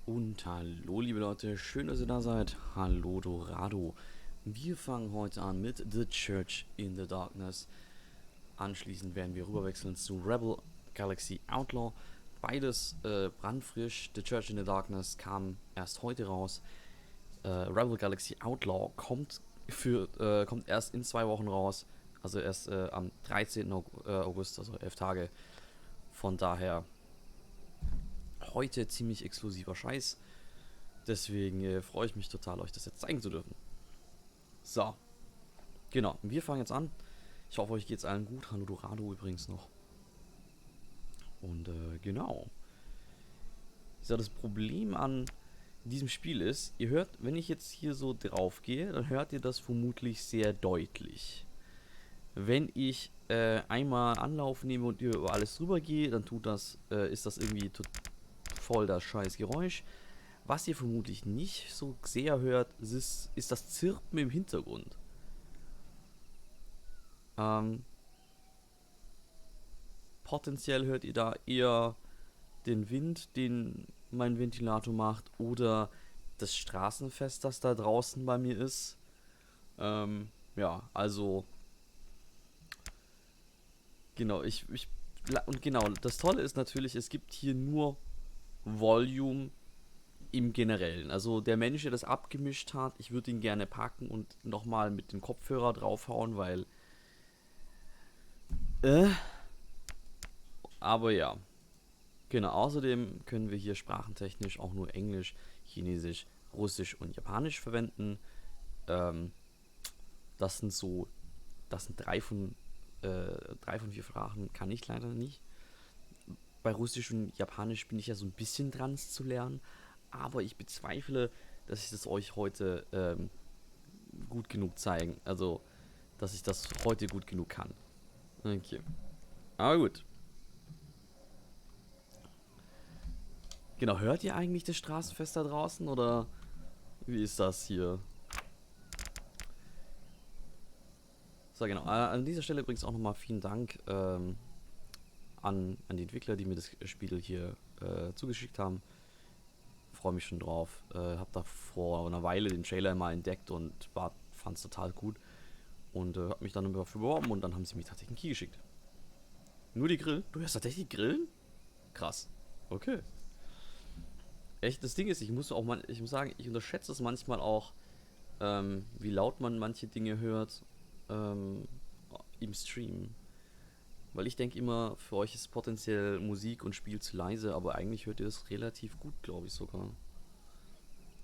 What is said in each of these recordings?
Und hallo liebe Leute, schön, dass ihr da seid. Hallo Dorado. Wir fangen heute an mit The Church in the Darkness. Anschließend werden wir rüberwechseln zu Rebel Galaxy Outlaw. Beides brandfrisch. The Church in the Darkness kam erst heute raus. Rebel Galaxy Outlaw kommt erst in 2 Wochen raus. Also erst am 13. August, also 11 Tage. Von daher heute ziemlich exklusiver Scheiß. Deswegen freue ich mich total, euch das jetzt zeigen zu dürfen. So, genau. Wir fangen jetzt an. Ich hoffe, euch geht's allen gut. Hallo Dorado übrigens noch. Und genau. So, das Problem an diesem Spiel ist, ihr hört, wenn ich jetzt hier so drauf gehe, dann hört ihr das vermutlich sehr deutlich. Wenn ich einmal Anlauf nehme und über alles drüber gehe, dann ist das irgendwie voll das scheiß Geräusch. Was ihr vermutlich nicht so sehr hört, ist das Zirpen im Hintergrund. Ähm, Potenziell hört ihr da eher den Wind, den mein Ventilator macht, oder das Straßenfest, das da draußen bei mir ist. Ja, also, genau, und genau, das Tolle ist natürlich, es gibt hier nur Volume im Generellen. Also der Mensch, der das abgemischt hat, ich würde ihn gerne packen und nochmal mit dem Kopfhörer draufhauen, weil. Äh, aber ja. Genau, außerdem können wir hier sprachentechnisch auch nur Englisch, Chinesisch, Russisch und Japanisch verwenden. Ähm, das sind so, das sind drei von 4 Sprachen, kann ich leider nicht. Bei Russisch und Japanisch bin ich ja so ein bisschen dran, es zu lernen, aber ich bezweifle, dass ich das euch heute gut genug zeigen, also dass ich das heute gut genug kann. Okay. Aber gut. Genau, hört ihr eigentlich das Straßenfest da draußen oder wie ist das hier? So, genau. An dieser Stelle übrigens auch nochmal vielen Dank an die Entwickler, die mir das Spiel hier zugeschickt haben. Freue mich schon drauf. Hab da vor einer Weile den Trailer mal entdeckt und fand es total gut. Und hab mich dann dafür beworben und dann haben sie mir tatsächlich einen Key geschickt. Nur die Grill? Du hörst tatsächlich Grillen? Krass. Okay. Echt, das Ding ist, ich muss sagen, ich unterschätze es manchmal auch, wie laut man manche Dinge hört ähm, im Stream. Weil ich denke immer, für euch ist potenziell Musik und Spiel zu leise, aber eigentlich hört ihr das relativ gut, glaube ich sogar.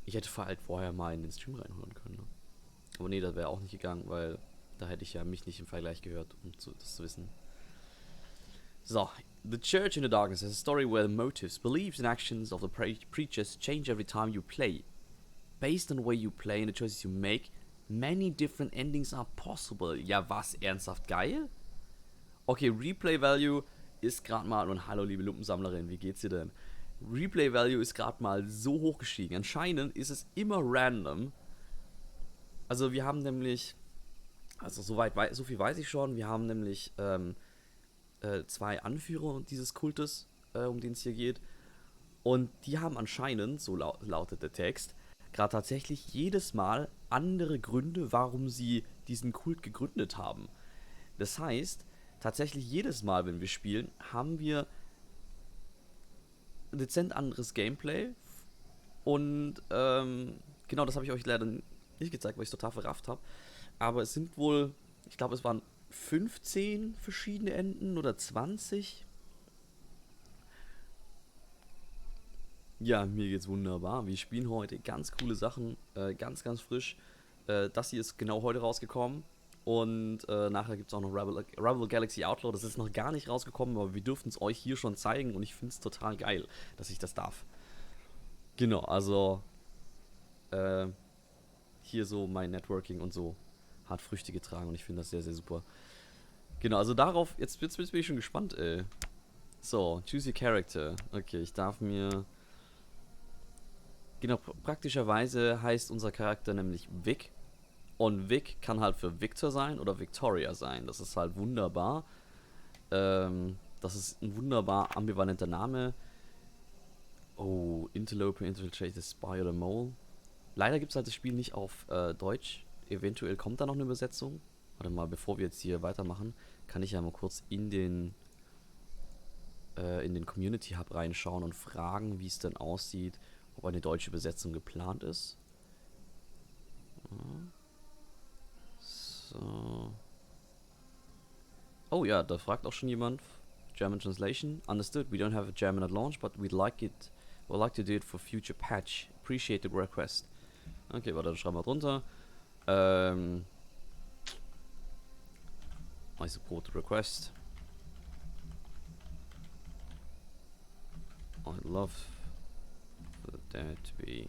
Ich hätte halt vorher mal in den Stream reinhören können. Ne? Aber nee, das wäre auch nicht gegangen, weil da hätte ich ja mich nicht im Vergleich gehört, um das zu wissen. So, The Church in the Darkness is a story where the motives, beliefs and actions of the preachers change every time you play. Based on the way you play and the choices you make, many different endings are possible. Ja, was? Ernsthaft geil? Okay, Replay Value ist gerade mal, und hallo liebe Lumpensammlerin, wie geht's dir denn? Replay Value ist gerade mal so hoch gestiegen. Anscheinend ist es immer random. Also wir haben nämlich, also so viel weiß ich schon, wir haben nämlich 2 Anführer dieses Kultes, um den es hier geht. Und die haben anscheinend, so lautet der Text, gerade tatsächlich jedes Mal andere Gründe, warum sie diesen Kult gegründet haben. Das heißt, tatsächlich jedes Mal, wenn wir spielen, haben wir dezent anderes Gameplay. Und genau, das habe ich euch leider nicht gezeigt, weil ich es total verrafft habe. Aber es sind wohl, ich glaube, es waren 15 verschiedene Enden oder 20. Ja, mir geht's wunderbar. Wir spielen heute ganz coole Sachen, ganz, ganz frisch. Das hier ist genau heute rausgekommen. Und nachher gibt es auch noch Rebel Galaxy Outlaw. Das ist noch gar nicht rausgekommen, aber wir dürften es euch hier schon zeigen. Und ich finde es total geil, dass ich das darf. Genau, also äh, hier so mein Networking und so hat Früchte getragen. Und ich finde das sehr, sehr super. Genau, also darauf, jetzt bin ich schon gespannt, ey. So, choose your character. Okay, ich darf mir. Genau, praktischerweise heißt unser Charakter nämlich Vic. Und Vic kann halt für Victor sein oder Victoria sein. Das ist halt wunderbar. Das ist ein wunderbar ambivalenter Name. Oh, Interloper, Infiltrated Spy oder Mole. Leider gibt es halt das Spiel nicht auf Deutsch. Eventuell kommt da noch eine Übersetzung. Warte mal, bevor wir jetzt hier weitermachen, kann ich ja mal kurz in den Community Hub reinschauen und fragen, wie es denn aussieht, ob eine deutsche Übersetzung geplant ist. So. Oh ja, da fragt auch schon jemand. German translation. Understood. We don't have a German at launch, but we'd like to do it for future patch. Appreciate the request. Okay, warte, dann schreiben wir drunter. I support the request. I'd love for there to be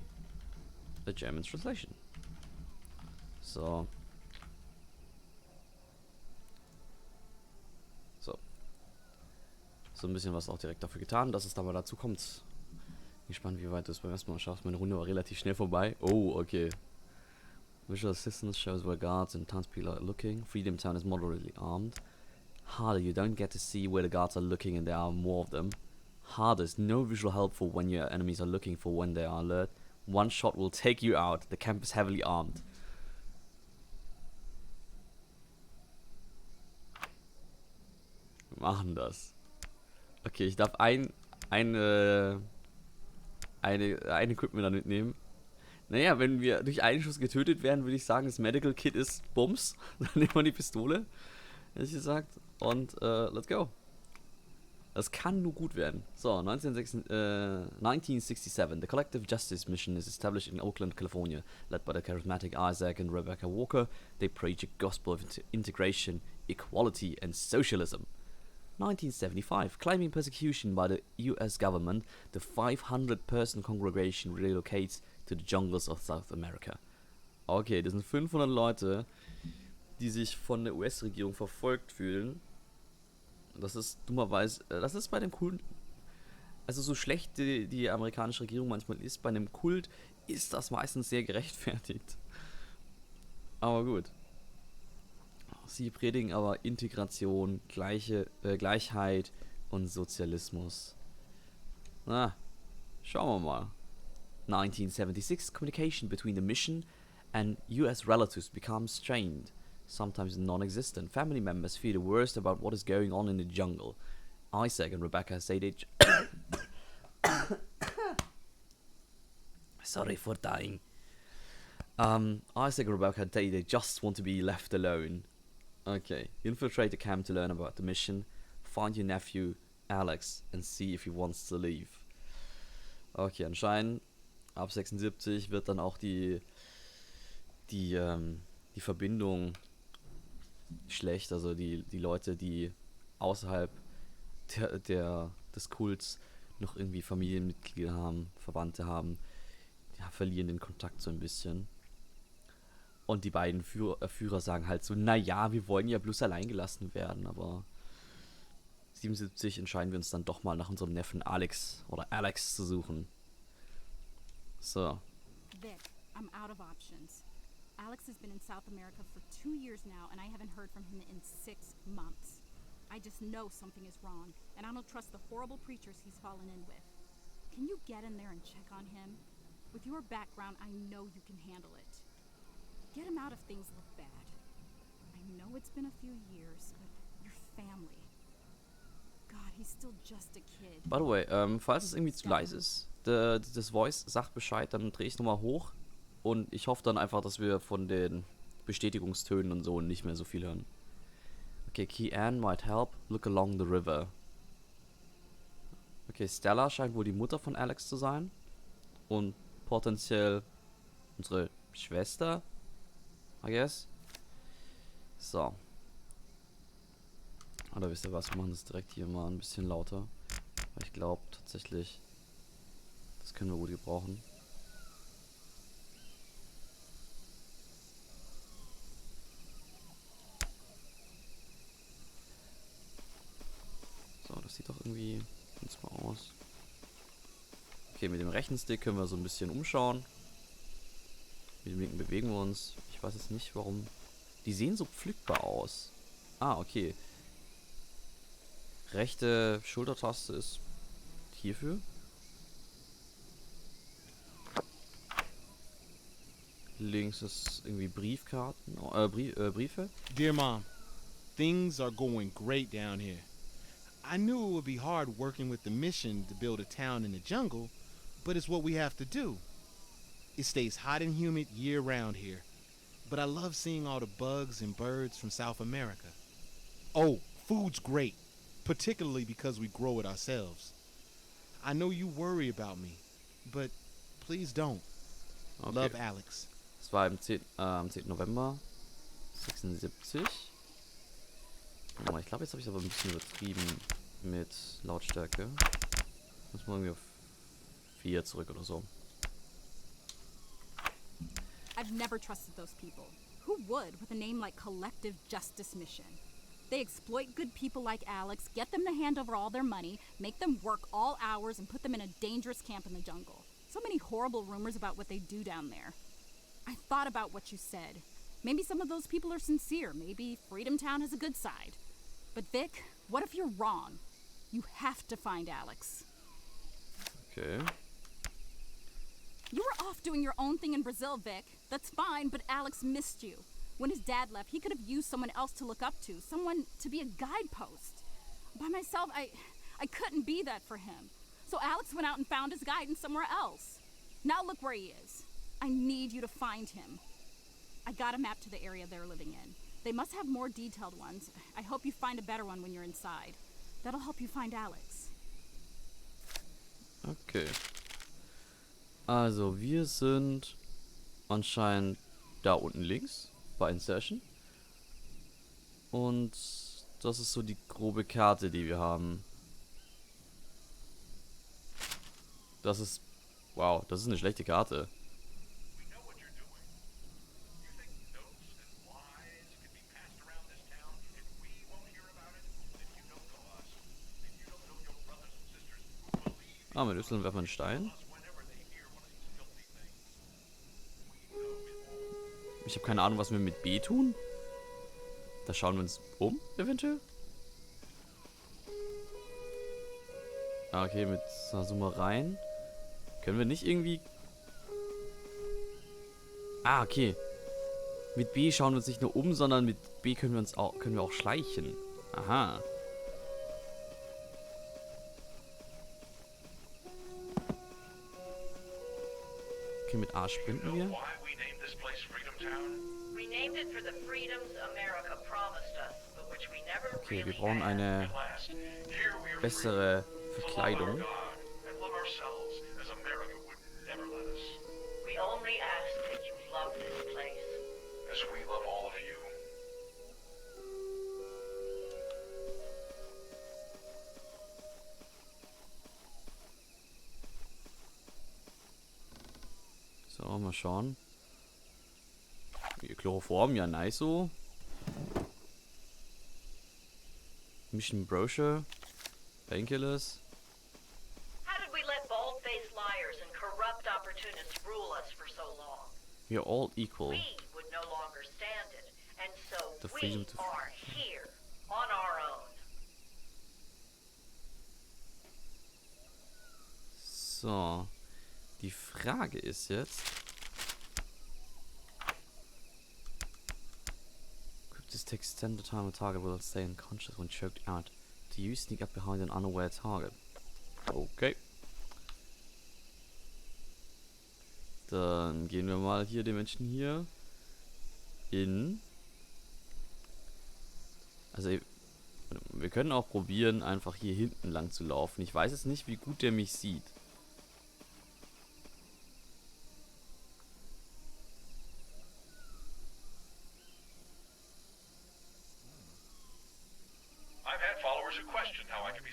a German translation. So. So ein bisschen was auch direkt dafür getan, dass es da mal dazu kommt. Bin gespannt, wie weit du es beim ersten Mal schaffst. Meine Runde war relativ schnell vorbei. Oh, okay. Visual assistance shows where guards and townspeople are looking. Freedom Town is moderately armed. Harder, you don't get to see where the guards are looking and there are more of them. Hardest, no visual help for when your enemies are looking for when they are alert. One shot will take you out. The camp is heavily armed. Wir machen das. Okay, ich darf ein Equipment dann mitnehmen. Naja, wenn wir durch einen Schuss getötet werden, würde ich sagen, das Medical Kit ist Bums. Dann nehmen wir die Pistole, ehrlich gesagt. Und let's go. Das kann nur gut werden. So, 1967. The Collective Justice Mission is established in Oakland, California. Led by the charismatic Isaac and Rebecca Walker, they preach a gospel of integration, equality and socialism. 1975. Claiming persecution by the US government, the 500-person congregation relocates to the jungles of South America. Okay, das sind 500 Leute, die sich von der US-Regierung verfolgt fühlen. Das ist dummerweise, das ist bei dem Kult, also so schlecht die amerikanische Regierung manchmal ist, bei einem Kult ist das meistens sehr gerechtfertigt. Aber gut. Sie predigen aber Integration, Gleichheit und Sozialismus. Na, schauen wir mal. 1976, communication between the mission and US relatives becomes strained, sometimes non-existent. Family members fear the worst about what is going on in the jungle. Isaac and Rebecca say they... Sorry for dying. Isaac and Rebecca say they just want to be left alone. Okay, infiltrate the camp to learn about the mission, find your nephew Alex and see if he wants to leave. Okay, anscheinend ab 76 wird dann auch die Verbindung schlecht, also die Leute, die außerhalb des Kults noch irgendwie Familienmitglieder haben, Verwandte haben, ja, verlieren den Kontakt so ein bisschen. Und die beiden Führer sagen halt so, naja, wir wollen ja bloß allein gelassen werden, aber 77 entscheiden wir uns dann doch mal nach unserem Neffen Alex zu suchen. So. Vic, I'm out of options. Alex has been in South America for 2 years now, and I haven't heard from him in 6 months. I just know something is wrong, and I don't trust the horrible preachers he's fallen in with. Can you get in there and check on him? With your background, I know you can handle it. Get him out if things look bad. I know it's been a few years, but your family. God, he's still just a kid. By the way, falls es irgendwie zu leise ist, das Voice sagt Bescheid, dann drehe ich nochmal hoch und ich hoffe dann einfach, dass wir von den Bestätigungstönen und so nicht mehr so viel hören. Okay, Key Ann might help. Look along the river. Okay, Stella scheint wohl die Mutter von Alex zu sein und potenziell unsere Schwester, I guess. So. Oder wisst ihr was, wir machen das direkt hier mal ein bisschen lauter. Weil ich glaube tatsächlich, das können wir gut gebrauchen. So, das sieht doch irgendwie ganz mal aus. Okay, mit dem rechten Stick können wir so ein bisschen umschauen. Mit dem linken bewegen wir uns. Ich weiß jetzt nicht, warum. Die sehen so pflückbar aus. Ah, okay. Rechte Schultertaste ist hierfür. links ist irgendwie Briefkarten, Briefe. Dear Mom, things are going great down here. I knew it would be hard working with the mission to build a town in the jungle, but it's what we have to do. It stays hot and humid year round here, but I love seeing all the bugs and birds from South America. Oh, food's great, particularly because we grow it ourselves. I know you worry about me, but please don't. Okay. Love, Alex. Das war am 10. November 76. Oh, ich glaube, jetzt habe ich aber ein bisschen übertrieben mit Lautstärke. Muss man irgendwie auf 4 zurück oder so. I've never trusted those people. Who would with a name like Collective Justice Mission? They exploit good people like Alex, get them to hand over all their money, make them work all hours, and put them in a dangerous camp in the jungle. So many horrible rumors about what they do down there. I thought about what you said. Maybe some of those people are sincere. Maybe Freedom Town has a good side. But Vic, what if you're wrong? You have to find Alex. Okay. You were off doing your own thing in Brazil, Vic. That's fine, but Alex missed you. When his dad left, he could have used someone else to look up to, someone to be a guidepost. By myself, I couldn't be that for him. So Alex went out and found his guidance somewhere else. Now look where he is. I need you to find him. I got a map to the area they're living in. They must have more detailed ones. I hope you find a better one when you're inside. That'll help you find Alex. Okay. Also, wir sind anscheinend da unten links bei Insertion. Und das ist so die grobe Karte, die wir haben. Das ist... Wow, das ist eine schlechte Karte. Ah, mit Y werfen wir einen Stein. Ich habe keine Ahnung, was wir mit B tun. Da schauen wir uns um, eventuell. Ah, okay, mit Summe rein. Können wir nicht irgendwie... Ah, okay. Mit B schauen wir uns nicht nur um, sondern mit B können wir auch schleichen. Aha. Okay, mit A sprinten wir. Okay, wir brauchen eine bessere Verkleidung. So, mal schauen. Chloroform, ja, nice so. Mission Brochure. Painkillers. How did we let bald-faced liars and corrupt opportunists rule us for so long? We are all equal. We would no longer stand it, and so The we freedom to... are here, on our own. So. Die Frage ist jetzt... This takes extended time. A target will stay unconscious when choked out. Do you sneak up behind an unaware target? Okay. Dann gehen wir mal hier den Menschen hier in. Also wir können auch probieren, einfach hier hinten lang zu laufen. Ich weiß jetzt nicht, wie gut der mich sieht.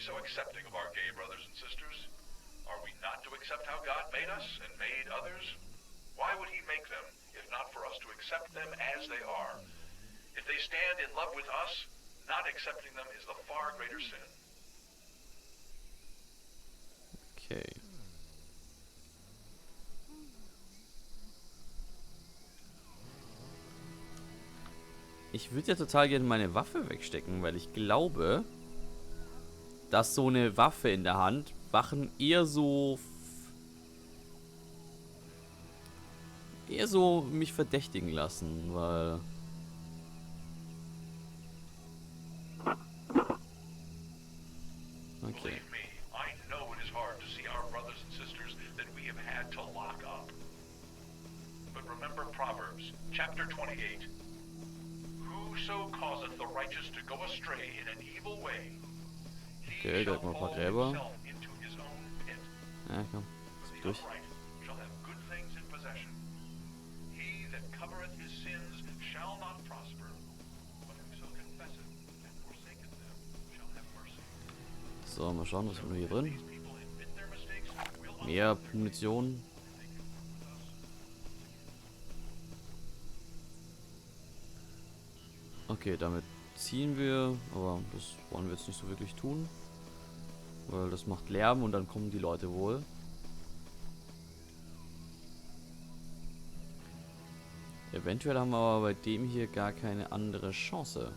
So accepting of our gay brothers and sisters? Are we not to accept how God made us and made others? Why would he make them, if not for us to accept them as they are? If they stand in love with us, not accepting them is the far greater sin. Okay. Ich würde ja total gerne meine Waffe wegstecken, weil ich glaube... dass so eine Waffe in der Hand Wachen eher so eher so mich verdächtigen lassen, weil... Okay. Believe me, I know it is hard to see our brothers and sisters that we have had to lock up. But remember Proverbs, chapter 28. Whoso causeth the righteous to go astray in an evil way, he Okay, shall direkt mal ein paar fall Gräber. himself into his own pit. Ja, komm. But the Durch. upright shall have good things in possession. He that covereth his sins shall not prosper, but whoso confesseth and forsaketh them shall have mercy. So, mal schauen, was haben wir hier drin? These people admit their mistakes, we'll not Mehr Munition. Okay, damit ziehen wir, aber das wollen wir jetzt nicht so wirklich tun. Weil das macht Lärm und dann kommen die Leute wohl. Eventuell haben wir aber bei dem hier gar keine andere Chance.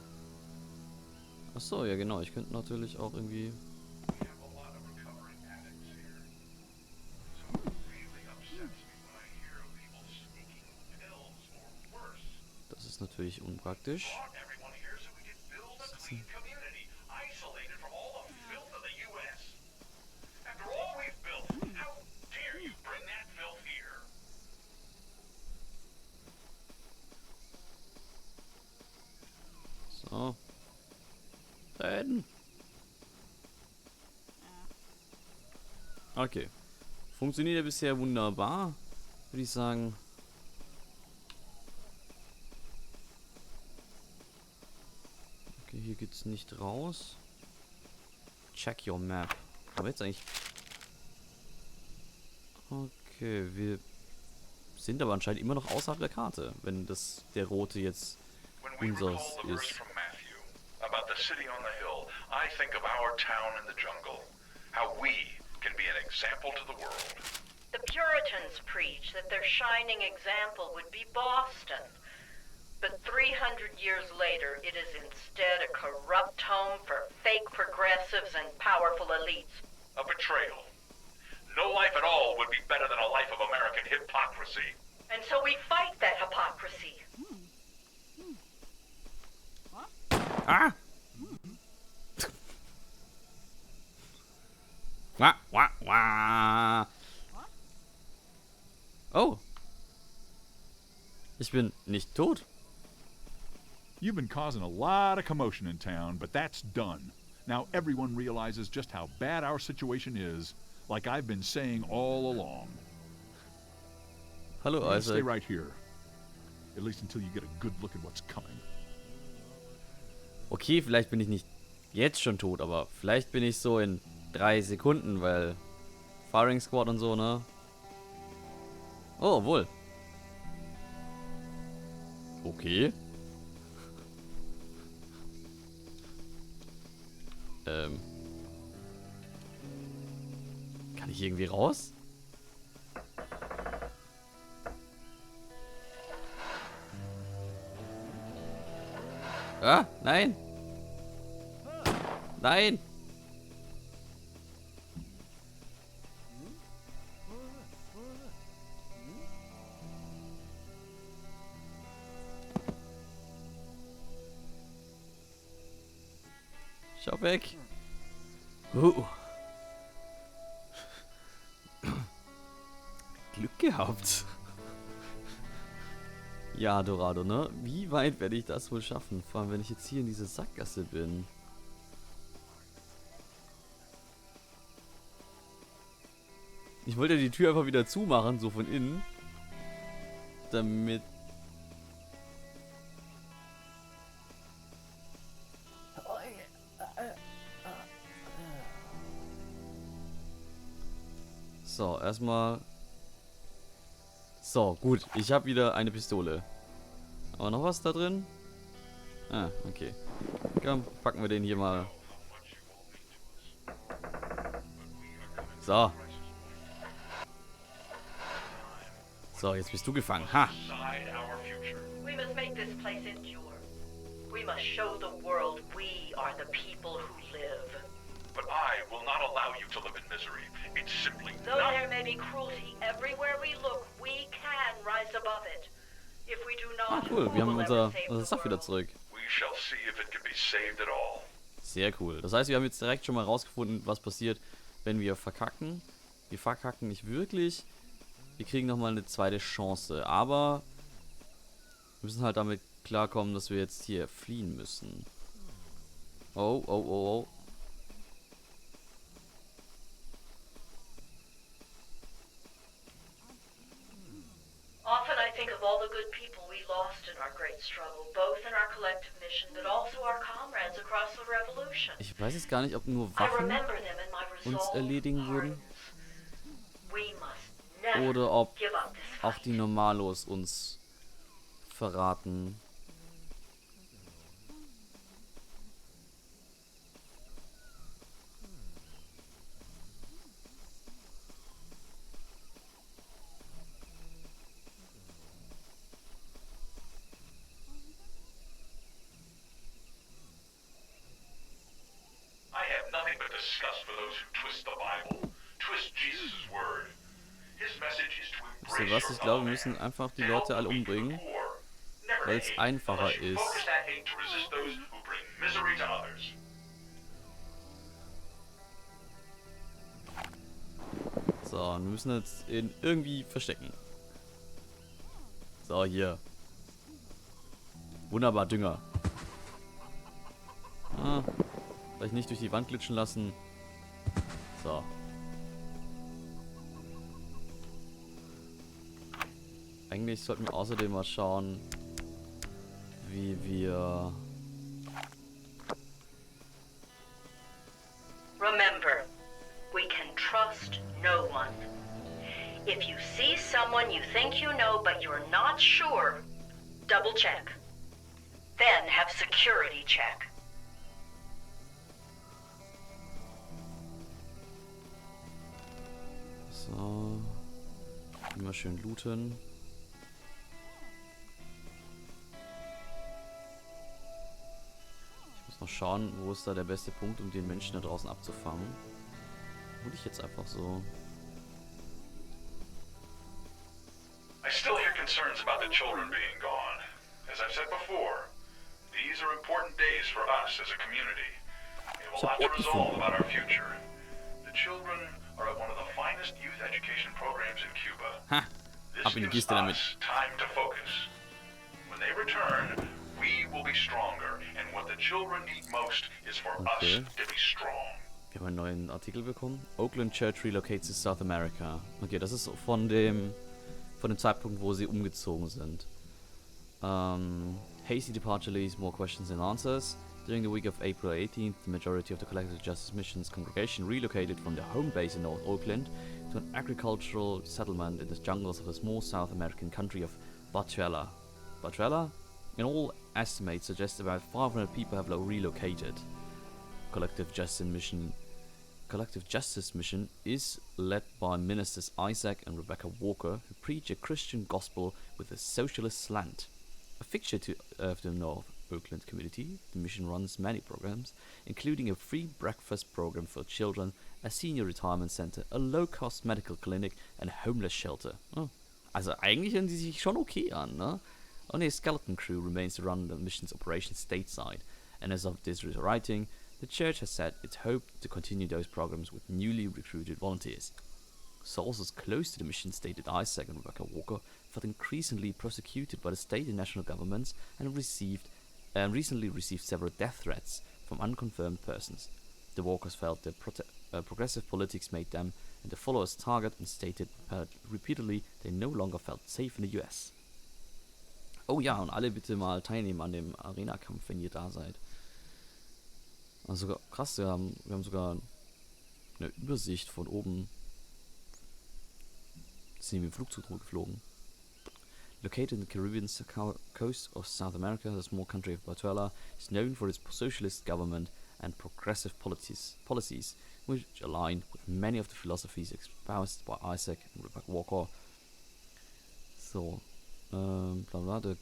Achso, ja genau, ich könnte natürlich auch irgendwie... We have a lot of recovering addicts here. So it really upsets me when I hear of people sneaking pills or worse. Das ist natürlich unpraktisch. Want everyone here so we can build a clean community, isolated from all the filth of the U.S. After all we've built, how dare you bring that filth here? So. Reden. Okay. Funktioniert ja bisher wunderbar, würde ich sagen. Okay, hier geht's nicht raus. Check your map. Aber jetzt eigentlich... Okay, wir sind aber anscheinend immer noch außerhalb der Karte, wenn das der rote jetzt When we unseres recall the verse ist. from Matthew about the city on the hill, I think of our town in the jungle. How we can be an example to the world. The Puritans preached that their shining example would be Boston. But 300 years later, it is instead a corrupt home for fake progressives and powerful elites. A betrayal. No life at all would be better than a life of American hypocrisy. And so we fight that hypocrisy. Ah! Wah, wah, wah. Oh. Ich bin nicht tot. You've been causing a lot of commotion in town, but that's done. Now everyone realizes just how bad our situation is, like I've been saying all along. Hallo, You stay Isaac. right here. At least until you get a good look at what's coming. Okay, vielleicht bin ich nicht jetzt schon tot, aber vielleicht bin ich so in 3 Sekunden, weil Firing Squad und so, ne? Oh, wohl. Okay. Kann ich irgendwie raus? Ah, nein. Nein. Schau weg. Glück gehabt. Ja, Dorado, ne? Wie weit werde ich das wohl schaffen? Vor allem, wenn ich jetzt hier in dieser Sackgasse bin. Ich wollte die Tür einfach wieder zumachen, so von innen. Damit... So, erstmal... So, gut. Ich habe wieder eine Pistole. Aber noch was da drin? Ah, okay. Komm, packen wir den hier mal. So. So, jetzt bist du gefangen. Ha! Decide our future. We must make this place endure. We must show the world we are the people who live. But I will not allow you to live in misery. It's simply Though not... there may be cruelty everywhere we look, we can rise above If we do Ah, not, cool. who Wir haben will unser ever save the Stuff wieder world? zurück. We shall see if it can be saved at all. Sehr cool. Das heißt, wir haben jetzt direkt schon mal rausgefunden, was passiert, wenn wir verkacken. Wir verkacken nicht wirklich. Wir kriegen nochmal eine zweite Chance. Aber wir müssen halt damit klarkommen, dass wir jetzt hier fliehen müssen. Oh, oh, oh, oh. Often I think of all the good people we lost in our great struggle, both in our collective mission, but also our comrades across the revolution. Ich weiß jetzt gar nicht, ob nur I Waffen remember them in my uns resolve erledigen würden pardons. We must never oder ob give up this auch fight. die Normalos uns verraten. I have nothing but disgust for those who twist the Bible, twist Jesus' word. His message is to Wisst ihr embrace was? your Ich glaube, fellow wir müssen man, einfach die to help Leute alle the weak and umbringen, the poor. Never weil es hate, einfacher unless you ist. focus that hate to resist those who bring misery to others. So, und wir müssen jetzt ihn irgendwie verstecken. So, hier. Wunderbar, Dünger. Ah, vielleicht nicht durch die Wand glitschen lassen. So. Eigentlich sollten wir außerdem mal schauen, wie wir... Remember, we can trust no one. If you see someone you think you know but you're not sure, double check. Then have security check. So. Immer schön looten. Ich muss noch schauen, wo ist da der beste Punkt, um den Menschen da draußen abzufangen. Hol ich jetzt einfach so. I still hear concerns about the children being gone. As I've said before, these are important days for us as a community. We have a lot to resolve about our future. The children are at one of the finest youth education programs in Cuba. Ha! This Ab in die gives Kiste damit. us time to focus. When they return, we will be stronger, and what the children need most is for Okay. us to be strong. Wir haben einen neuen Artikel bekommen. Oakland Church relocates to South America. Okay, das ist von dem Zeitpunkt, wo sie umgezogen sind. Hasty departure leaves more questions than answers. During the week of April 18th, the majority of the Collective Justice Mission's congregation relocated from their home base in North Oakland to an agricultural settlement in the jungles of the small South American country of Venezuela. Venezuela? In all estimates suggest about 500 people have relocated. Collective Justice Mission is led by ministers Isaac and Rebecca Walker, who preach a Christian gospel with a socialist slant. A fixture of the North Oakland community, the mission runs many programs, including a free breakfast program for children, a senior retirement center, a low-cost medical clinic and a homeless shelter. Oh, also eigentlich hören die sich schon okay an, ne? Only a skeleton crew remains to run the mission's operation stateside, and as of this writing, the church has said it hoped to continue those programs with newly recruited volunteers. Sources close to the mission stated Isaac and Rebecca Walker felt increasingly persecuted by the state and national governments and recently received several death threats from unconfirmed persons. The Walkers felt that progressive politics made them and their followers target and stated repeatedly they no longer felt safe in the US. Oh ja, und alle bitte mal teilnehmen an dem Arena-Kampf, wenn ihr da seid. Also krass, wir haben sogar eine Übersicht von oben. Sind wir im Flugzeug geflogen. Located in the Caribbean coast of South America, the small country of Venezuela is known for its socialist government and progressive policies which align with many of the philosophies espoused by Isaac and Rebecca Walker. So, blah blah. The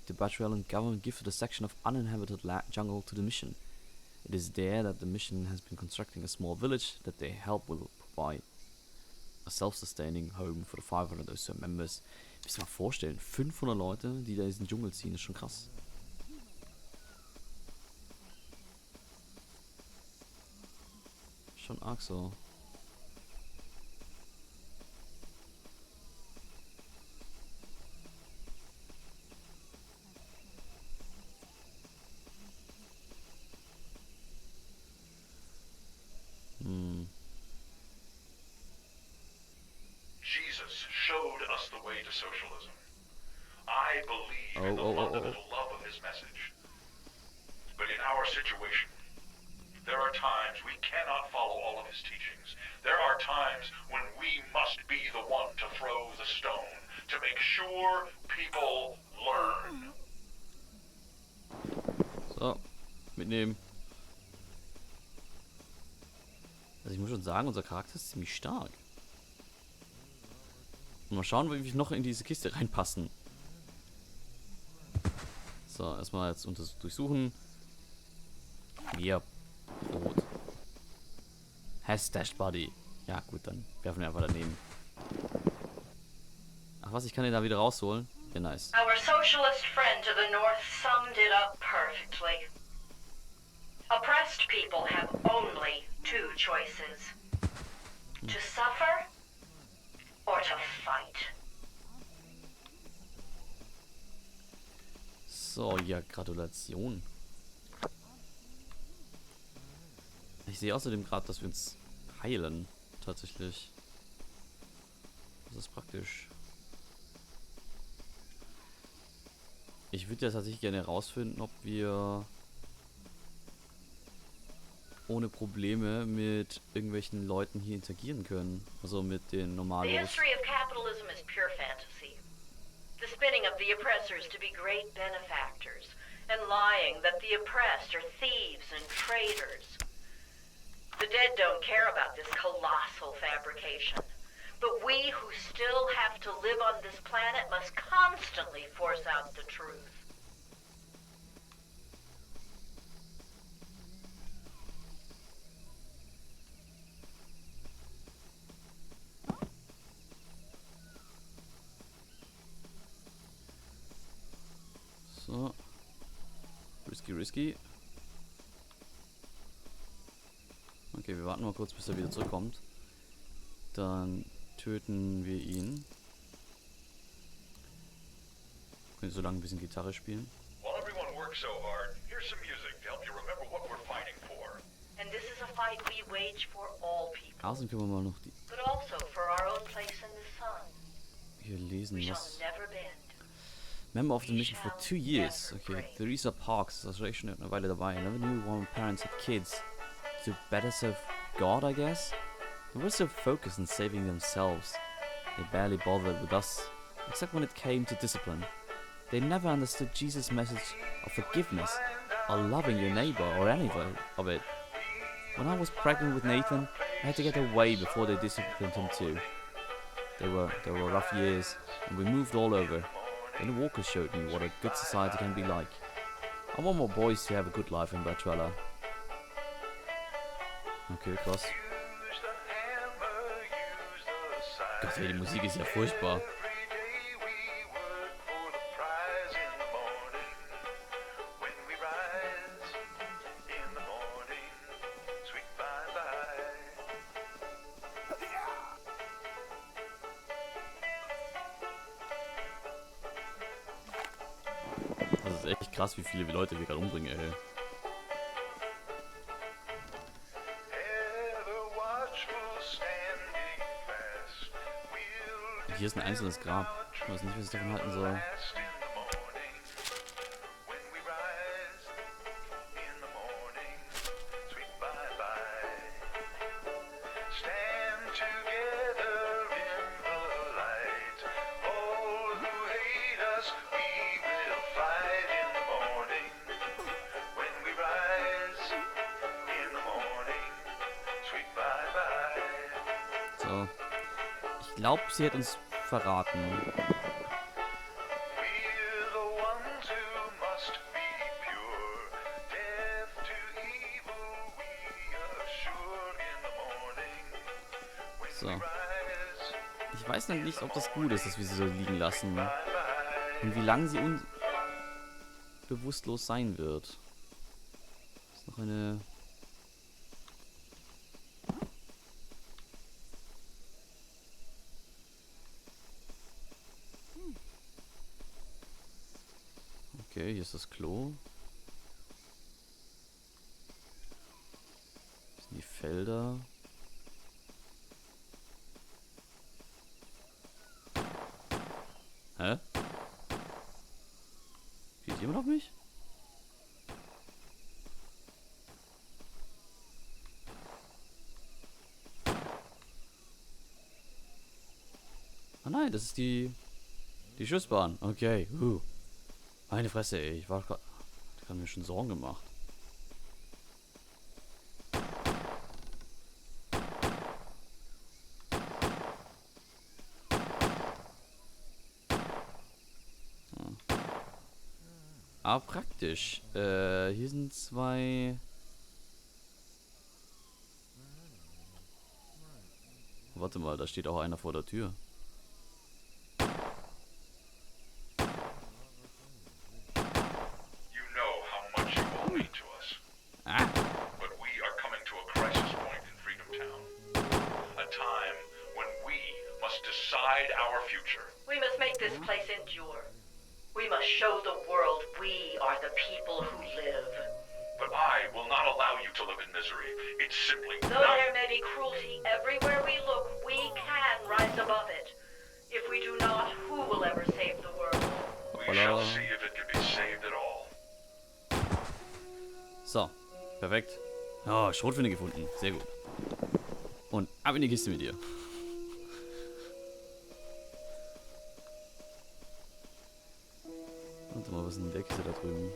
Venezuelan government gifted a section of uninhabited jungle to the mission. It is there that the mission has been constructing a small village that they help will provide a self-sustaining home for the 500 or so members. Müsst ihr mal vorstellen, 500 Leute, die da in diesen Dschungel ziehen, ist schon krass. Schon arg so. Jesus showed us the way to socialism. I believe in the fundamental love of his message. But in our situation, there are times we cannot follow all of his teachings. There are times when we must be the one to throw the stone, to make sure people learn. So, mitnehmen. Also ich muss schon sagen, unser Charakter ist ziemlich stark. Und mal schauen, wie wir noch in diese Kiste reinpassen. So, erstmal jetzt durchsuchen. Ja, Brot. Hashtag Buddy. Ja, gut, dann werfen wir einfach daneben. Ach was, ich kann den da wieder rausholen? Ja, nice. Our socialist friend to the north summed it up perfectly. Oppressed people have only two choices. To suffer or to fight. So, ja, Gratulation. Ich sehe außerdem gerade, dass wir uns heilen. Tatsächlich. Das ist praktisch. Ich würde ja tatsächlich gerne herausfinden, ob wir ohne Probleme mit irgendwelchen Leuten hier interagieren können. Also mit den The Normalos. history of capitalism is pure fantasy. The spinning of the oppressors to be great benefactors, and lying that the oppressed are thieves and traitors. The dead don't care about this colossal fabrication. But we who still have to live on this planet must constantly force out the truth. So. Risky. Okay, wir warten mal kurz, bis er wieder zurückkommt. Dann töten wir ihn. Können so lange ein bisschen Gitarre spielen. While everyone works so hard, here's some music to help you remember what we're fighting for. And this is a fight we wage for all people, Außen können wir mal noch die but also for our own place in the sun. hier We lesen, shall was. never bend. Member of the mission for 2 years. Okay, Theresa Parks, das war schon eine Weile dabei. I never knew why my parents had kids. To better serve God, I guess? They were so focused on saving themselves. They barely bothered with us, except when it came to discipline. They never understood Jesus' message of forgiveness, or loving your neighbor, or any of it. When I was pregnant with Nathan, I had to get away before they disciplined him too. They were rough years, and we moved all over. Then the walkers showed me what a good society can be like. I want more boys to have a good life in Bertrella. Okay, krass. Gott, ey, die Musik ist ja furchtbar. Das ist echt krass, wie viele Leute wir gerade umbringen, ey. Hier ist ein einzelnes Grab. Ich weiß nicht, was ich davon halten soll. So. Ich glaube, sie hat uns verraten. So. weiß halt nicht, ob das gut ist, dass wir sie so liegen lassen. Und wie lange sie bewusstlos sein wird. Das ist noch eine... Okay, hier ist das Klo. Das sind die Felder. Hä? Geht jemand auf mich? Ah nein, das ist die Schussbahn. Okay. Meine Fresse, ey. Ich war gerade... Ich habe mir schon Sorgen gemacht. Ah, praktisch. Hier sind zwei... Warte mal, da steht auch einer vor der Tür. You know how much you all mean to us. Ah, But we are coming to a crisis point in Freedom Town. A time when we must decide our future. We must make this place endure. We must show the world we are the people who live. But I will not allow you to live in misery. It's simply Though not... there may be cruelty everywhere we look, we can rise above it. If we do not, who will ever save the world? We shall see if it can be saved at all. so. Perfekt. Oh, Schrotflinte gefunden. Sehr gut. Und ab in die Kiste mit dir. Warte mal, was ist denn der Kiste da drüben?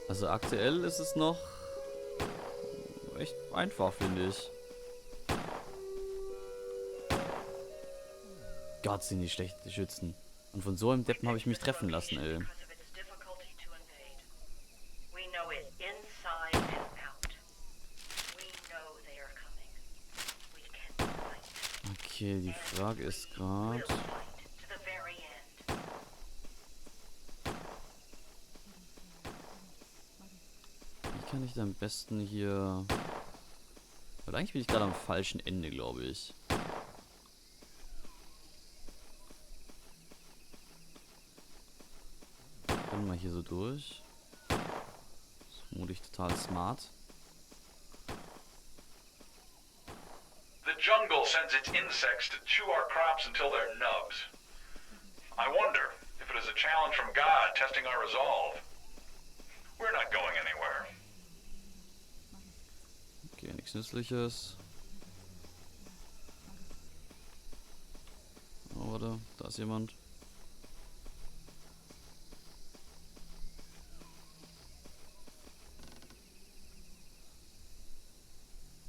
Also aktuell ist es noch echt einfach, finde ich. Gott, sind die schlecht, die Schützen. Und von so einem Deppen habe ich mich treffen lassen, ey. Because of its difficulty to invade. We know it inside and out. We know they are coming. We can fight. Okay, die Frage ist gerade... We'll fight to the very end. Wie kann ich da am besten hier... Weil eigentlich bin ich gerade am falschen Ende, glaube ich. Können wir hier so durch. Das ist vermutlich total smart. The jungle sends its insects to chew our crops until they're nubs. I wonder if it is a challenge from God testing our resolve. We're not going anywhere. Okay, nichts Nützliches. Oh, warte, da ist jemand.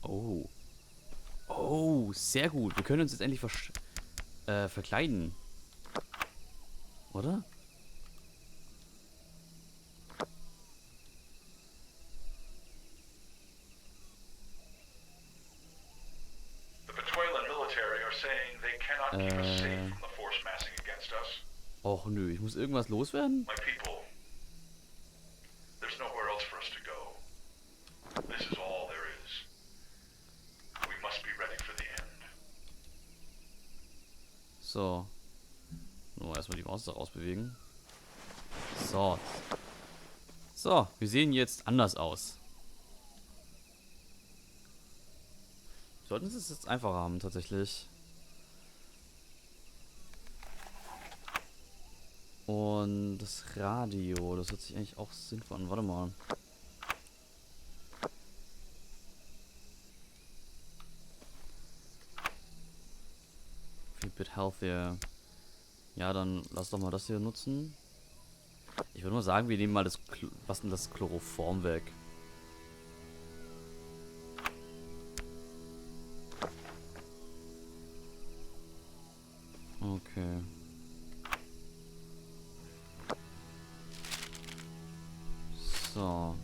Oh. Oh, sehr gut. Wir können uns jetzt endlich verkleiden. Oder? The Venezuelan military are saying they cannot keep us safe from the force massing against us. Och nö, ich muss irgendwas loswerden? My people, there's nowhere else for us to go. This is all there is. We must be ready for the end. So. Nur erstmal die Maus da rausbewegen. So. So, wir sehen jetzt anders aus. Wir sollten es jetzt einfacher haben, tatsächlich. Und das Radio, das hört sich eigentlich auch sinnvoll an. Warte mal. Feel a bit healthier. Ja, dann lass doch mal das hier nutzen. Ich würde mal sagen, wir nehmen mal das das Chloroform weg. Okay. So.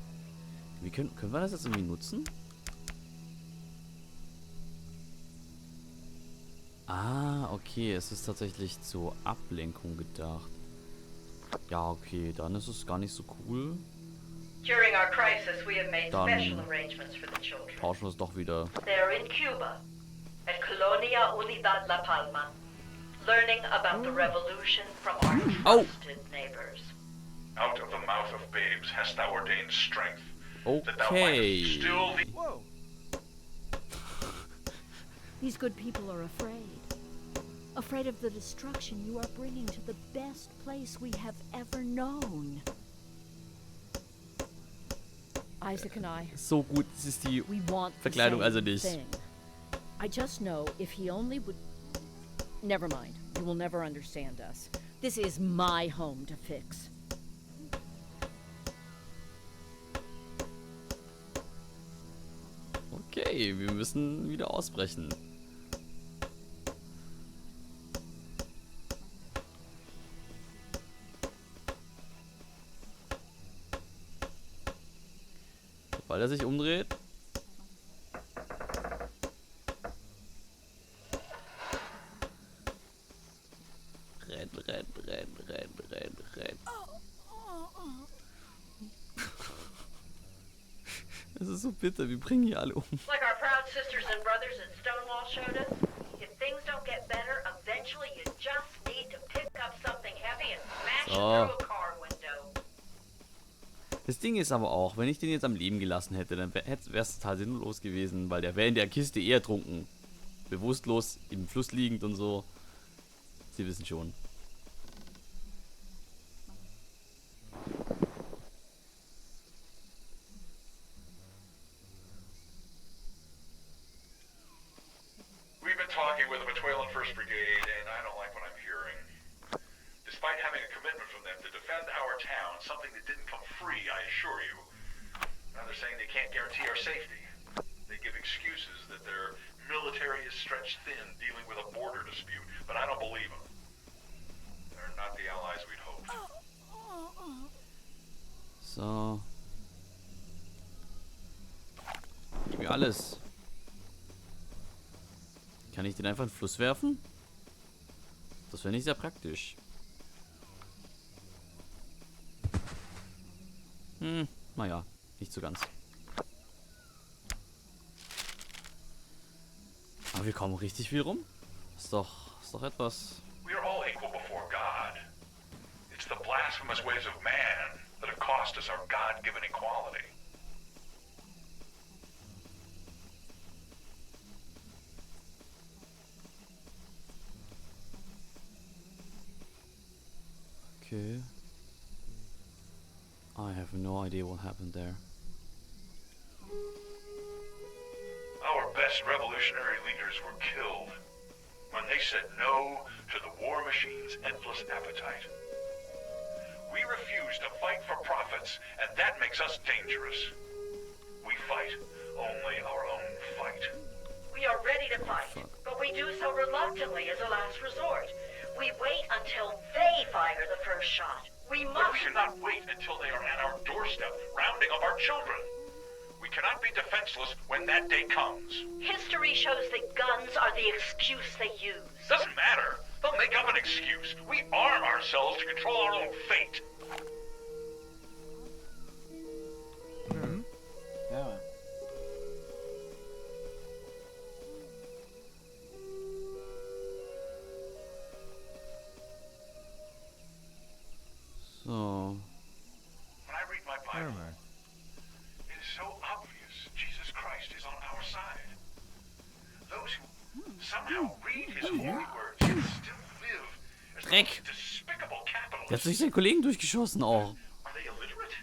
Wie können wir das jetzt irgendwie nutzen? Ah, okay, es ist tatsächlich zur Ablenkung gedacht. Ja, okay, dann ist es gar nicht so cool. During our crisis, we have made Dann special arrangements for the children. tauschen wir es doch wieder. They're in Cuba, at Colonia Unidad La Palma, learning about the revolution from our trusted neighbors. Out of the mouth of babes hast thou ordained strength, that thou Okay. mightest still the... Whoa. These good people are afraid. Afraid of the destruction you are bringing to the best place we have ever known. Isaac and I, So gut ist die we want the Verkleidung same also nicht. thing. I just know if he only would... Never mind. You will never understand us. This is my home to fix. Okay, wir müssen wieder ausbrechen. Sobald er sich umdreht. Renn, renn, renn, renn, renn, renn. Es ist so bitter, wir bringen hier alle um. Like our proud sisters and brothers at Stonewall showed us, if things don't get better, eventually you just need to pick up something heavy and smash it through a car window. Das Ding ist aber auch, wenn ich den jetzt am Leben gelassen hätte, dann wäre es total sinnlos gewesen, weil der wäre in der Kiste eher ertrunken. Bewusstlos, im Fluss liegend und so. Sie wissen schon. We've been talking with the Metuelan 1st Brigade, and I don't like what I'm hearing. Despite having a commitment from them to defend our town, something that didn't come free, I assure you. Now they're saying they can't guarantee our safety. They give excuses that their military is stretched thin dealing with a border dispute, but I don't believe them. They're not the allies we'd hoped. So. Gib mir alles. Kann ich den einfach in den Fluss werfen? Das wäre nicht sehr praktisch. Naja, nicht so ganz. Aber wir kommen richtig viel rum. Ist doch etwas. We are all equal before God. It's the blasphemous ways of man that have cost us our God-given equality. Okay. I have no idea what happened there. Our best revolutionary leaders were killed when they said no to the war machine's endless appetite. We refuse to fight for profits, and that makes us dangerous. We fight only our own fight. We are ready to fight, but we do so reluctantly as a last resort. We wait until they fire the first shot. We But must... we cannot wait until they are at our doorstep, rounding up our children. We cannot be defenseless when that day comes. History shows that guns are the excuse they use. Doesn't matter. They'll make up an excuse. We arm ourselves to control our own fate. Ja. So. When I read my Bible, it is so obvious Jesus Christ is on our side. Those who somehow read his holy words and still live as the Dreck. most despicable Der hat capitalists. sich seinen Kollegen durchgeschossen auch. Are they illiterate?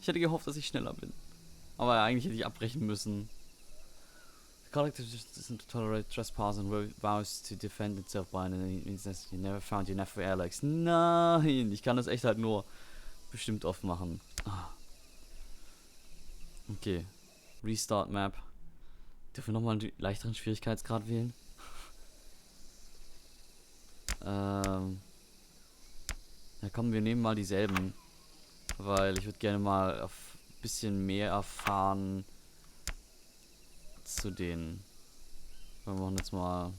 Ich hätte gehofft, dass ich schneller bin. Aber eigentlich hätte ich abbrechen müssen. The collective doesn't tolerate trespass and vows to defend itself by an instance you never found enough for Alex. Nein, ich kann das echt halt nur bestimmt oft machen. Ah. Okay. Restart Map. Dürfen wir nochmal einen leichteren Schwierigkeitsgrad wählen? Ja komm, wir nehmen mal dieselben. Weil ich würde gerne mal ein bisschen mehr erfahren zu den Wir machen jetzt mal.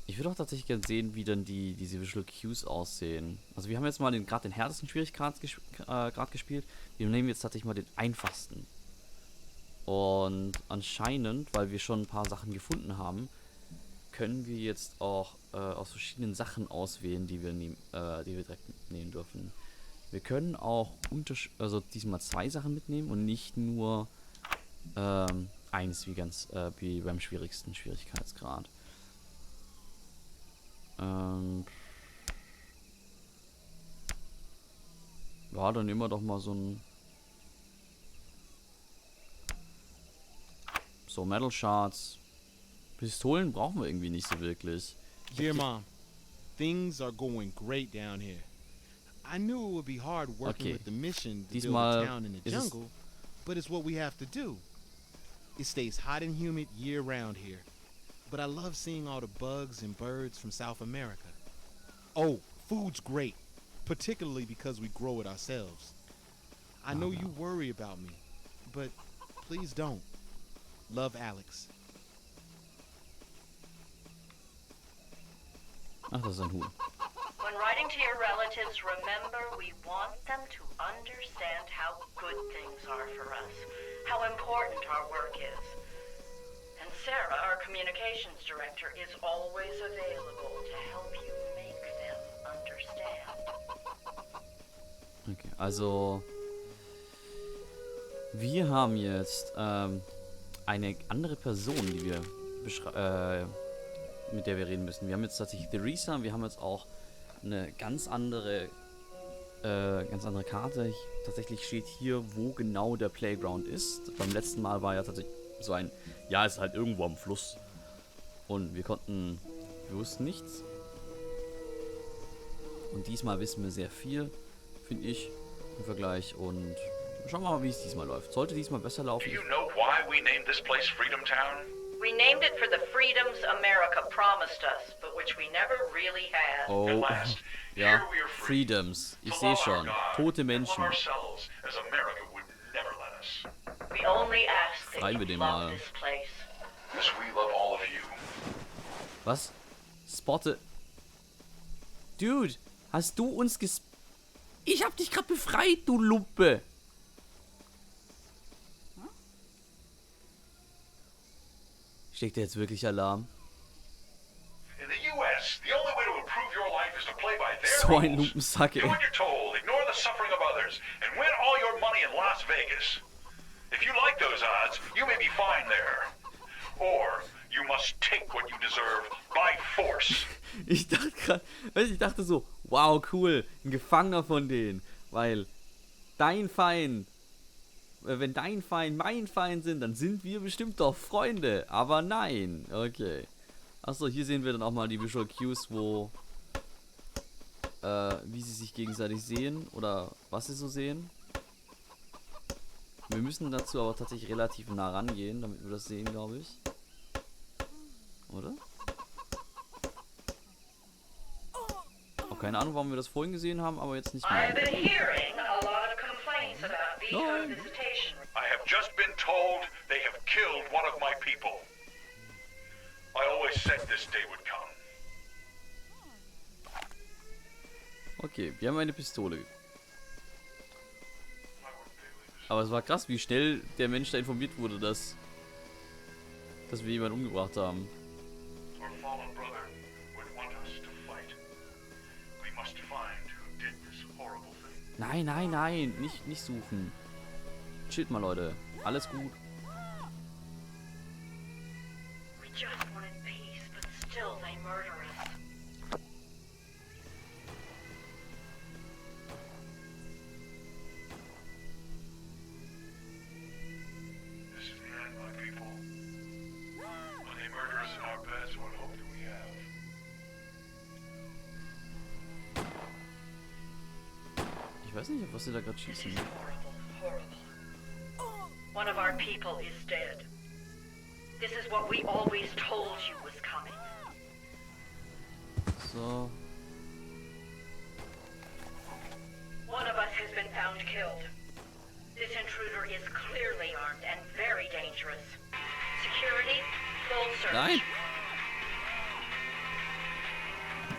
Ich würde auch tatsächlich gerne sehen, wie dann diese Visual Cues aussehen. Also wir haben jetzt mal gerade den härtesten Schwierigkeitsgrad gespielt. Wir nehmen jetzt tatsächlich mal den einfachsten. Und anscheinend, weil wir schon ein paar Sachen gefunden haben, können wir jetzt auch aus verschiedenen Sachen auswählen, die wir direkt nehmen dürfen. Wir können auch diesmal 2 Sachen mitnehmen und nicht nur eins wie beim schwierigsten Schwierigkeitsgrad. Ja, dann nehmen wir doch mal so Metal Shards. Pistolen brauchen wir irgendwie nicht so wirklich. Dear Mom, things are going great down here. I knew it would be hard working Okay. with the mission to build Diesmal a town in the ist es- jungle, but it's what we have to do. It stays hot and humid year round here, but I love seeing all the bugs and birds from South America. Oh, food's great, particularly because we grow it ourselves. I know you worry about me, but please don't. Love, Alex. Ach, das ist ein Huhn. When writing to your relatives, remember we want them to understand how good things are for us, how important our work is. And Sarah, our communications director, is always available to help you make them understand. Okay, also wir haben jetzt eine andere Person, die wir mit der wir reden müssen. Wir haben jetzt tatsächlich Theresa, wir haben jetzt auch eine ganz andere Karte. Tatsächlich steht hier, wo genau der Playground ist. Beim letzten Mal war ja tatsächlich so ein, ja, es ist halt irgendwo am Fluss. Und wir wussten nichts. Und diesmal wissen wir sehr viel, finde ich, im Vergleich. Und schauen wir mal, wie es diesmal läuft. Sollte diesmal besser Do laufen. you know why we named this place Freedom Town? We named it for the freedoms America promised us, but which we never really had. Oh, At last, ja, here we are free. Freedoms. Ich To sehe love our schon. God Tote and love Menschen. ourselves as America would never let us. We only ask that Schreiben wir you dem love mal. this place. Yes, we love all of you. Was? Spotte. Dude, hast du uns Ich hab dich gerade befreit, du Lumpe. Steckt jetzt wirklich Alarm? In the U.S., the only way to improve your life is to play by their So ein rules. Lumpensack, Do ey. what you're told, ignore the suffering of others, and win all your money in Las Vegas. If you like those odds, you may be fine there. Or you must take what you deserve by force. Ich dachte so, wow, cool, ein Gefangener von denen. Weil wenn dein Feind mein Feind sind, dann sind wir bestimmt doch Freunde. Aber nein, okay. Achso, hier sehen wir dann auch mal die Visual Cues, wie sie sich gegenseitig sehen oder was sie so sehen. Wir müssen dazu aber tatsächlich relativ nah rangehen, damit wir das sehen, glaube ich. Oder? Auch keine Ahnung, warum wir das vorhin gesehen haben, aber jetzt nicht I've mehr. been hearing a lot of complaints about veto No. visitation. I have just been told they have killed one of my people. I always said this day would come. Okay, wir haben eine Pistole. Aber es war krass, wie schnell der Mensch da informiert wurde, dass wir jemanden umgebracht haben. Our fallen brother would want us to fight. We must find who did this horrible thing. Nein, nein, nein, nicht suchen. Chillt mal, Leute. Alles gut. We just wanted peace, but still they murder us. This is the end, my people. When they murder us in our beds, what hope do we have? Ich weiß nicht, auf was sie da gerade This schießen. is horrible, horrible. One of our people is dead. This is what we always told you was coming. So. One of us has been found killed. This intruder is clearly armed and very dangerous. Security, full search. Nein!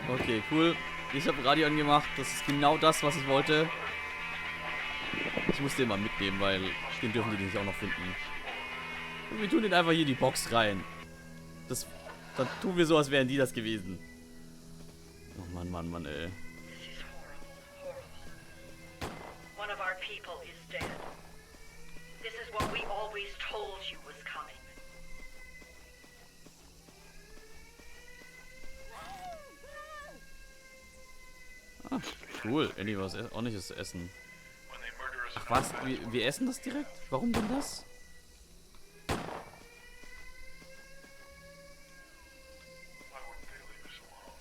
Okay, cool. Ich habe Radio angemacht. Das ist genau das, was ich wollte. Ich muss den mal mitnehmen, weil den dürfen die nicht auch noch finden. Und wir tun den einfach hier in die Box rein. Dann tun wir so, als wären die das gewesen. Oh Mann, Mann, Mann, ey. This is horrible, horrible. One of our people is dead. This is what we always told you was coming. Ah, cool. Endlich was ordentliches zu essen. When they murder us, Ach was? Wir essen das direkt? Warum denn das? why wouldn't they leave us alone?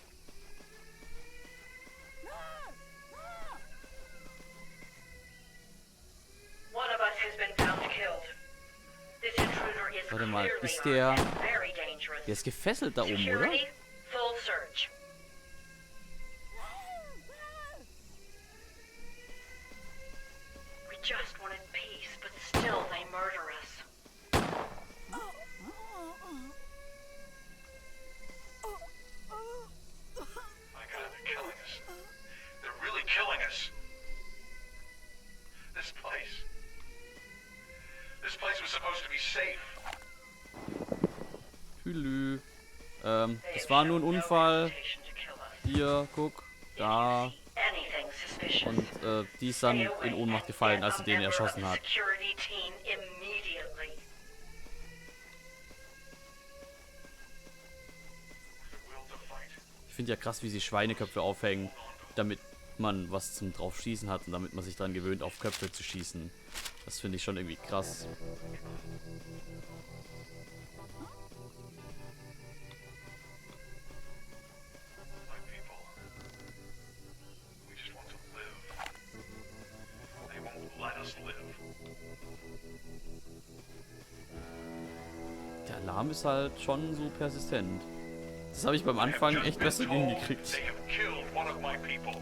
One of us has been found killed. This intruder is Warte mal, clearly ist der- armed and very dangerous. Der ist gefesselt da oben, oder? Security, full search. We just wanted peace, but still they murder us. My God, they're killing us. They're really killing us. This place. This place was supposed to be safe. Hülü. They Das have war nur ein shown no Unfall. hesitation to kill us. Hier, guck. Da. Anything suspicious. Und die ist dann Stay away in Ohnmacht and gefallen, get als a sie den member of erschossen the hat. Security team immediately. The will to fight. Ich finde ja krass, wie sie Schweineköpfe aufhängen, damit man was zum drauf schießen hat und damit man sich daran gewöhnt, auf Köpfe zu schießen. Das finde ich schon irgendwie krass. My people. We just want to live. They won't let us live. Der Alarm ist halt schon so persistent. Das habe ich beim Anfang I have echt just besser been told hingekriegt. They have killed one of my people.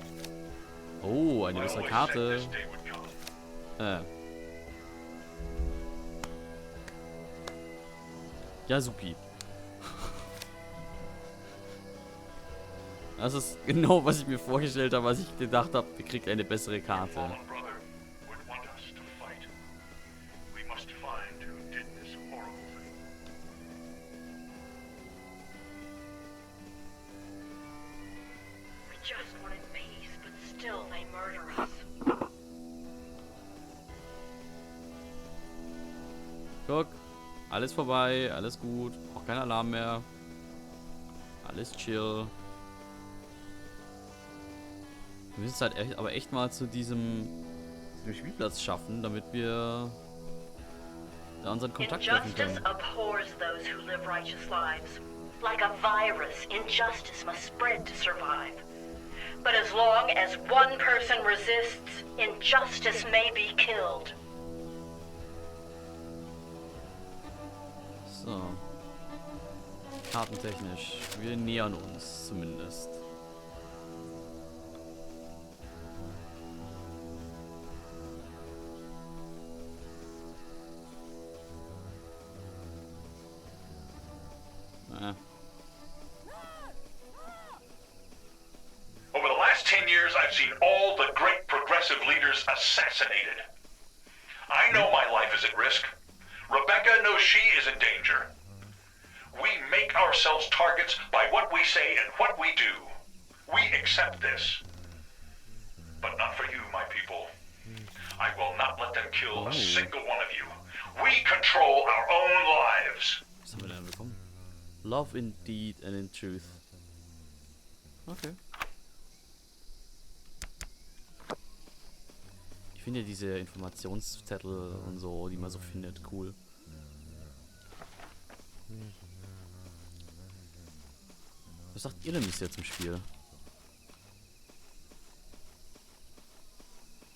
Oh, eine I bessere always Karte. said this day would come. Ja, supi. Das ist genau, was ich mir vorgestellt habe, was ich gedacht habe, wir kriegt eine bessere Karte. Fallen brother would want us to fight. We must find who did this horrible thing. We just wanted peace, but still they murder us. Guck, alles vorbei, alles gut, auch kein Alarm mehr. Alles chill. Wir müssen es halt aber echt mal zu diesem Spielplatz schaffen, damit wir da unseren Kontakt treffen Injustice können. abhors those who live righteous lives. Like a virus, injustice must spread to survive. But as long as one person resists, injustice may be killed. So. Kartentechnisch. Wir nähern uns zumindest. Over the last 10 years, I've seen all the great progressive leaders assassinated. I know my life is at risk. Rebecca knows she is in danger. We make ourselves targets by what we say and what we do. We accept this. But not for you, my people. I will not let them kill a single one of you. We control our own lives. Was haben wir denn bekommen? Love in deed and in truth. Okay. Ich finde ja diese Informationszettel und so, die man so findet, cool. Was sagt ihr denn bisher zum Spiel?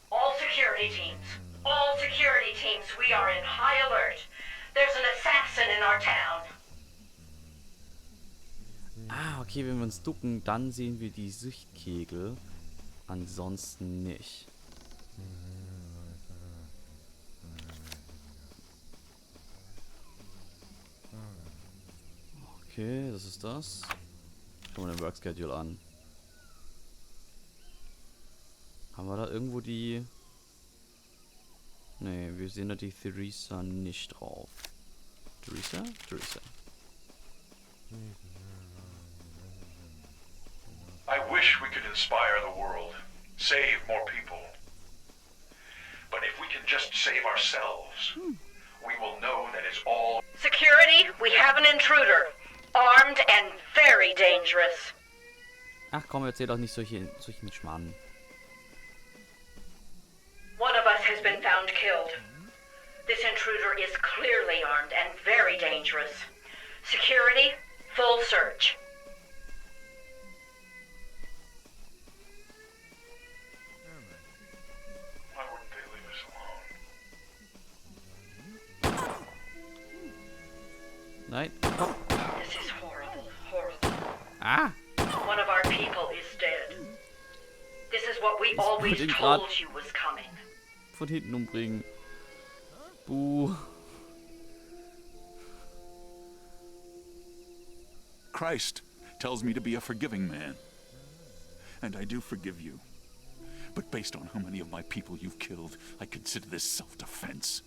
All security teams, we are in high alert. There's an assassin in our town. Ah, okay, wenn wir uns ducken, dann sehen wir die Sichtkegel. Ansonsten nicht. Okay, das ist das. Schauen wir den Work Schedule an. Haben wir da irgendwo die... Ne, wir sehen da die Theresa nicht drauf. Theresa? Theresa. I wish we could inspire the world, save more people. But if we can just save ourselves, we will know that it's all... Security, we have an intruder. Armed and very dangerous. Ach komm, erzähl doch nicht solchen Schmarrn. One of us has been found killed. This intruder is clearly armed and very dangerous. Security, full search. Why wouldn't they leave us alone? Nein, komm. This is horrible, horrible. Ah! One of our people is dead. This is what we Ich always wollte ihn told grad you was coming. von hinten umbringen. Buh. Christ tells me to be a forgiving man. And I do forgive you. But based on how many of my people you've killed, I consider this self-defense.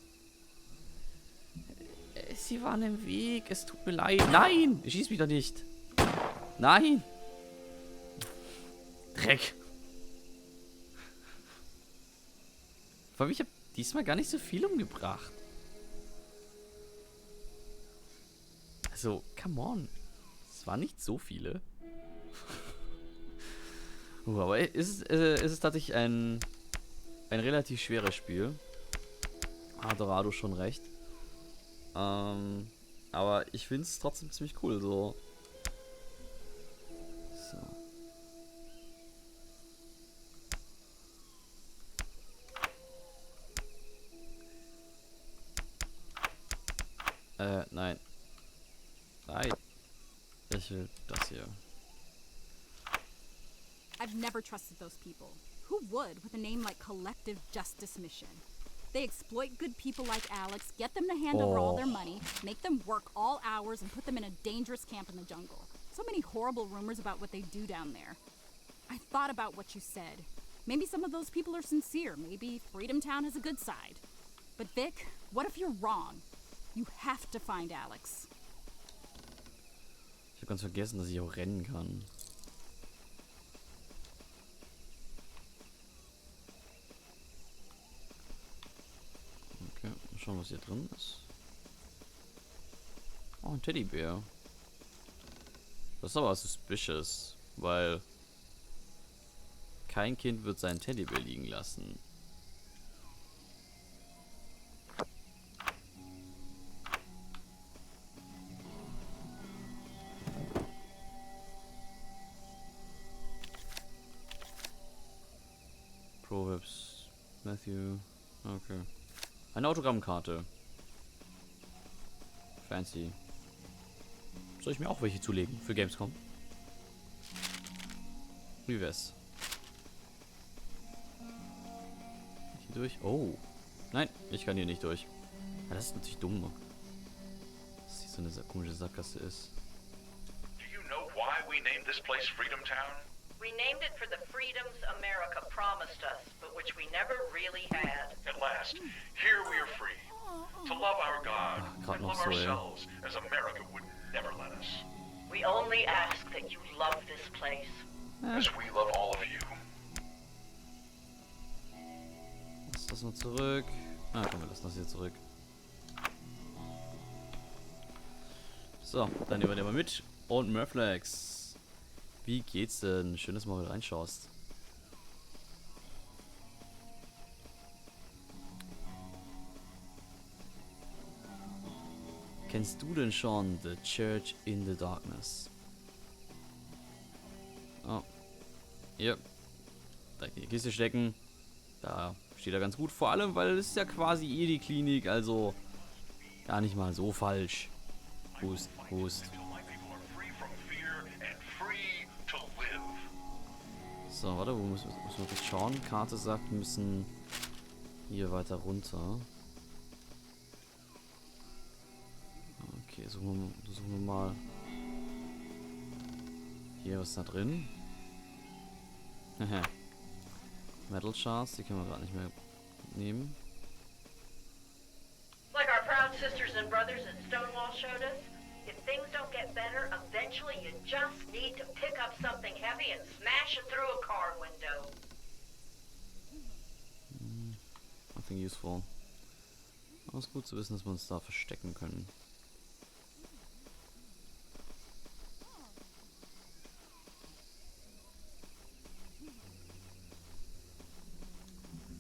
Sie waren im Weg. Es tut mir leid. Nein! Schieß mich doch nicht. Nein! Dreck. Vor allem, ich habe diesmal gar nicht so viel umgebracht. Also, come on. Es waren nicht so viele. Aber es ist tatsächlich ein relativ schweres Spiel. Hat Dorado schon recht. Aber ich finde es trotzdem ziemlich cool. So. Nein. Nein. Ich will das hier. I've never trusted those people. Who would with a name like Collective Justice Mission? They exploit good people like Alex, get them to hand over all their money, make them work all hours, and put them in a dangerous camp in the jungle. So many horrible rumors about what they do down there. I thought about what you said. Maybe some of those people are sincere. Maybe Freedom Town has a good side. But Vic, what if you're wrong? You have to find Alex. Ich habe ganz vergessen, dass ich auch rennen kann. Okay, mal schauen, was hier drin ist. Oh, ein Teddybär. Das ist aber suspicious, weil kein Kind wird seinen Teddybär liegen lassen. Proverbs, Matthew, okay. Eine Autogrammkarte. Fancy. Soll ich mir auch welche zulegen für Gamescom? Wie wär's? Hier durch? Oh. Nein, ich kann hier nicht durch. Ja, das ist natürlich dumm. Dass hier so eine komische Sackgasse ist. Do you know why we named this place Freedom Town? We named it for the freedoms America promised us, but which we never really had. At last, here we are free. To love our God grad and noch love so, ey. ourselves as America would never let us. We only ask that you love this place. As we love all of you. Lass das mal zurück. Ah, komm, wir lassen das hier zurück. So, dann nehmen wir den mal mit. Und Murflex. Wie geht's denn? Schön, dass du mal wieder reinschaust. Kennst du denn schon The Church in the Darkness? Oh. Hier. Da in die Kiste stecken. Da steht er ganz gut. Vor allem, weil es ist ja quasi eh die Klinik. Also gar nicht mal so falsch. Hust, hust. Until my people are free from fear and free to live. So, warte, wo müssen wir kurz schauen? Karte sagt, wir müssen hier weiter runter. Okay, suchen wir mal Hier, was ist da drin? Metal Shards, die können wir gerade nicht mehr nehmen. Like our proud sisters and brothers at Stonewall showed us, if things don't get better, eventually you just need to pick up something heavy and smash it through a car window. Nothing useful. Aber es ist gut zu wissen, dass wir uns da verstecken können.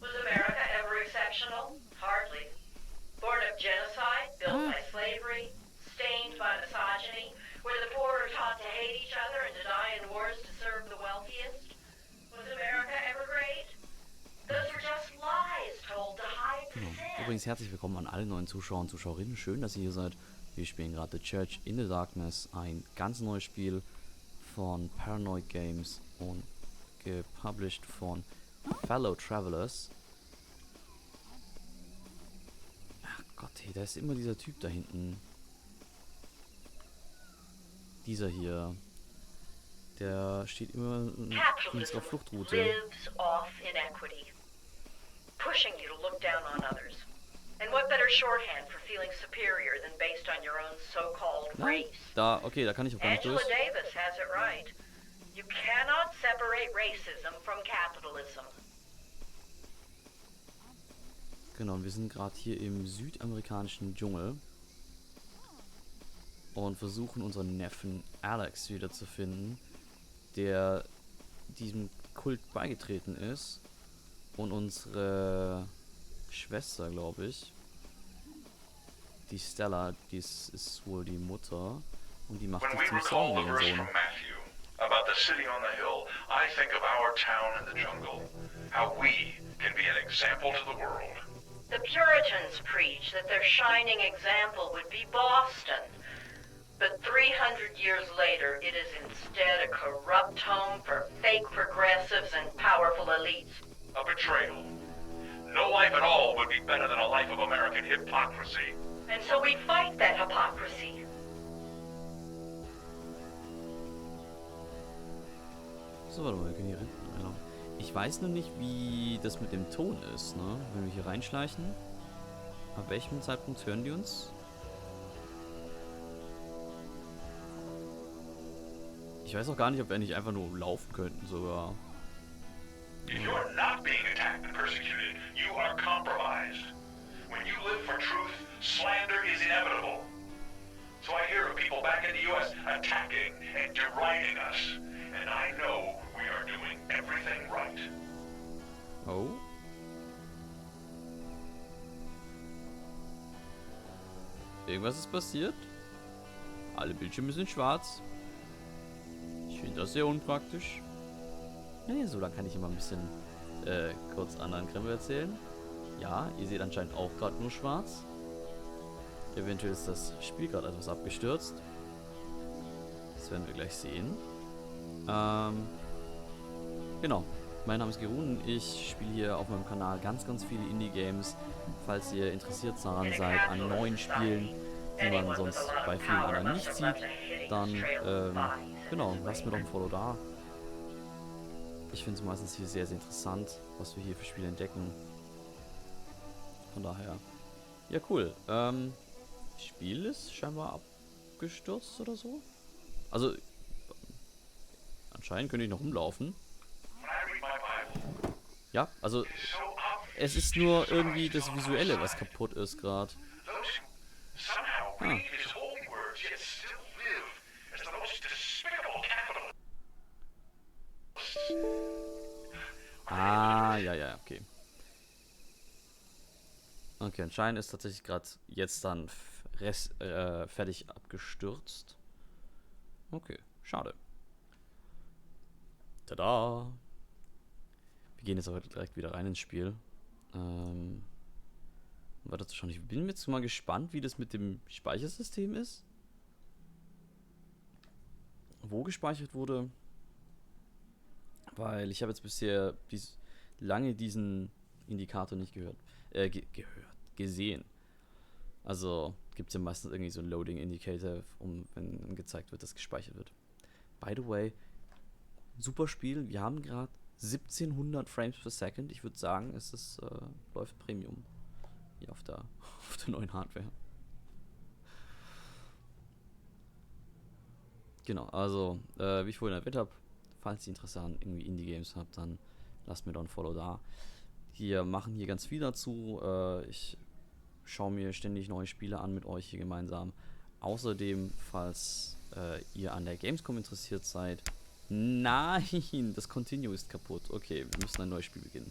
Was America ever exceptional? Hardly. Born of genocide, built by slavery, stained by misogyny, where the poor are taught to hate each other and to die in wars to serve the wealthiest? Was America ever great? Those were just lies told to hide the sin. Übrigens herzlich willkommen an alle neuen Zuschauer und Zuschauerinnen. Schön, dass ihr hier seid. Wir spielen gerade The Church in the Darkness, ein ganz neues Spiel von Paranoid Games und gepublished von Fellow Travelers. Ach Gott, hey, da ist immer dieser Typ da hinten. Dieser hier. Der steht immer in unserer Fluchtroute. Lives off inequity, pushing you to look down on others. And what better shorthand for feeling superior than based on your own so-called Nein, race? da, okay, da kann ich auch gar nicht Angela durch. Davis has it right. You cannot separate racism from capitalism. Genau, wir sind gerade hier im südamerikanischen Dschungel und versuchen unseren Neffen Alex wiederzufinden, der diesem Kult beigetreten ist, und unsere Schwester, glaube ich, die Stella, die ist wohl die Mutter, und die macht When sich we ziemlich recall Sorgen the um ihren verse Sohn. from Matthew about the city on the hill, I think of our town in the jungle, how we can be an example to the world. The Puritans preach that their shining example would be Boston. But 300 years later, it is instead a corrupt home for fake progressives and powerful elites. A betrayal. No life at all would be better than a life of American hypocrisy. And so we fight that hypocrisy. So, warte mal, wir können hier rein. Genau. Ich weiß nur nicht, wie das mit dem Ton ist, ne? Wenn wir hier reinschleichen. Ab welchem Zeitpunkt hören die uns? Ich weiß auch gar nicht, ob wir nicht einfach nur laufen könnten sogar. If you are not being attacked and persecuted, you are compromised. When you live for truth, slander is inevitable. So I hear of people back in the U.S. attacking and deriding us. And I know we are doing everything right. Oh. Irgendwas ist passiert. Alle Bildschirme sind schwarz. Ich finde das sehr unpraktisch. Naja, so lange kann ich immer ein bisschen kurz anderen Krempel erzählen. Ja, ihr seht anscheinend auch gerade nur schwarz. Eventuell ist das Spiel gerade etwas abgestürzt. Das werden wir gleich sehen. Genau. Mein Name ist Gerun. Ich spiele hier auf meinem Kanal ganz viele Indie-Games. Falls ihr interessiert daran seid, an neuen Spielen, die man sonst bei vielen anderen nicht sieht, dann, genau, lasst mir doch ein Follow da. Ich finde es meistens hier sehr interessant, was wir hier für Spiele entdecken. Von daher, ja, cool. Spiel ist scheinbar abgestürzt oder so. Also, anscheinend könnte ich noch rumlaufen. Ja, also es ist nur irgendwie das Visuelle, was kaputt ist gerade. Ah, ja, okay. Okay, anscheinend ist tatsächlich gerade jetzt dann fertig abgestürzt. Okay, schade. Tada! Wir gehen jetzt aber direkt wieder rein ins Spiel. Weiter zu schauen. Ich bin jetzt mal gespannt, wie das mit dem Speichersystem ist. Wo gespeichert wurde. Weil ich habe jetzt bisher lange diesen Indikator nicht gesehen. Also gibt es ja meistens irgendwie so einen Loading Indicator, wenn gezeigt wird, dass gespeichert wird. By the way, Super Spiel. Wir haben gerade 1700 Frames per Second. Ich würde sagen, es ist, läuft Premium. Hier auf der neuen Hardware. Genau, also, wie ich vorhin erwähnt habe, falls ihr Interesse an irgendwie Indie-Games habt, dann lasst mir doch ein Follow da. Wir machen hier ganz viel dazu. Ich schaue mir ständig neue Spiele an mit euch hier gemeinsam. Außerdem, falls ihr an der Gamescom interessiert seid. Nein, das Continue ist kaputt. Okay, wir müssen ein neues Spiel beginnen.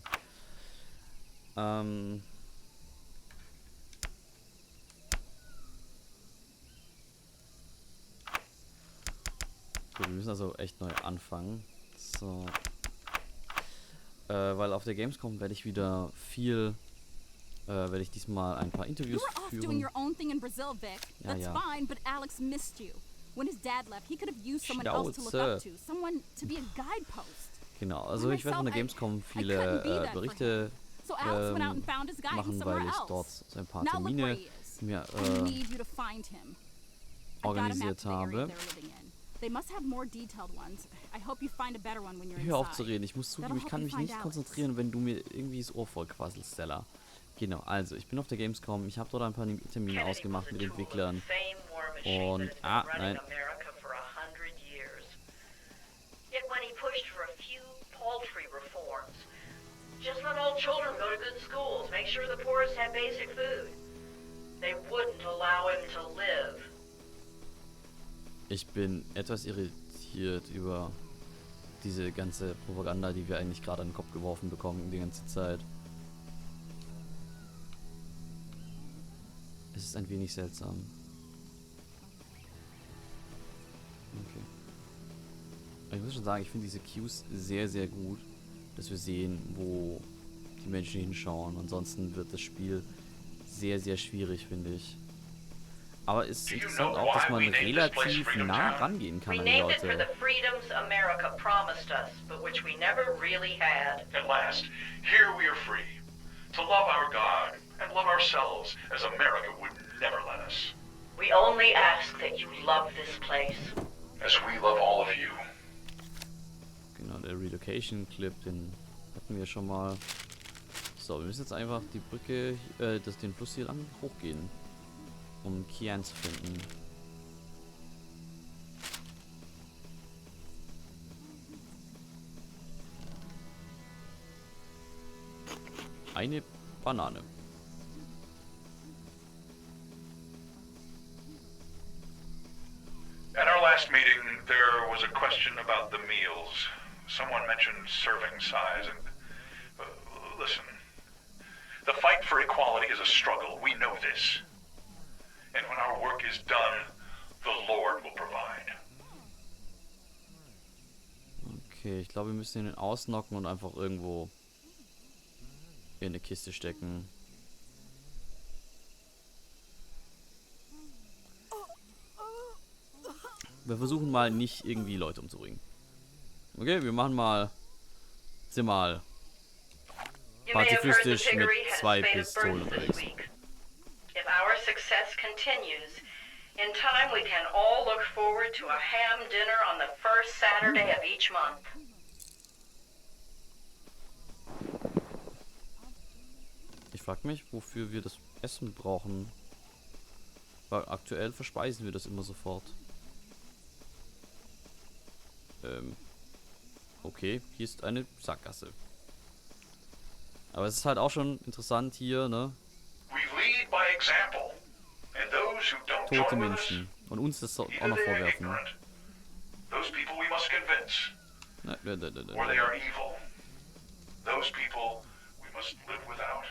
Gut, wir müssen also echt neu anfangen. So. Weil auf der Gamescom werde ich wieder viel, werde ich diesmal ein paar You Interviews were off doing führen. your own thing in Brazil, Vic. Ja, That's ja. fine, but Alex missed you. When his dad left, he could have used someone else to look up Schnauze. to, someone to be a guidepost. Genau, also ich werde von der Gamescom viele couldn't be there for Berichte So Alex went out and found his guy machen, somewhere weil ich else. dort so ein paar Now look where Termine he is. mir I need you to find him. I got a map organisiert of the area habe. they're living in. They must have more detailed ones. I hope you find a better one when you're Hör auf inside. zu reden, ich muss zugeben, ich That'll kann help mich you find nicht Alex. konzentrieren, wenn du mir irgendwie das Ohr voll quasselst, Stella. Genau, also ich bin auf der Gamescom, ich habe dort ein paar Termine Kennedy ausgemacht was mit a tool of Entwicklern. the same war machine Und, that has been running nein. America for 100 years. Yet when he pushed for a few paltry reforms, just let all children go to good schools, make sure the poorest had basic food, they wouldn't allow him to live. Ich bin etwas irritiert über diese ganze Propaganda, die wir eigentlich gerade an den Kopf geworfen bekommen die ganze Zeit. Es ist ein wenig seltsam. Okay. Ich muss schon sagen, ich finde diese Cues sehr, sehr gut, dass wir sehen, wo die Menschen hinschauen. Ansonsten wird das Spiel sehr, sehr schwierig, finde ich. Aber es ist interessant auch, dass man relativ nah rangehen kann We an die named it for Leute. the freedoms America promised us, but which we never really had. At last, here we are free. To love our God and love ourselves as America would never let us. We only ask that you love this place. As we love all of you. Genau, der Relocation-Clip, den hatten wir schon mal. So, wir müssen jetzt einfach die Brücke, den Fluss hier lang hochgehen, um Kian zu finden. Eine Banane. At our last meeting, there was a question about the meals. Someone mentioned serving size, and listen, the fight for equality is a struggle. We know this. And when our work is done, the Lord will provide. Okay, ich glaube, wir müssen ihn ausnocken und einfach irgendwo in eine Kiste stecken. Wir versuchen mal nicht irgendwie Leute umzubringen. Okay, wir machen mal. Sind mal You may have heard the pazifistisch mit piggery had 2 a spate of Pistolen birds this unterwegs. week. If our success continues, in time we can all look forward to a ham dinner on the first Saturday of each month. Ich frage mich, wofür wir das Essen brauchen. Weil aktuell verspeisen wir das immer sofort. Okay, hier ist eine Sackgasse. Aber es ist halt auch schon interessant hier, ne? We lead by example. And those who don't Tote join with us, Menschen. Und uns das auch either noch they are vorwerfen. ignorant. Those people we must convince. Or they are evil. Those people we must live without.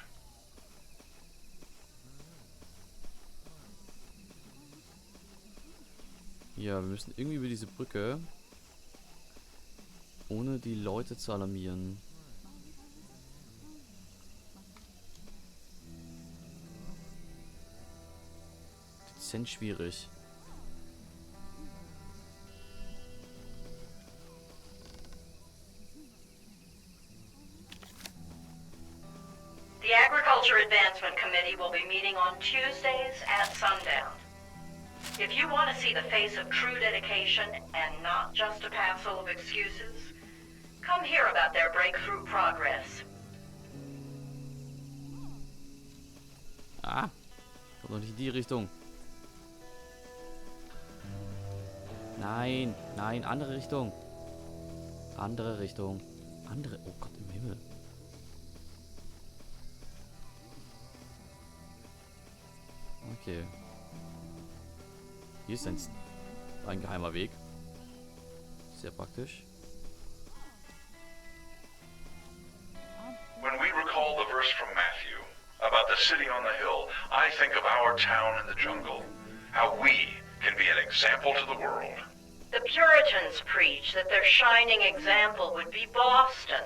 Ja, wir müssen irgendwie über diese Brücke, ohne die Leute zu alarmieren. Dezent schwierig. The Agriculture Advancement Committee will be meeting on Tuesdays at sundown. If you want to see the face of true dedication and not just a passel of excuses, Come hear about their breakthrough progress. Ah, kommt doch nicht in die Richtung. Nein, nein, andere Richtung. Andere Richtung. Andere. Oh Gott im Himmel. Okay. Hier ist ein geheimer Weg. Sehr praktisch. When we recall the verse from Matthew about the city on the hill, I think of our town in the jungle. How we can be an example to the world. The Puritans preach that their shining example would be Boston.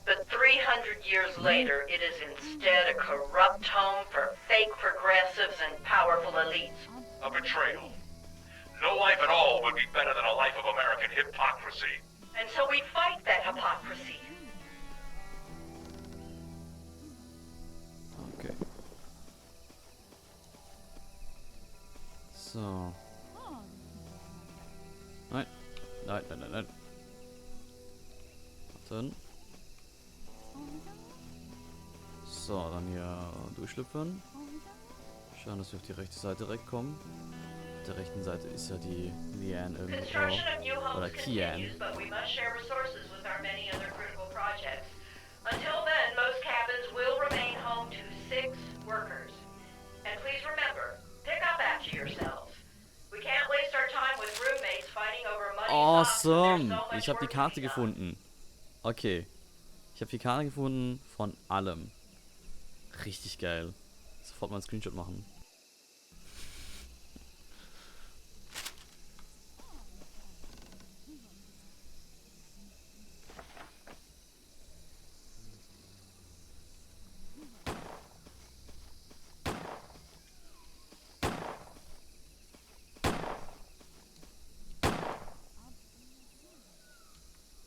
But 300 years later, it is instead a corrupt home for fake progressives and powerful elites. A betrayal. No life at all would be better than a life of American hypocrisy. And so we fight that hypocrisy. Okay. So. Nein. Nein, nein, nein, nein. Warten. So, dann hier durchschlüpfen. Schauen, dass wir auf die rechte Seite direkt kommen. Auf der rechten Seite ist ja die Leanne irgendwo. Construction of new Oder homes Kian. continues, but we must share resources with our many other critical projects. Until then, most cabins will remain home to 6 workers. And please remember, pick up after yourselves. We can't waste our time with roommates fighting over money. Awesome! Ich habe die Karte gefunden. Okay. Ich habe die Karte gefunden von allem. Richtig geil. Sofort mal einen Screenshot machen.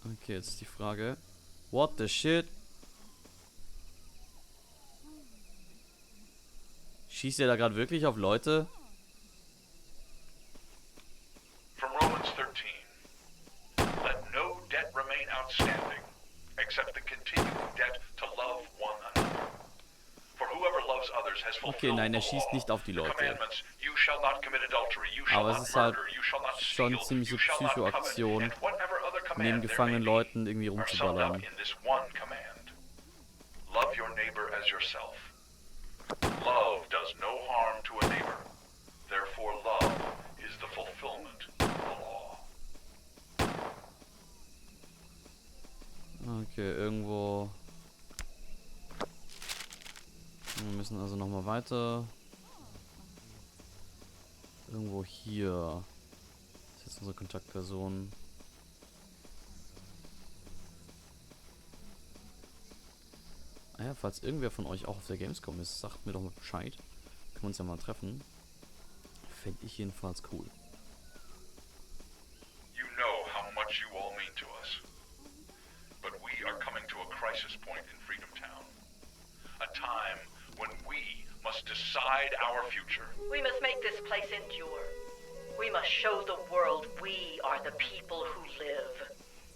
Okay, jetzt ist die Frage. What the shit? Schießt er da gerade wirklich auf Leute? From Romans 13. Let no debt remain outstanding, except the continuing debt to love one another. For whoever loves others has fulfilled Okay, nein, er the schießt law. nicht auf die The Leute. commandments, you shall not commit adultery, you shall Aber es not ist halt murder, you shall not schon steal, ziemliche you shall not covet, Psychoaktion, and whatever other command neben there gefangenen may be, Leuten irgendwie are summed up rumzuballern. in this one command. Love your neighbor as yourself. Love does no harm to a neighbor. Therefore, love is the fulfillment of the law. Okay, irgendwo. Wir müssen also nochmal weiter. Irgendwo hier. Das ist jetzt unsere Kontaktperson. Ah ja, falls irgendwer von euch auch auf der Gamescom ist, sagt mir doch mal Bescheid. Können wir uns ja mal treffen. Fände ich jedenfalls cool. You know how much you all mean to us. But we are coming to a crisis point in Freedom Town. A time when we must decide our future. We must make this place endure. We must show the world we are the people who live.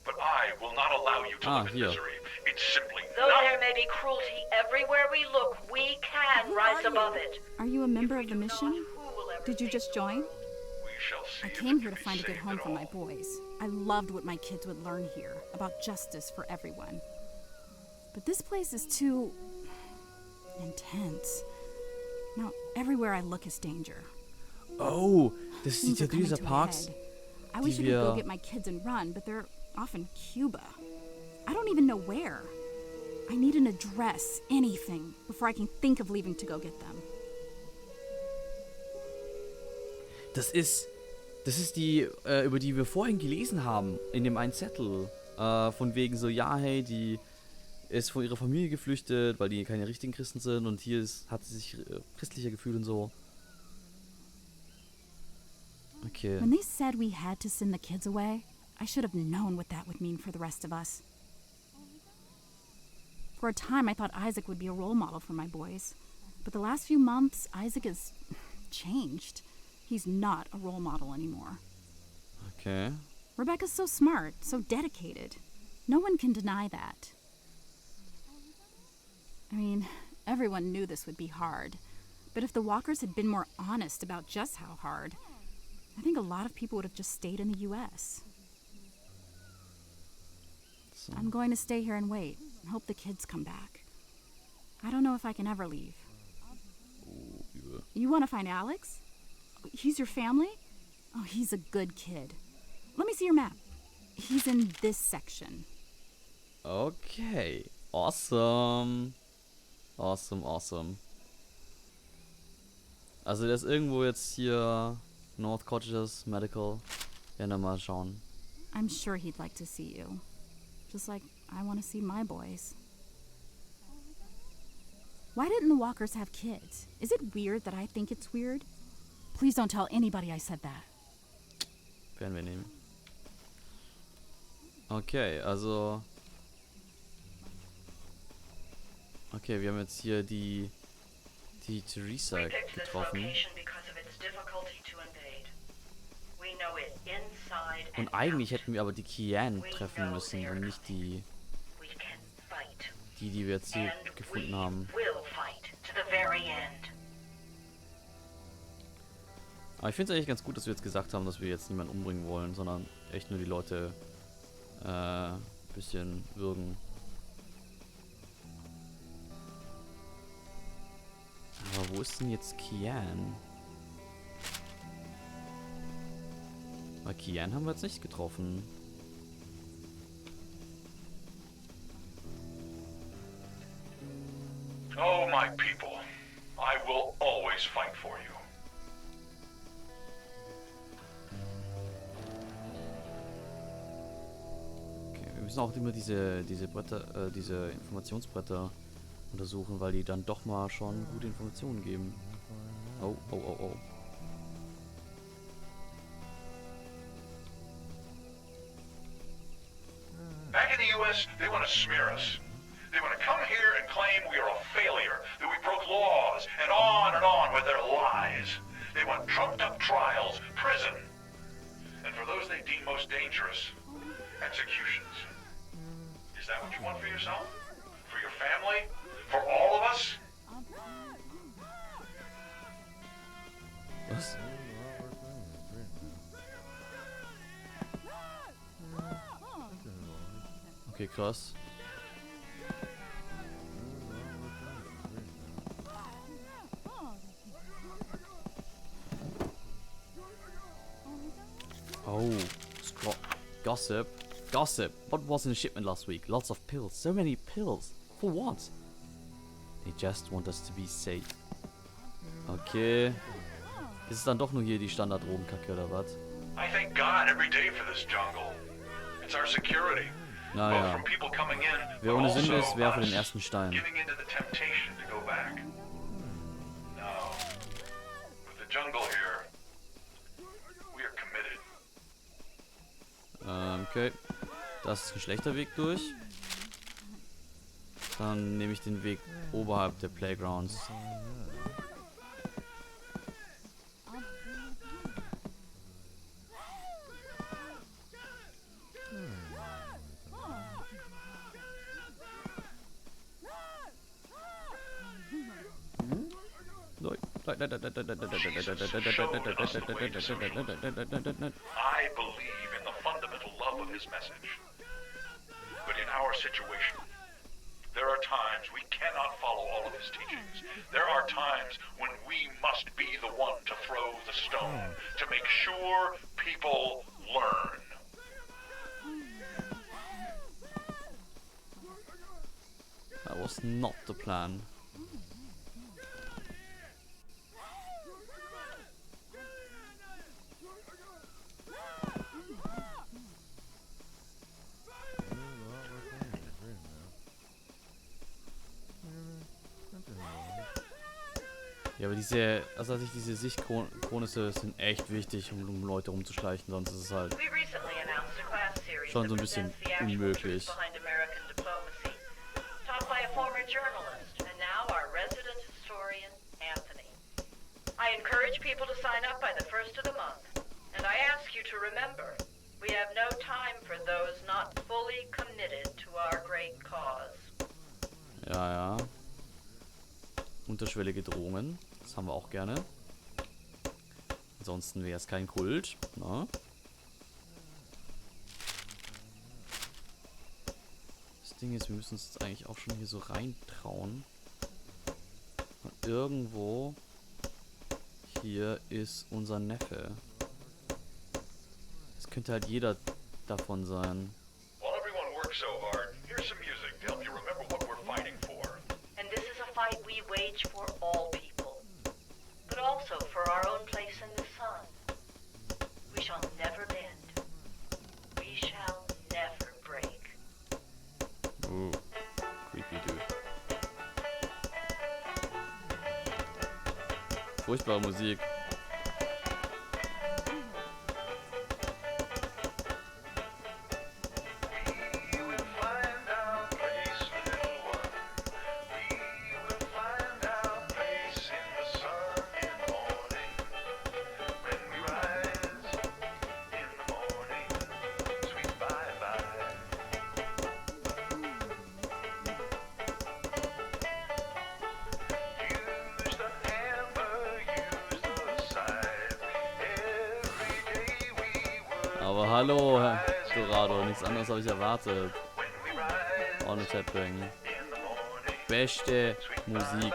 But I will not allow you to live in here. misery. It's simply Though not... there may be cruelty everywhere we look, we can rise above it. Are you a member of the If we do mission? not, who will ever Did you save just join? We shall see I if came it here can to be find a good saved home at for my all. boys. I loved what my kids would learn here about justice for everyone. But this place is too intense. Now, everywhere I look is danger. Oh, das ist Things die are coming dieser to a Parks. head. I wish I could go wir- get my kids and run, but they're off in Cuba. I don't even know where. I need an address, anything, before I can think of leaving to go get them. Das ist die, über die wir vorhin gelesen haben, in dem einen Zettel. Von wegen so, ja, hey, die ist von ihrer Familie geflüchtet, weil die keine richtigen Christen sind und hier hat sie sich christlicher gefühlt und so. Okay. When they said we had to send the kids away, I should have known what that would mean for the rest of us. For a time, I thought Isaac would be a role model for my boys. But the last few months, Isaac has changed. He's not a role model anymore. Okay. Rebecca's so smart, so dedicated. No one can deny that. I mean, everyone knew this would be hard. But if the walkers had been more honest about just how hard, I think a lot of people would have just stayed in the U.S. So. I'm going to stay here and wait and hope the kids come back. I don't know if I can ever leave. You want to find Alex? He's your family? Oh, he's a good kid. Let me see your map. He's in this section. Okay. Awesome. Awesome. Also der ist irgendwo jetzt hier North Cottages Medical. Ja, dann mal schauen. I'm sure he'd like to see you. Just like I want to see my boys. Why didn't the walkers have kids? Is it weird that I think it's weird? Please don't tell anybody I said that. Werden wir nehmen. Okay, also... Okay, wir haben jetzt hier die Theresa We picked this getroffen. location because of its difficulty to invade. We know it inside and Und eigentlich out. hätten wir aber die Kian treffen müssen und nicht die We can fight. wir jetzt hier And gefunden we haben. will fight to the very end. Aber ich finde es eigentlich ganz gut, dass wir jetzt gesagt haben, dass wir jetzt niemanden umbringen wollen, sondern echt nur die Leute bisschen würgen. Aber wo ist denn jetzt Kian? Weil Kian haben wir jetzt nicht getroffen. Oh, my people, I will always fight for you. Okay, wir müssen auch immer diese Bretter, diese Informationsbretter untersuchen, weil die dann doch mal schon gute Informationen geben. Oh. Back in the U.S., they want to smear us. They want to come here and claim we are a failure, that we broke laws, and on with their lies. They want trumped-up trials, prison, and for those they deem most dangerous, executions. Is that what you want for yourself? For your family? For all of us? Was? Okay, krass. Oh, gossip. What was in the shipment last week? Lots of pills. So many pills. For what? They just want us to be safe. Okay. Ist es dann doch nur hier die Standard-Drogenkacke oder was? I thank God every day for this jungle. It's our security. Both Naja. from people coming in, Wer but ohne also Sünde ist, werfe den us ersten Stein. giving into the temptation to go back. No. With the jungle here, we are committed. Okay. Das ist ein schlechter Weg durch. Dann nehme ich den Weg oberhalb der Playgrounds. I believe in the fundamental love of his message. But in our situation, there are times we cannot follow all of his teachings. There are times when we must be the one to throw the stone, to make sure people learn. That was not the plan. Ja, aber diese Sichtkonisse sind echt wichtig, um Leute rumzuschleichen, sonst ist es halt We recently announced a class series schon so that ein bisschen presents the actual unmöglich. truth behind American diplomacy, taught by a former journalist and now our resident historian, Anthony. I encourage people to sign up by the 1st of the month, and I ask you to remember, We have no time for those not fully committed to our great cause. Ja, ja. Unterschwellige Drohungen. Das haben wir auch gerne. Ansonsten wäre es kein Kult. Na? Das Ding ist, wir müssen uns jetzt eigentlich auch schon hier so reintrauen. Und irgendwo hier ist unser Neffe. Das könnte halt jeder davon sein. While everyone works so hard, here's some music to help you remember what we're fighting for. And this is a fight we wage for all people, but also for our own place in the sun. We shall never bend. We shall never break. Ooh, creepy dude. Furchtbare Musik. Aber hallo, Herr Dorado, nichts anderes habe ich erwartet. Ohne Tapping. Beste Musik.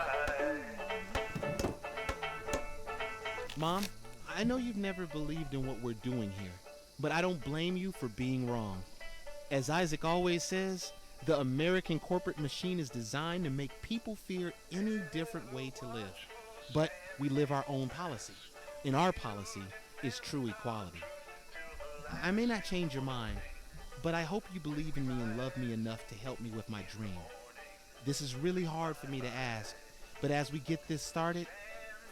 Mom, I know you've never believed in what we're doing here, but I don't blame you for being wrong. As Isaac always says, the American corporate machine is designed to make people fear any different way to live. But we live our own policy, and our policy is true equality. I may not change your mind, but I hope you believe in me and love me enough to help me with my dream. This is really hard for me to ask, but as we get this started,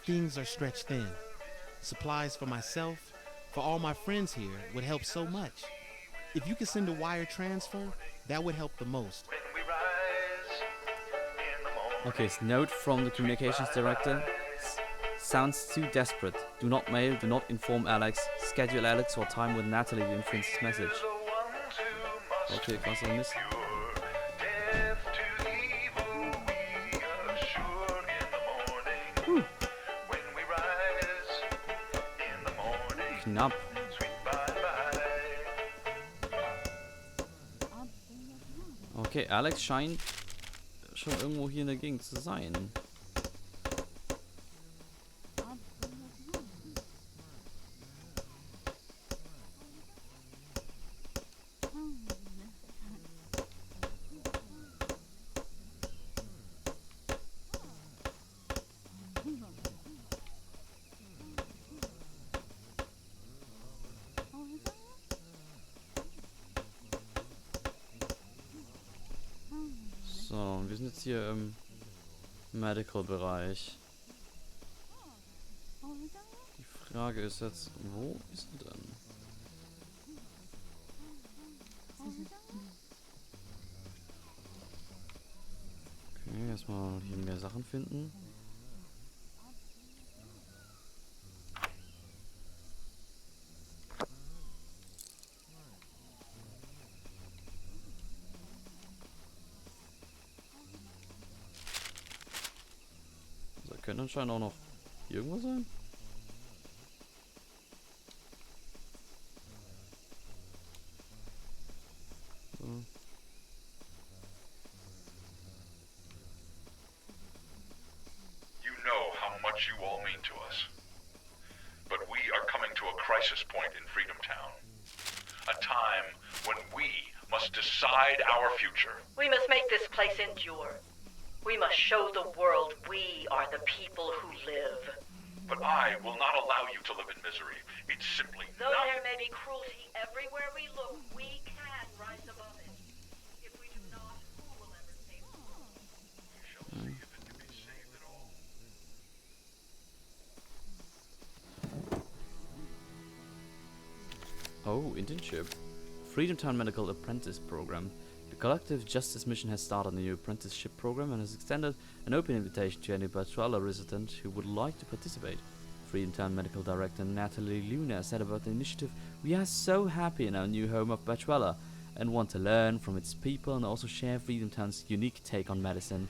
things are stretched thin. Supplies for myself, for all my friends here, would help so much. If you could send a wire transfer, that would help the most. Okay, note from the communications director. Sounds too desperate. Do not mail, do not inform Alex. Schedule Alex for time with Natalie to influence his message. Okay, krasser Mist. Knapp. Okay, Alex scheint schon irgendwo hier in der Gegend zu sein. So, wir sind jetzt hier im Medical-Bereich. Die Frage ist jetzt, wo ist er denn? Okay, erstmal hier mehr Sachen finden. Könnte anscheinend auch noch irgendwo sein. So. You know how much you all mean to us. But we are coming to a crisis point in Freedom Town. A time when we must decide our future. We must make this place endure. We must show the world we are the people who live. But I will not allow you to live in misery. It's simply Though not... there may be cruelty everywhere we look, we can rise above it. If we do not, who will ever save us? You shall see if it can be saved at all. Oh, internship. Freedom Town Medical Apprentice Program. The Collective Justice Mission has started a new apprenticeship program and has extended an open invitation to any Batrala resident who would like to participate. Freedomtown Medical Director Natalie Luna said about the initiative, "We are so happy in our new home of Bachuela and want to learn from its people and also share Freedomtown's unique take on medicine.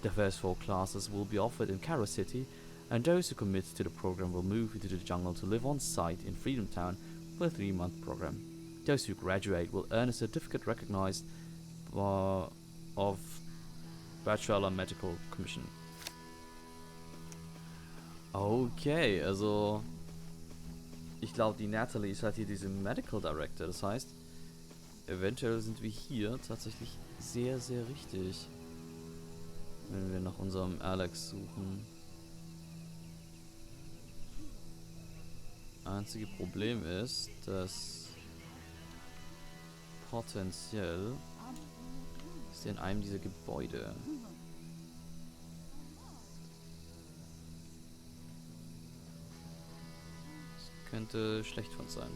The first 4 classes will be offered in Cairo City, and those who commit to the program will move into the jungle to live on site in Freedomtown for a 3-month program. Those who graduate will earn a certificate recognized of Bachelor Medical Commission." Okay, also ich glaube, die Natalie ist halt hier diese Medical Director. Das heißt, eventuell sind wir hier tatsächlich sehr, sehr richtig, wenn wir nach unserem Alex suchen. Einzige Problem ist, dass potenziell ist er in einem dieser Gebäude. Das könnte schlecht von sein.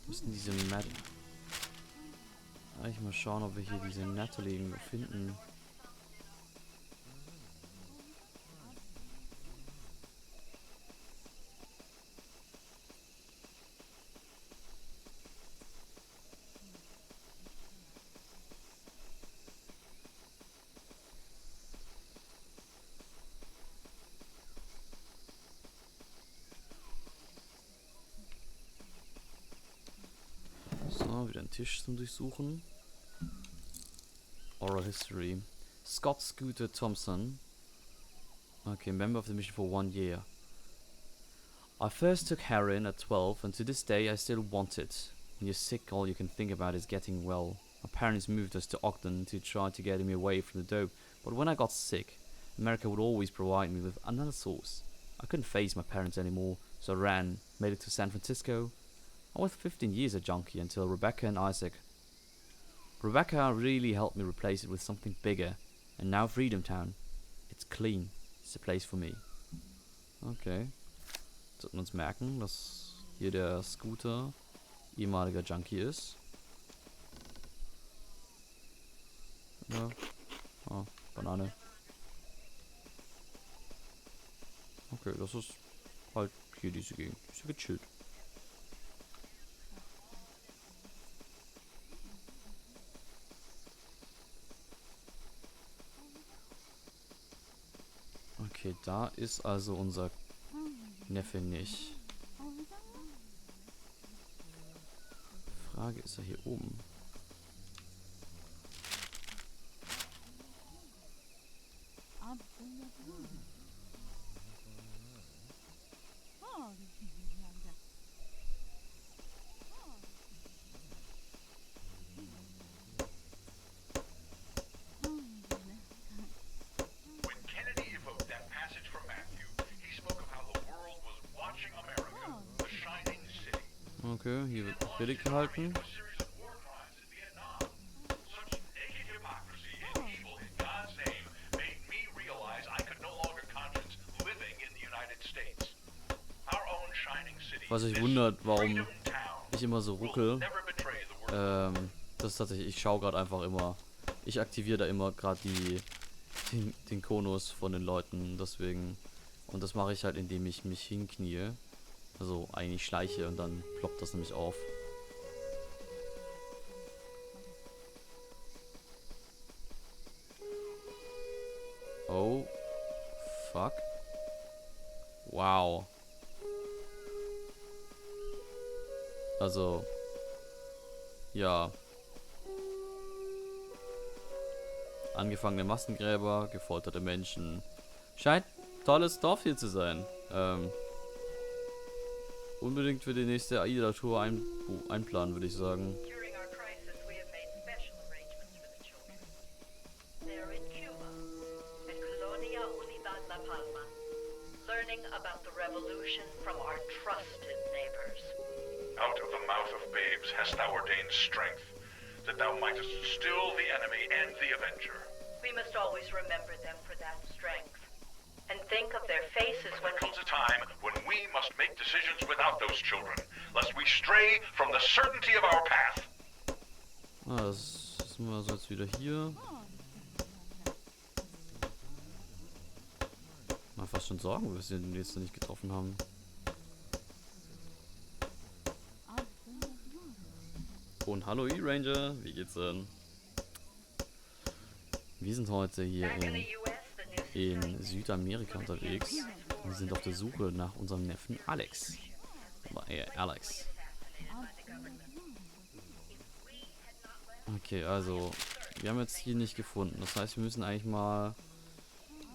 Müssten diese eigentlich mal schauen, ob wir hier diese Natalie irgendwo finden. So, wieder ein Tisch zum Durchsuchen. Oral History. Scott Scooter Thompson. Okay, member of the mission for 1 year. I first took heroin at 12 and to this day I still want it. When you're sick, all you can think about is getting well. My parents moved us to Ogden to try to get me away from the dope, but when I got sick, America would always provide me with another source. I couldn't face my parents anymore, so I ran, made it to San Francisco. I was 15 years a junkie until Rebecca and Isaac. Rebecca really helped me replace it with something bigger, and now Freedom Town. It's clean. It's a place for me. Okay. Sollten wir uns merken, dass hier der Scooter ehemaliger Junkie ist. Ja. Ah, Banane. Okay, das ist halt hier diese Gegend. Ist ja gechillt. Okay, da ist also unser Neffe nicht. Frage, ist er hier oben? Okay, hier wird Predigt gehalten. Was euch wundert, warum ich immer so ruckel, das ist tatsächlich, ich schaue gerade einfach immer, ich aktiviere da immer gerade den Konus von den Leuten, deswegen, und das mache ich halt, indem ich mich hinknie. Also eigentlich schleiche und dann ploppt das nämlich auf. Oh. Fuck. Wow. Also. Ja. Angefangene Massengräber, gefolterte Menschen. Scheint tolles Dorf hier zu sein. Unbedingt für die nächste AIDA-Tour einplanen, würde ich sagen. During our crisis, we have made special arrangements for the children. They are in Cuba, at Colonia Unidad La Palma, learning about the revolution from our trusted neighbors. Out of the mouth of babes hast thou ordained strength, that thou mightest still the enemy and the avenger. We must always remember them for that strength, and think of their faces when There comes a time when we must make decisions without those children, lest we stray from the certainty of our path. Ah, das sind wir also jetzt wieder hier. Mal fast schon Sorgen, wo wir sie den jetzt noch nicht getroffen haben. Und hallo E-Ranger, wie geht's denn? Wir sind heute hier in Südamerika unterwegs und sind auf der Suche nach unserem Neffen Alex. Alex. Okay, also, wir haben jetzt hier nicht gefunden. Das heißt, wir müssen eigentlich mal...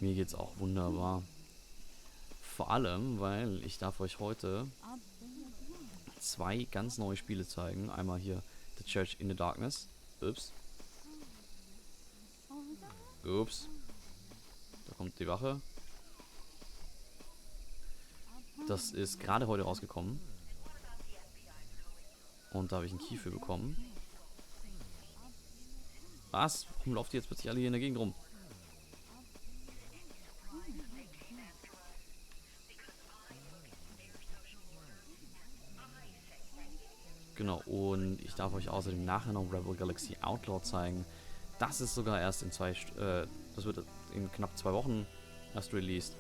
Mir geht's auch wunderbar. Vor allem, weil ich darf euch heute 2 ganz neue Spiele zeigen. Einmal hier The Church in the Darkness. Ups. Ups. Da kommt die Wache. Das ist gerade heute rausgekommen. Und da habe ich einen Key für bekommen. Was? Warum lauft die jetzt plötzlich alle hier in der Gegend rum? Genau, und ich darf euch außerdem nachher noch Rebel Galaxy Outlaw zeigen. Das ist sogar erst in das wird in knapp 2 Wochen erst released.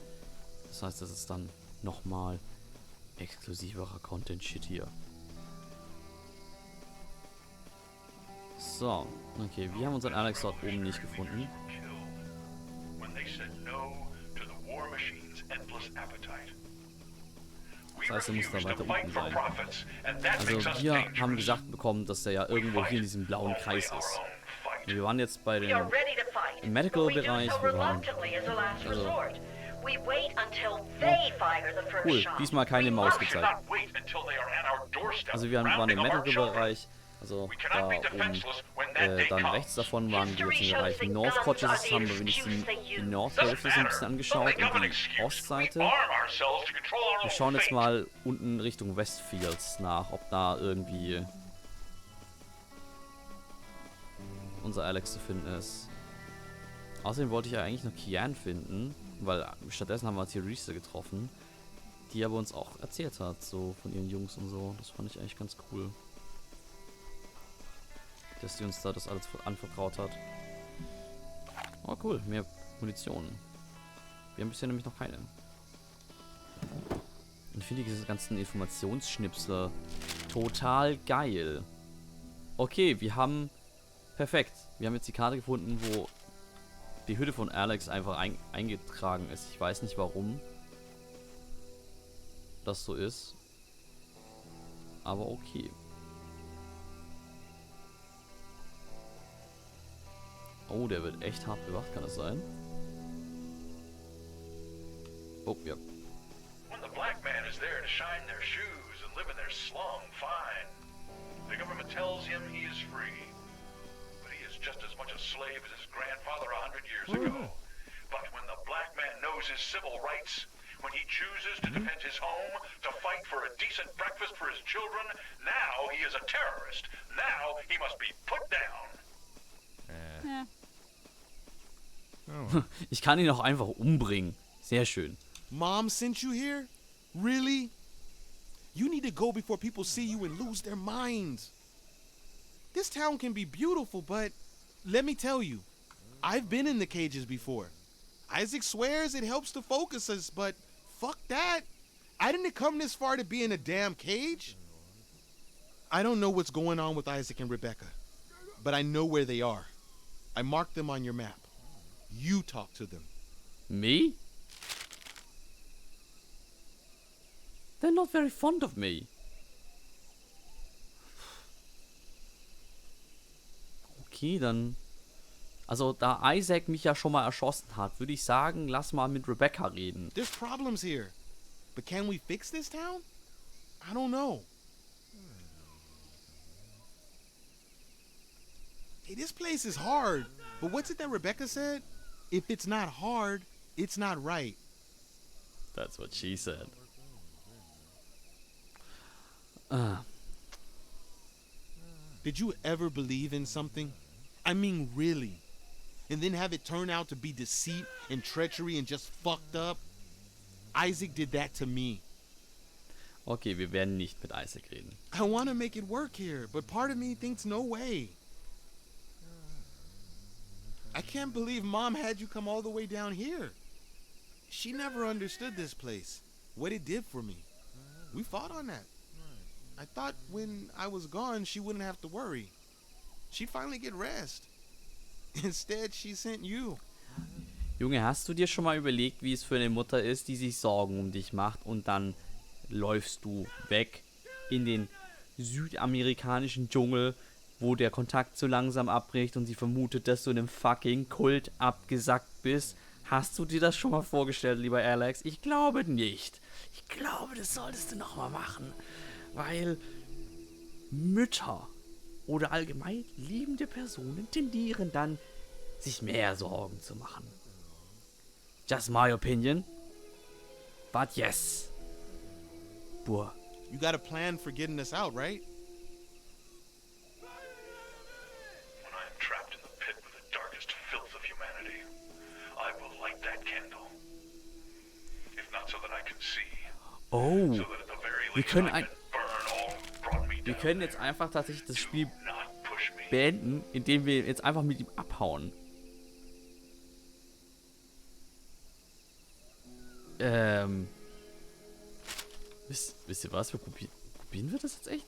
Das heißt, das ist dann nochmal exklusiverer Content-Shit hier. So, okay, wir haben unseren Alex dort oben nicht gefunden. Das heißt, er muss da weiter unten sein. Also wir haben gesagt bekommen, dass der ja irgendwo hier in diesem blauen Kreis ist. Wir waren jetzt bei dem im Medical-Bereich. Cool, diesmal keine Maus gezeigt. Also wir waren im Medical-Bereich. Also da oben, dann rechts davon waren wir jetzt im Bereich North Coaches. Das haben wir wenigstens die Nordhälfte so ein bisschen angeschaut und die Ostseite. Wir schauen jetzt mal unten Richtung Westfields nach, ob da irgendwie unser Alex zu finden ist. Außerdem wollte ich ja eigentlich noch Kian finden, weil stattdessen haben wir Theresa getroffen, die aber uns auch erzählt hat, so von ihren Jungs und so. Das fand ich eigentlich ganz cool, dass die uns da das alles anvertraut hat. Oh cool, mehr Munition. Wir haben bisher nämlich noch keine. Und ich finde diese ganzen Informationsschnipsel total geil. Okay, wir haben... Perfekt. Wir haben jetzt die Karte gefunden, wo die Hütte von Alex einfach eingetragen ist. Ich weiß nicht, warum das so ist. Aber okay. Oh, der wird echt hart bewacht, kann das sein? Oh, ja. When the black man is there to shine their shoes and live in their slum, fine. The government tells him he is free. But he is just as much a slave as his grandfather 100 years ago. But when the black man knows his civil rights, when he chooses to defend his home, to fight for a decent breakfast for his children, now he is a terrorist. Now he must be put down. Yeah. Ich kann ihn auch einfach umbringen. Sehr schön. Mom sent you here? Really? You need to go before people see you and lose their minds. This town can be beautiful, but let me tell you, I've been in the cages before. Isaac swears it helps to focus us, but fuck that. I didn't come this far to be in a damn cage. I don't know what's going on with Isaac and Rebecca, but I know where they are. I marked them on your map. You talk to them. Me? They're not very fond of me. Okay, dann... Also, da Isaac mich ja schon mal erschossen hat, würde ich sagen, lass mal mit Rebecca reden. There's problems here, but can we fix this town? I don't know. Hey, this place is hard, but what's it that Rebecca said? If it's not hard, it's not right. That's what she said. Did you ever believe in something? I mean, really? And then have it turn out to be deceit and treachery and just fucked up? Isaac did that to me. Okay, wir werden nicht mit Isaac reden. I want to make it work here, but part of me thinks no way. I can't believe Mom had you come all the way down here. She never understood this place, what it did for me. We fought on that. I thought when I was gone, she wouldn't have to worry. She'd finally get rest. Instead, she sent you. Junge, hast du dir schon mal überlegt, wie es für eine Mutter ist, die sich Sorgen um dich macht und dann läufst du weg in den südamerikanischen Dschungel, wo der Kontakt so langsam abbricht und sie vermutet, dass du in einem fucking Kult abgesackt bist? Hast du dir das schon mal vorgestellt, lieber Alex? Ich glaube nicht. Ich glaube, das solltest du nochmal machen. Weil Mütter oder allgemein liebende Personen tendieren dann, sich mehr Sorgen zu machen. Just my opinion. But yes. Boah. You got a plan for getting us out, right? When I am trapped in the pit with the darkest filth of humanity, I will light that candle. If not so that I can see, Oh. so that at the very Wir least können I can burn all who brought me Wir down. können jetzt einfach tatsächlich das Spiel Not push me. beenden, indem wir jetzt einfach mit ihm abhauen. Wisst ihr was? Probieren wir das jetzt echt?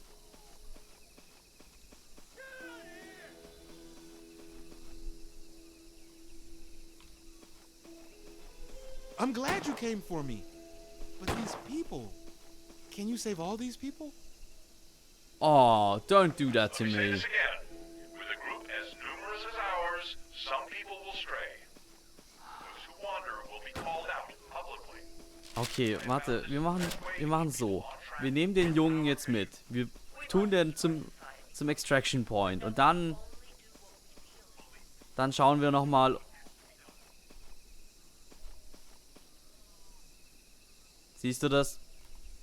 I'm glad you came for me. But these people, can you save all these people? Oh, don't do that to Let me say me. this again. With a group as numerous as ours, some people will stray. Those who wander will be called out publicly. Okay, warte, wir machen so. Wir nehmen den Jungen jetzt mit. Wir tun den zum Extraction Point und dann schauen wir nochmal. Siehst du das?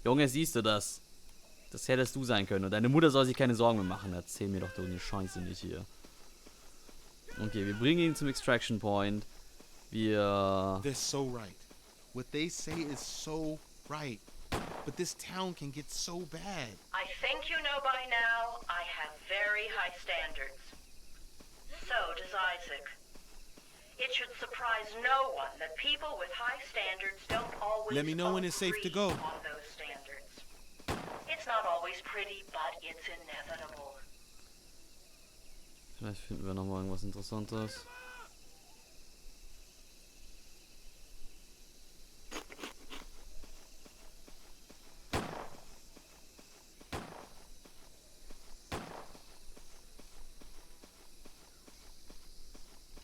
Junge, siehst du das? Das hättest du sein können. Und deine Mutter soll sich keine Sorgen mehr machen. Erzähl mir doch so eine Scheiße nicht hier. Okay, wir bringen ihn zum Extraction Point. Wir... They're so right. What they say is so right. But this town can get so bad. I think you know by now I have very high standards. So does Isaac. It should surprise no one that people with high standards don't always Let me know when it's safe to go. agree on those standards. It's not always pretty, but it's inevitable. Vielleicht finden wir nochmal irgendwas Interessantes.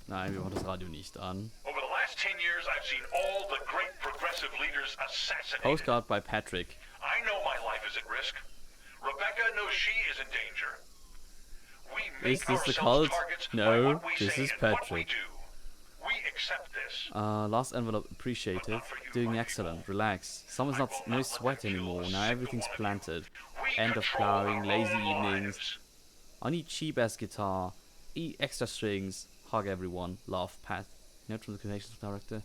Nein, wir machen das Radio nicht an. Over the last 10 years, I've seen all the great progressive leaders assassinated. Postcard by Patrick. I know my life is at risk. Rebecca knows she is in danger. We make Is this the ourselves cult? targets by No, what we this say is and what we Patrick. do. We accept this. Last envelope appreciated. Doing excellent. Relax. Summer's not no sweat anymore. Now everything's planted. We End of control flowering. our Lazy own evenings. lives. I need cheap ass guitar. Eat extra strings. Hug everyone. Love, Pat. Note from the Connections Director.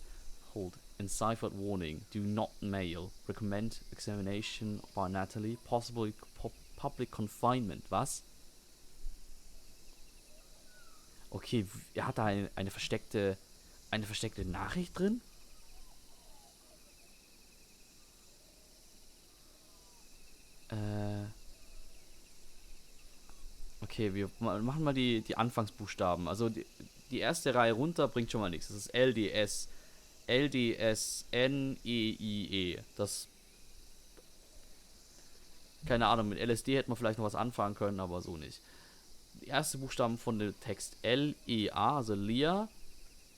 Hold. Enciphered warning. Do not mail. Recommend examination by Natalie. Possible public confinement. Was? Okay, er hat da eine versteckte Nachricht drin? Okay, wir machen mal die Anfangsbuchstaben. Also die erste Reihe runter bringt schon mal nichts. Das ist LDS. LDSNEIE. Das. Keine Ahnung, mit LSD hätte man vielleicht noch was anfangen können, aber so nicht. Die erste Buchstaben von dem Text LEA, also Lea,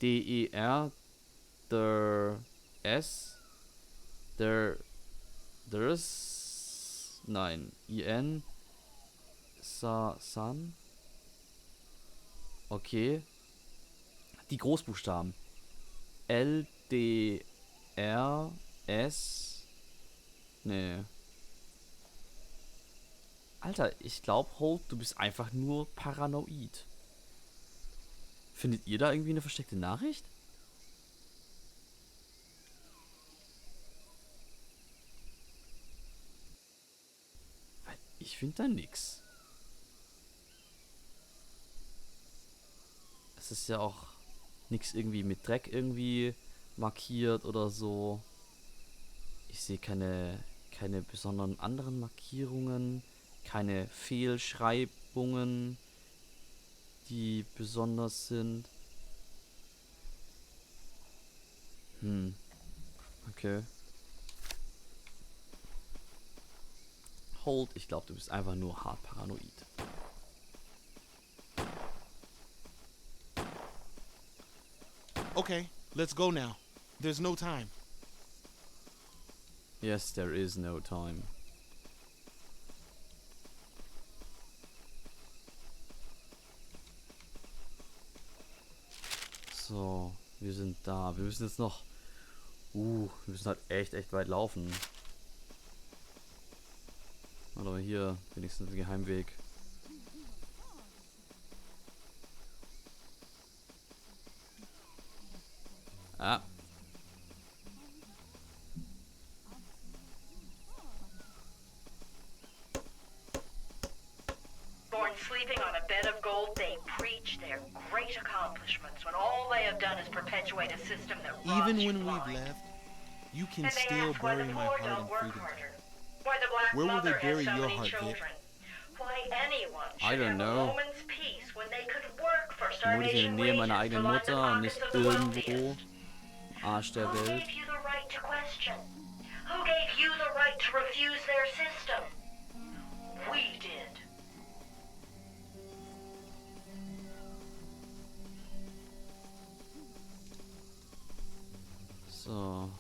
DER, der S, there's, nein, IN, San, okay, die Großbuchstaben, LDR, S, nee. Alter, ich glaube, Holt, du bist einfach nur paranoid. Findet ihr da irgendwie eine versteckte Nachricht? Weil ich finde da nix. Es ist ja auch Nichts irgendwie mit Dreck irgendwie markiert oder so. Ich sehe keine besonderen anderen Markierungen, keine Fehlschreibungen, die besonders sind. Okay. Hold, ich glaube, du bist einfach nur hart paranoid. Okay, let's go now. There's no time. Yes, there is no time. So, wir sind da. Wir müssen jetzt noch... wir müssen halt echt weit laufen. Aber hier wenigstens ein Geheimweg. Ah. Born sleeping on a bed of gold, they preach their great accomplishments when all they have done is perpetuate a system that rots Even you when blind. we've left, you can And they still ask why bury the my poor heart don't in work freedom. harder. Why the black Where will they mother bury has so your many heart, Vic? children. Why anyone I should don't have a know. moment's peace when they could work for Vermutlich in der starvation Nähe meiner wages to eigenen line the Mutter und pockets nicht of the irgendwo wealthiest. am Arsch der Who Welt. gave you the right to question? Who gave you the right to refuse their system? We did. So.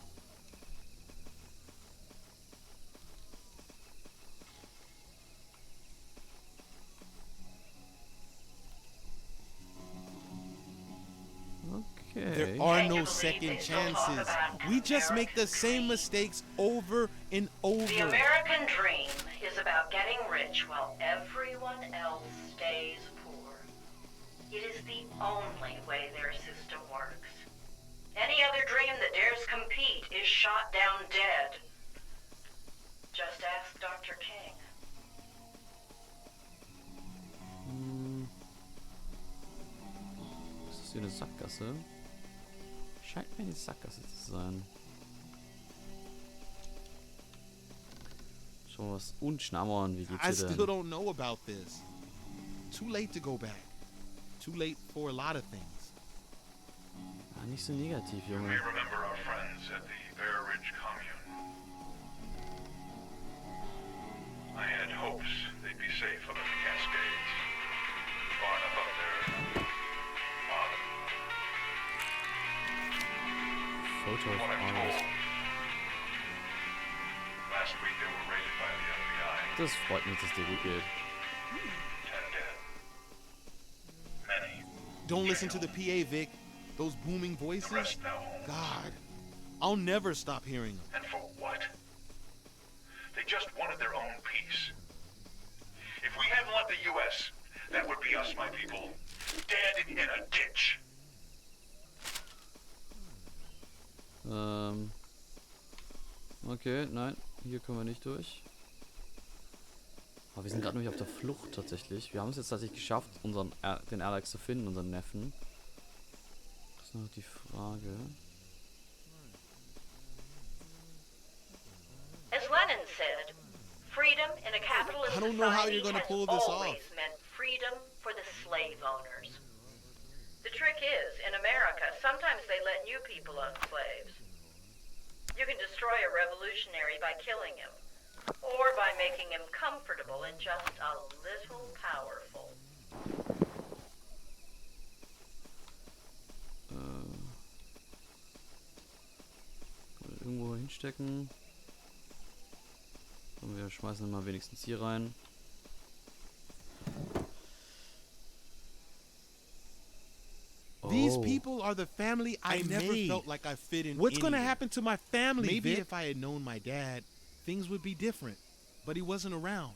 Okay. There are Can you no believe second they still talk chances. about We just make the American same dream? mistakes over and The over. American dream is about getting rich while everyone else stays poor. It is the only way their system works. Any other dream that dares compete is shot down dead. Just ask Dr. King. Ist das hier eine Sackgasse? Scheint mir eine Sackgasse zu sein. Schon was unschnammern, wie geht's I dir still denn? don't know about this. Too late to go back. Too late for a lot of things. Ah, nicht so negativ, We Junge. remember our friends at the Bear Ridge Commune. I had hopes they'd be safe up in the Cascades. Far enough up there to bother. Photo of What I'm August. told. Last week they were raided by the FBI. Das freut mich, dass dir gut geht. 10 dead. Many. Don't listen to the PA, Vic. Those booming The voices. rest now home. God, I'll never stop hearing them. And for what? They just wanted their own peace. If we hadn't let the U.S., that would be us, my people, dead in a ditch. Okay, nein, hier kommen wir nicht durch. Aber wir sind gerade nämlich auf der Flucht tatsächlich. Wir haben es jetzt tatsächlich geschafft, den Alex zu finden, unseren Neffen. Das ist noch die Frage. As Lenin said, freedom in a capitalist I don't know how society you're gonna has pull this always off. meant freedom for the slave owners. The trick is, in America, sometimes they let new people own slaves. You can destroy a revolutionary by killing him, or by making him comfortable and just a little powerful. Irgendwo hinstecken. Und wir schmeißen ihn mal wenigstens hier rein. These Oh. people are the family I never made. felt like I fit in. What's gonna anywhere. happen to my family, Maybe Vic? if I had known my dad, things would be different. But he wasn't around.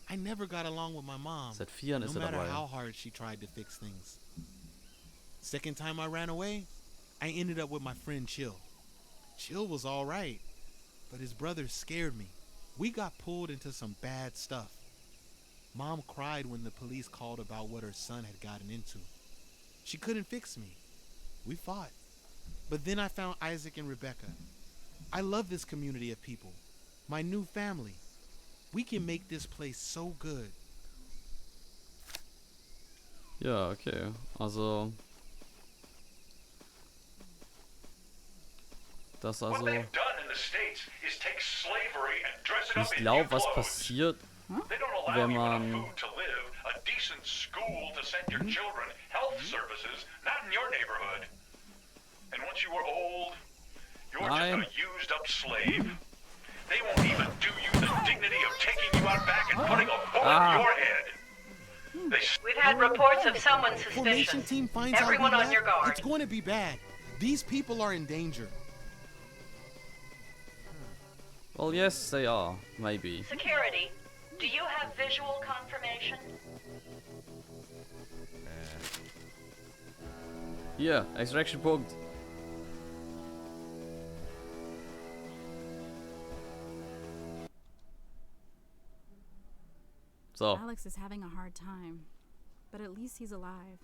I never got along with my mom. Seit 4 Jahren No ist er matter dabei. how hard she tried to fix things. Second time I ran away, I ended up with my friend Chill. Chill was all right, but his brother scared me. We got pulled into some bad stuff. Mom cried when the police called about what her son had gotten into. She couldn't fix me. We fought. But then I found Isaac and Rebecca. I love this community of people. My new family. We can make this place so good. Ja, okay. Also. Das What also. they've done in the States is take slavery and dress it up Ich in new glaube, was clothes. passiert, They don't allow wenn you enough man. food to live, a decent school to send your children, health services, not in your neighborhood. And once you were old, you're just Nein. a used-up slave. They won't even do you the dignity of taking you out back and putting a bullet in your head. We've had reports of someone Formation suspicious. team finds Everyone out we on your left, guard. it's going to be bad. These people are in danger. Well, yes, they are. Maybe. Security, do you have visual confirmation? Hier, Extraction-Punkt. So. Alex is having a hard time, but at least he's alive.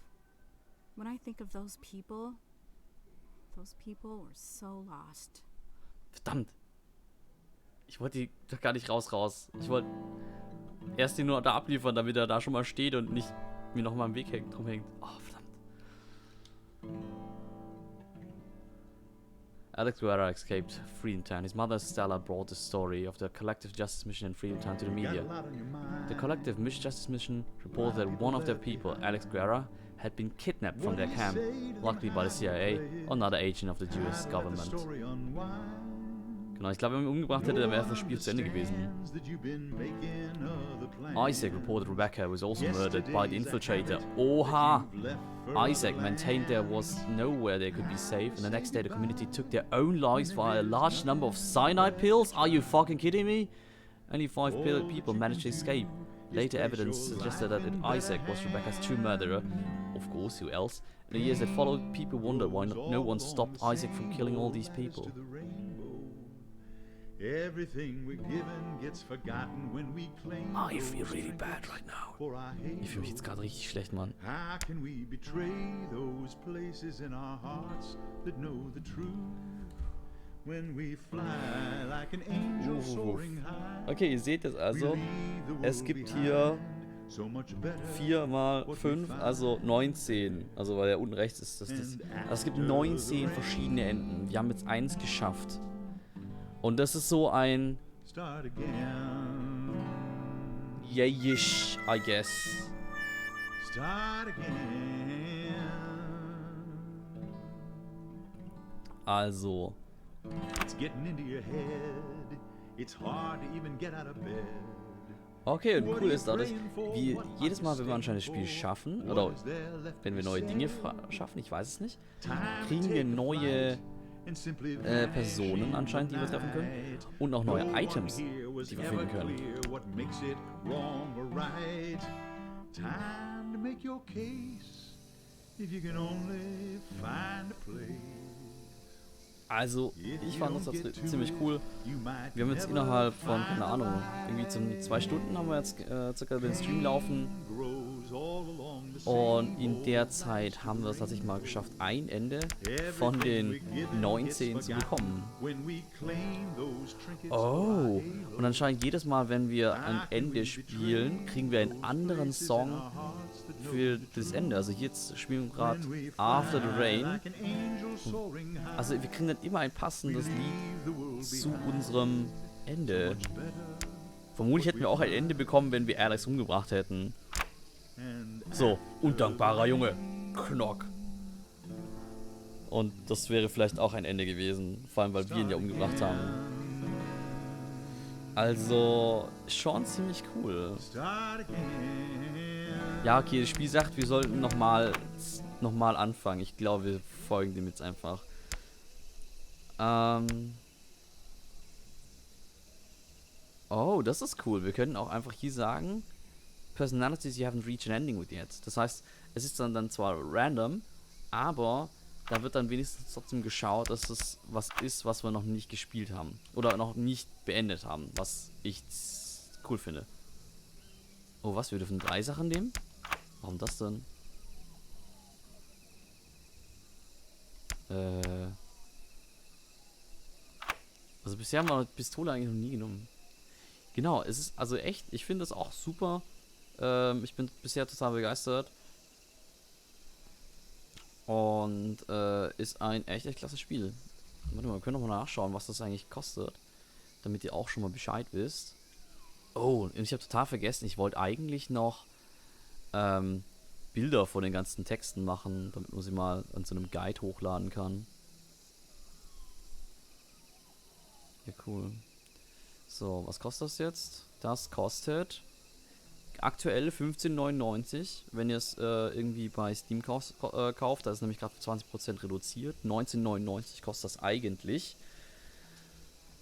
When I think of those people were so lost. Verdammt. Ich wollte die doch gar nicht raus. Ich wollte erst den nur da abliefern, damit er da schon mal steht und nicht mir noch mal am Weg drum hängt. Oh, verdammt. Alex Guerra escaped Freedomtown. His mother Stella brought the story of the collective justice mission in Freedomtown to the media. The collective justice mission reported that one of their people, Alex Guerra, had been kidnapped from their camp, luckily by the CIA or another agent of the US government. Genau, ich glaube, wenn man ihn umgebracht hätte, dann wäre das Spiel zu Ende gewesen. Isaac reported Rebecca was also murdered by the infiltrator. Oha! Isaac maintained there was nowhere they could be safe, and the next day the community took their own lives via a large number of cyanide pills? Are you fucking kidding me? Only 5 people managed to escape. Later evidence suggested that Isaac was Rebecca's true murderer. Of course, who else? In the years that followed, people wondered why no one stopped Isaac from killing all these people. Everything we're given gets forgotten when we claim. I feel really bad right now. Ich fühle mich jetzt gerade richtig schlecht, Mann. How can we betray those places in our hearts that know the truth? When we fly like an angel soaring high. Okay, ihr seht es also. Es gibt hier 4 mal 5, also 19. Also weil ja unten rechts ist das. Also es gibt 19 verschiedene Enden. Wir haben jetzt eins geschafft. Und das ist so ein Yayish, I guess. Also. Okay, und cool ist dadurch, wie jedes Mal, wenn wir anscheinend das Spiel schaffen, oder wenn wir neue Dinge schaffen, ich weiß es nicht, kriegen wir neue Personen anscheinend, die wir treffen können. Und auch neue Items, die wir finden können. Also, ich fand das jetzt ziemlich cool. Wir haben jetzt innerhalb von, keine Ahnung, irgendwie 2 Stunden haben wir jetzt circa den Stream laufen. Und in der Zeit haben wir es tatsächlich mal geschafft, ein Ende von den 19 zu bekommen. Oh, und anscheinend jedes Mal, wenn wir ein Ende spielen, kriegen wir einen anderen Song für das Ende. Also jetzt spielen wir gerade After the Rain. Also wir kriegen dann immer ein passendes Lied zu unserem Ende. Vermutlich hätten wir auch ein Ende bekommen, wenn wir Alex umgebracht hätten. So, undankbarer Junge. Knock. Und das wäre vielleicht auch ein Ende gewesen. Vor allem, weil wir ihn ja umgebracht haben. Also, schon ziemlich cool. Ja, okay, das Spiel sagt, wir sollten nochmal anfangen. Ich glaube, wir folgen dem jetzt einfach. Oh, das ist cool. Wir können auch einfach hier sagen, Personalities you haven't reached an ending with yet. Das heißt, es ist dann zwar random, aber da wird dann wenigstens trotzdem geschaut, dass es was ist, was wir noch nicht gespielt haben. Oder noch nicht beendet haben, was ich cool finde. Oh, was? Wir dürfen 3 Sachen nehmen? Warum das denn? Also bisher haben wir eine Pistole eigentlich noch nie genommen. Genau, es ist also echt, ich finde es auch super. Ich bin bisher total begeistert. Und ist ein echt klasse Spiel. Warte mal, wir können noch mal nachschauen, was das eigentlich kostet. Damit ihr auch schon mal Bescheid wisst. Oh, und ich habe total vergessen, ich wollte eigentlich noch Bilder von den ganzen Texten machen, damit man sie mal an so einem Guide hochladen kann. Ja, cool. So, was kostet das jetzt? Das kostet aktuell 15,99. Wenn ihr es irgendwie bei Steam kauft, da ist nämlich gerade für 20% reduziert. 19,99 kostet das eigentlich.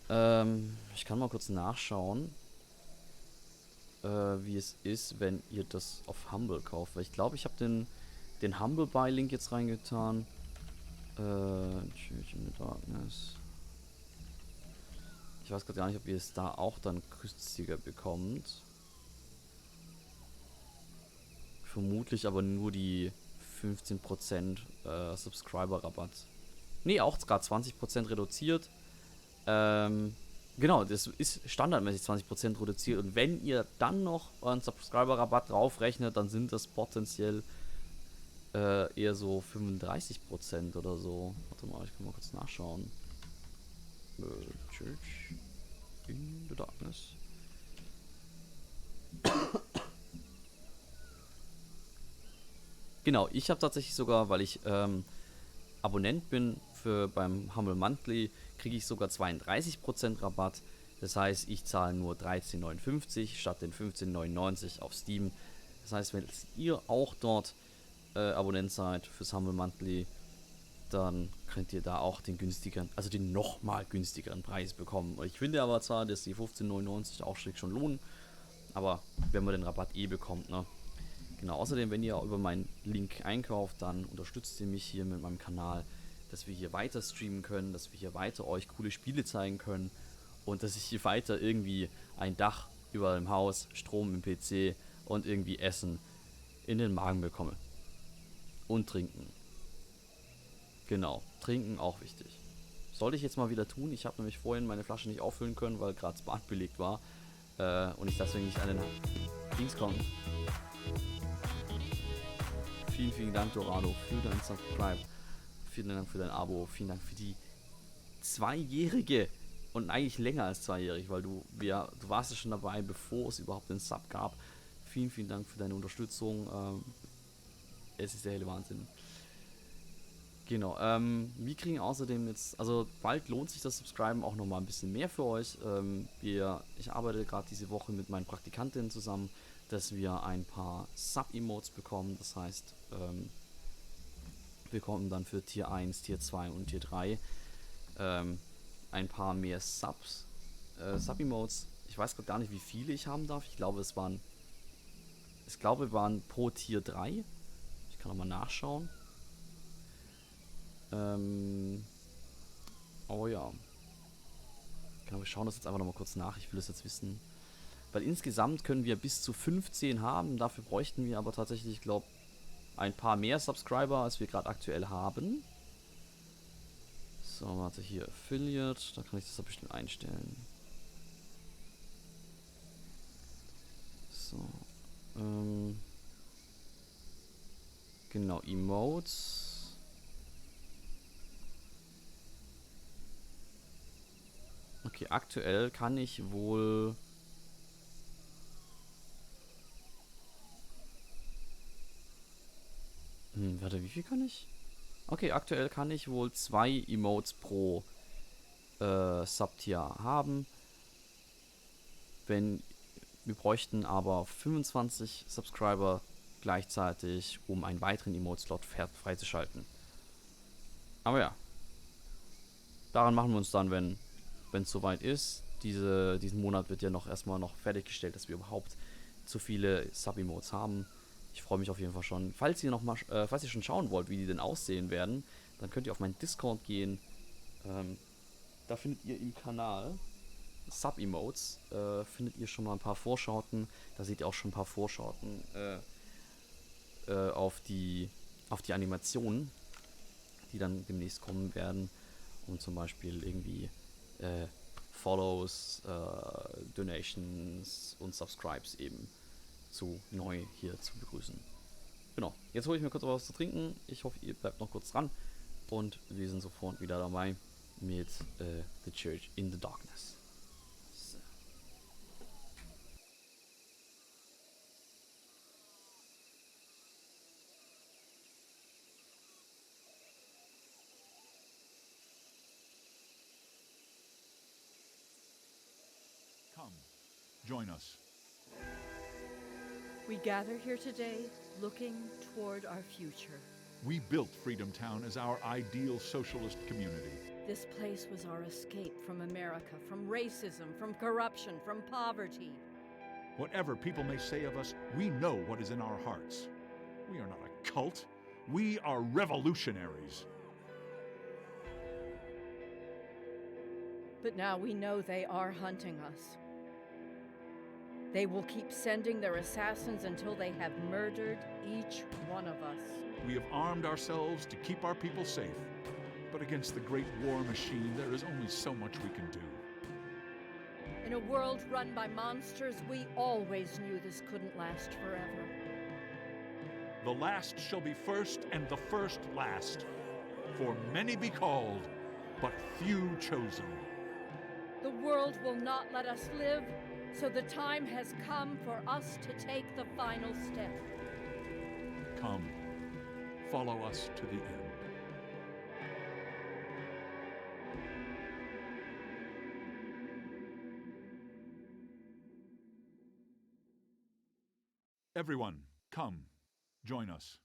Ich kann mal kurz nachschauen, wie es ist, wenn ihr das auf Humble kauft. Weil ich glaube, ich habe den Humble Buy Link jetzt reingetan. Church in the Darkness. Ich weiß gerade gar nicht, ob ihr es da auch dann günstiger bekommt. Vermutlich aber nur die 15% Subscriber-Rabatt. Nee, auch gerade 20% reduziert. Genau, das ist standardmäßig 20% reduziert. Und wenn ihr dann noch euren Subscriber-Rabatt draufrechnet, dann sind das potenziell eher so 35% oder so. Warte mal, ich kann mal kurz nachschauen. Church in the Darkness. Genau, ich habe tatsächlich sogar, weil ich Abonnent bin beim Humble Monthly, kriege ich sogar 32% Rabatt. Das heißt, ich zahle nur 13,59 statt den 15,99 auf Steam. Das heißt, wenn ihr auch dort Abonnent seid fürs Humble Monthly, dann könnt ihr da auch den günstigeren, also den nochmal günstigeren Preis bekommen. Ich finde aber zwar, dass die 15,99 auch schon lohnen, aber wenn man den Rabatt bekommt, ne? Genau, außerdem, wenn ihr über meinen Link einkauft, dann unterstützt ihr mich hier mit meinem Kanal, dass wir hier weiter streamen können, dass wir hier weiter euch coole Spiele zeigen können und dass ich hier weiter irgendwie ein Dach über dem Haus, Strom im PC und irgendwie Essen in den Magen bekomme. Und trinken. Genau, trinken auch wichtig. Sollte ich jetzt mal wieder tun, ich habe nämlich vorhin meine Flasche nicht auffüllen können, weil gerade das Bad belegt war und ich deswegen nicht an den Dings komme. Vielen Dank, Dorado, für dein Subscribe. Vielen Dank für dein Abo. Vielen Dank für die 2-jährige und eigentlich länger als 2-jährig, weil du warst ja schon dabei, bevor es überhaupt den Sub gab. Vielen Dank für deine Unterstützung. Es ist der helle Wahnsinn. Genau. Wir kriegen außerdem jetzt, also bald lohnt sich das Subscriben auch nochmal ein bisschen mehr für euch. Ich arbeite gerade diese Woche mit meinen Praktikantinnen zusammen, dass wir ein paar Sub-Emotes bekommen. Das heißt, wir bekommen dann für Tier 1, Tier 2 und Tier 3 ein paar mehr Sub-Emotes. Ich weiß gerade gar nicht, wie viele ich haben darf. Ich glaube, es waren pro Tier 3. Ich kann nochmal nachschauen. Oh ja. Genau, wir schauen das jetzt einfach nochmal kurz nach. Ich will das jetzt wissen. Weil insgesamt können wir bis zu 15 haben. Dafür bräuchten wir aber tatsächlich, ich glaube, ein paar mehr Subscriber, als wir gerade aktuell haben. So, warte, hier Affiliate. Da kann ich das bestimmt einstellen. So. Genau, Emotes. Okay, aktuell kann ich wohl... warte, wie viel kann ich? Okay, aktuell kann ich wohl 2 Emotes pro Subtier haben. Wir bräuchten aber 25 Subscriber gleichzeitig, um einen weiteren Emote-Slot freizuschalten. Aber ja. Daran machen wir uns dann, wenn es soweit ist. Diesen Monat wird ja erstmal noch fertiggestellt, dass wir überhaupt zu viele Sub-Emotes haben. Ich freue mich auf jeden Fall schon. Falls ihr schon schauen wollt, wie die denn aussehen werden, dann könnt ihr auf meinen Discord gehen. Da findet ihr im Kanal Sub-Emotes. Findet ihr schon mal ein paar Vorschauten. Da seht ihr auch schon ein paar Vorschauten auf die Animationen, die dann demnächst kommen werden, um zum Beispiel irgendwie Follows, Donations und Subscribes eben zu neu hier zu begrüßen. Genau, jetzt hole ich mir kurz was zu trinken. Ich hoffe, ihr bleibt noch kurz dran und wir sind sofort wieder dabei mit The Church in the Darkness. So. Come, join us. We gather here today looking toward our future. We built Freedom Town as our ideal socialist community. This place was our escape from America, from racism, from corruption, from poverty. Whatever people may say of us, we know what is in our hearts. We are not a cult. We are revolutionaries. But now we know they are hunting us. They will keep sending their assassins until they have murdered each one of us. We have armed ourselves to keep our people safe. But against the great war machine, there is only so much we can do. In a world run by monsters, we always knew this couldn't last forever. The last shall be first, and the first last. For many be called, but few chosen. The world will not let us live, so the time has come for us to take the final step. Come, follow us to the end. Everyone, come, join us.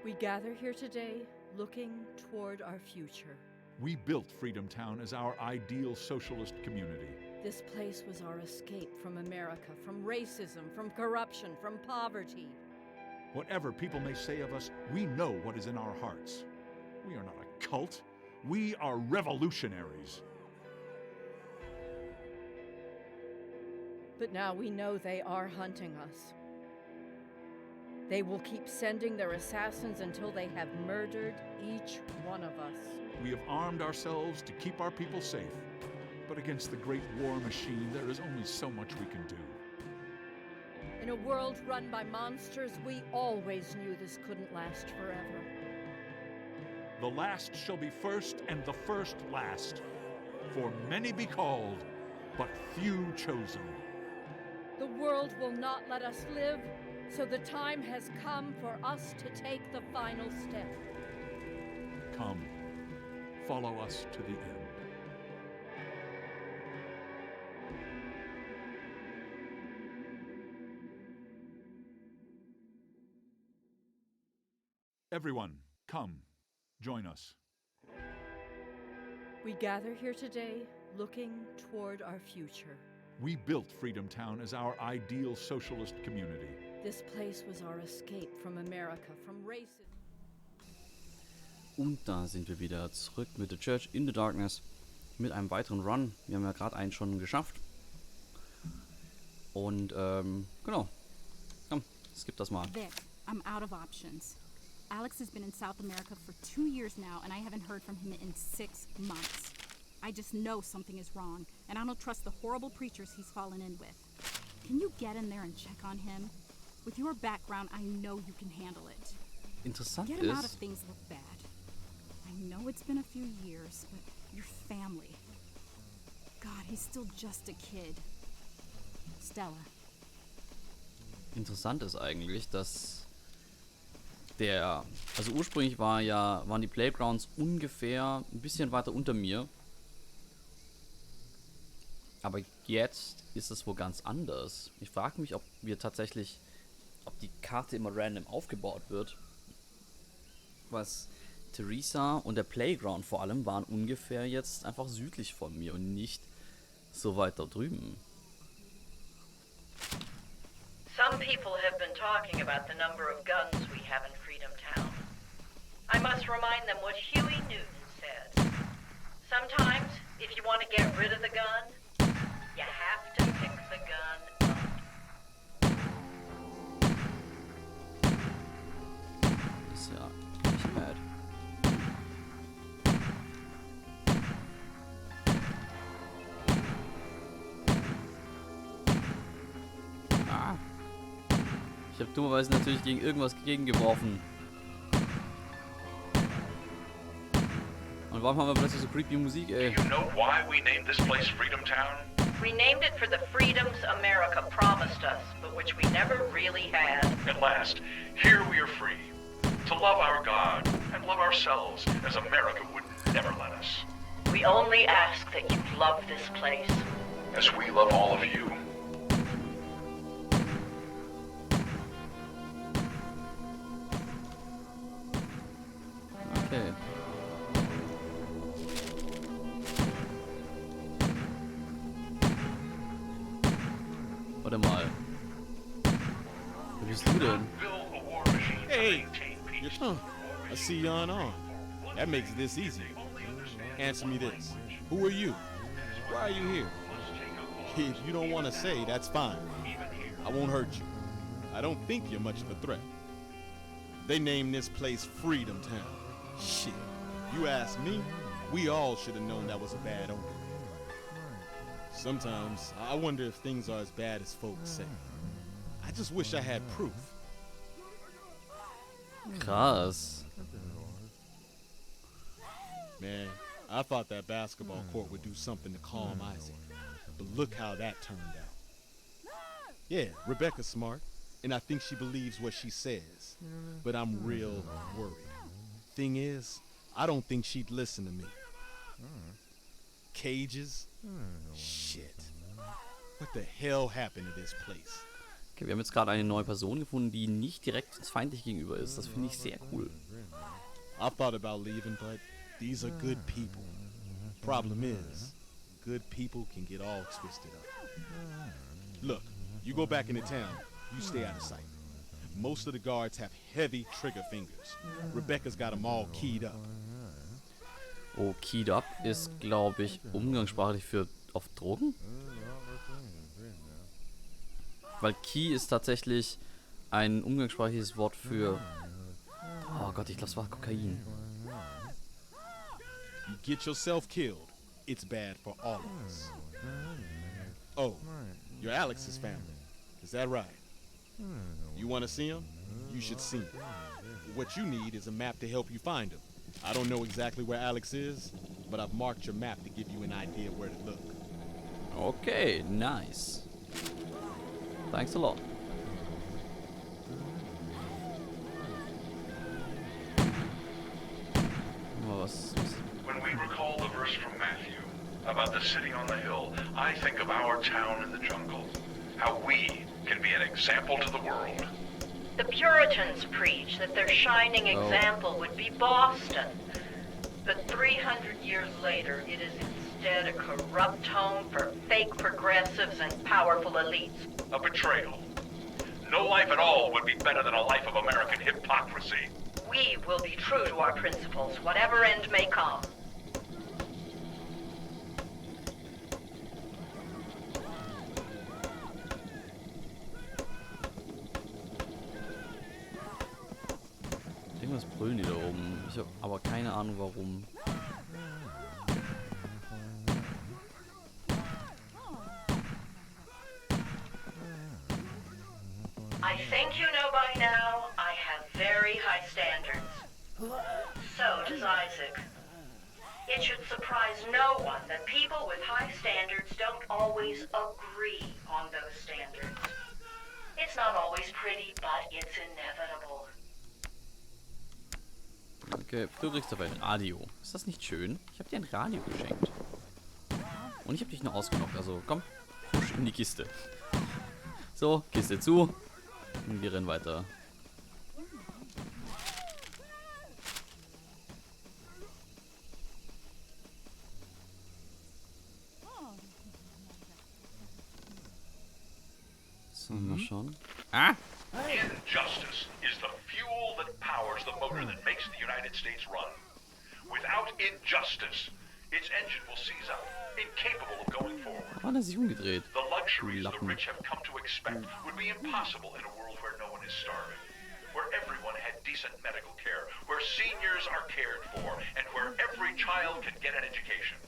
We gather here today looking toward our future. We built Freedom Town as our ideal socialist community. This place was our escape from America, from racism, from corruption, from poverty. Whatever people may say of us, we know what is in our hearts. We are not a cult. We are revolutionaries. But now we know they are hunting us. They will keep sending their assassins until they have murdered each one of us. We have armed ourselves to keep our people safe. But against the great war machine, there is only so much we can do. In a world run by monsters, we always knew this couldn't last forever. The last shall be first, and the first last. For many be called, but few chosen. The world will not let us live, so the time has come for us to take the final step. Come, follow us to the end. Everyone, come, join us. We gather here today looking toward our future. We built Freedom Town as our ideal socialist community. This place was our escape from America, from racism. Und da sind wir wieder zurück mit The Church in the Darkness mit einem weiteren Run. Wir haben ja gerade einen schon geschafft. Und genau. Komm, skip das mal. Vic, I'm out of options. Alex has been in South America for 2 years now, and I haven't heard from him in 6 months. I just know something is wrong, and I don't trust the horrible preachers he's fallen in with. Can you get in there and check on him? With your background, I know you can handle it. Interessant Get him out if ist, things look bad. I know it's been a few years, but your family. God, he's still just a kid. Stella. interessant ist eigentlich, dass also ursprünglich waren die Playgrounds ungefähr ein bisschen weiter unter mir. Aber jetzt ist es wohl ganz anders. Ich frage mich, ob die Karte immer random aufgebaut wird. Was Theresa und der Playground vor allem waren ungefähr jetzt einfach südlich von mir und nicht so weit da drüben. Some people have been talking about the number of guns we have in Freedom Town. I must remind them what Huey Newton said. Sometimes, if you want to get rid of the gun, you have to pick the gun up. Ist ja nicht bad. Ich habe dummerweise natürlich gegen irgendwas gegengeworfen. Und warum haben wir plötzlich so creepy Musik, ey? Do you know why we named this place Freedom Town? We named it for the freedoms America promised us, but which we never really had. At last, here we are free. To love our God and love ourselves as America would never let us. We only ask that you love this place. As we love all of you. Okay. Warte mal. Wer bist du denn? Build a war machine to Hey, maintain you're peace. I see you on. That makes this easier. Answer me this. Who are you? Why are you here? If you don't want to say, that's fine. I won't hurt you. I don't think you're much of a threat. They named this place Freedom Town. Shit. You ask me, we all should have known that was a bad omen. Sometimes I wonder if things are as bad as folks say. I just wish I had proof. Krass. Man, I thought that basketball court would do something to calm Isaac. But look how that turned out. Yeah, Rebecca's smart, and I think she believes what she says. But I'm real worried. Thing is, I don't think she'd listen to me. Cages? Shit. What the hell happened to this place? Okay, wir haben jetzt gerade eine neue Person gefunden, die nicht direkt uns feindlich gegenüber ist. Das finde ich sehr cool. I thought about leaving, but these are good people. Problem is, good people can get all twisted up. Look, you go back into town, you stay out of sight. Most of the guards have heavy trigger fingers. Rebecca's got them all keyed up. Oh, keyed up ist, glaube ich, umgangssprachlich für auf Drogen? Weil Key ist tatsächlich ein umgangssprachliches Wort für... Oh Gott, ich glaube, es war Kokain. You get yourself killed, it's bad for all of us. Oh, you're Alex's family. Is that right? You want to see him? You should see him. What you need is a map to help you find him. I don't know exactly where Alex is, but I've marked your map to give you an idea where to look. Okay, nice. Thanks a lot. When we recall the verse from Matthew about the city on the hill, I think of our town in the jungle. How we can be an example to the world. The Puritans preach that their shining example would be Boston. But 300 years later, it is instead a corrupt home for fake progressives and powerful elites. A betrayal. No life at all would be better than a life of American hypocrisy. We will be true to our principles, whatever end may come. Irgendwas brüllen die da oben. Ich habe aber keine Ahnung warum. I think you know by now, I have very high standards. So does Isaac. It should surprise no one that people with high standards don't always agree on those standards. It's not always pretty, but it's inevitable. Okay, du kriegst auf ein Radio. Ist das nicht schön? Ich habe dir ein Radio geschenkt. Und ich habe dich nur ausgenockt. Also komm, push in die Kiste. So, Kiste zu. Und wir rennen weiter. So, mal schauen. Ah! Injustice is the fuel that powers the motor that makes the United States run. Without injustice, its engine will seize up, incapable of going forward. Wann hat er sich umgedreht? The luxuries the Lappen. rich have come to expect would be impossible in a world where no one is starving, where everyone had decent medical care, where seniors are cared for, and where every child can get an education.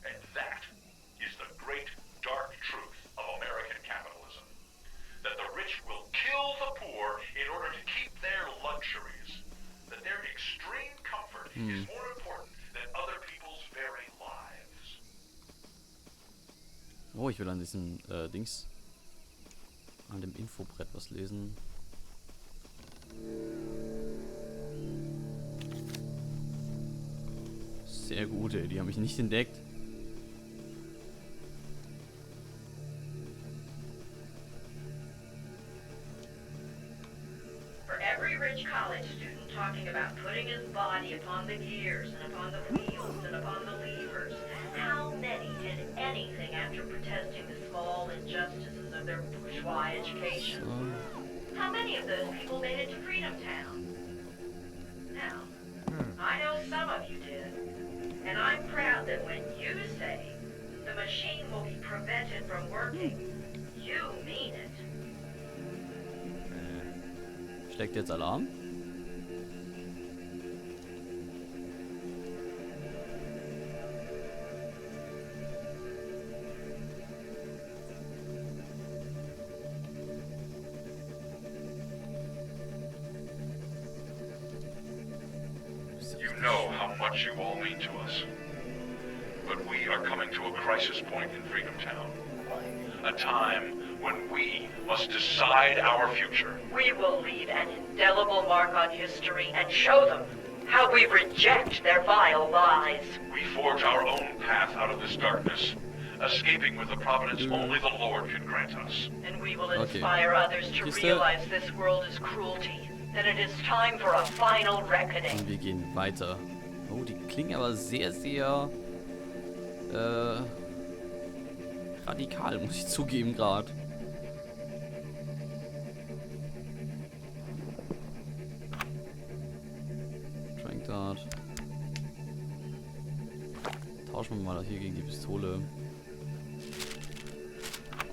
And that is the great dark truth of American capitalism. That the rich will kill the poor order to keep their luxuries. That their extreme comfort is more important than other people's very lives. Oh, ich will an diesem Dings, an dem Infobrett was lesen. Sehr gut, ey. Die haben mich nicht entdeckt. For every rich college student talking about putting his body upon the gears and upon the wheels and upon the levers, how many did anything after protesting the small injustices of their bourgeois education? How many of those people made it to Freedom Town? Now, I know some of you did, and I'm proud that when you say the machine will be prevented from working, you mean it. Steckt jetzt Alarm? You know how much you all mean to us. But we are coming to a crisis point in Freedom Town. A time when we must decide our future. We will leave an indelible mark on history and show them how we reject their vile lies. We forge our own path out of this darkness, escaping with the providence only the Lord can grant us. And we will Okay. inspire others to Siehste? realize this world is cruelty, that it is time for a final reckoning. Und wir gehen weiter. Oh, die klingen aber sehr, sehr radikal, muss ich zugeben gerade. Trank Dart. Tauschen wir mal hier gegen die Pistole.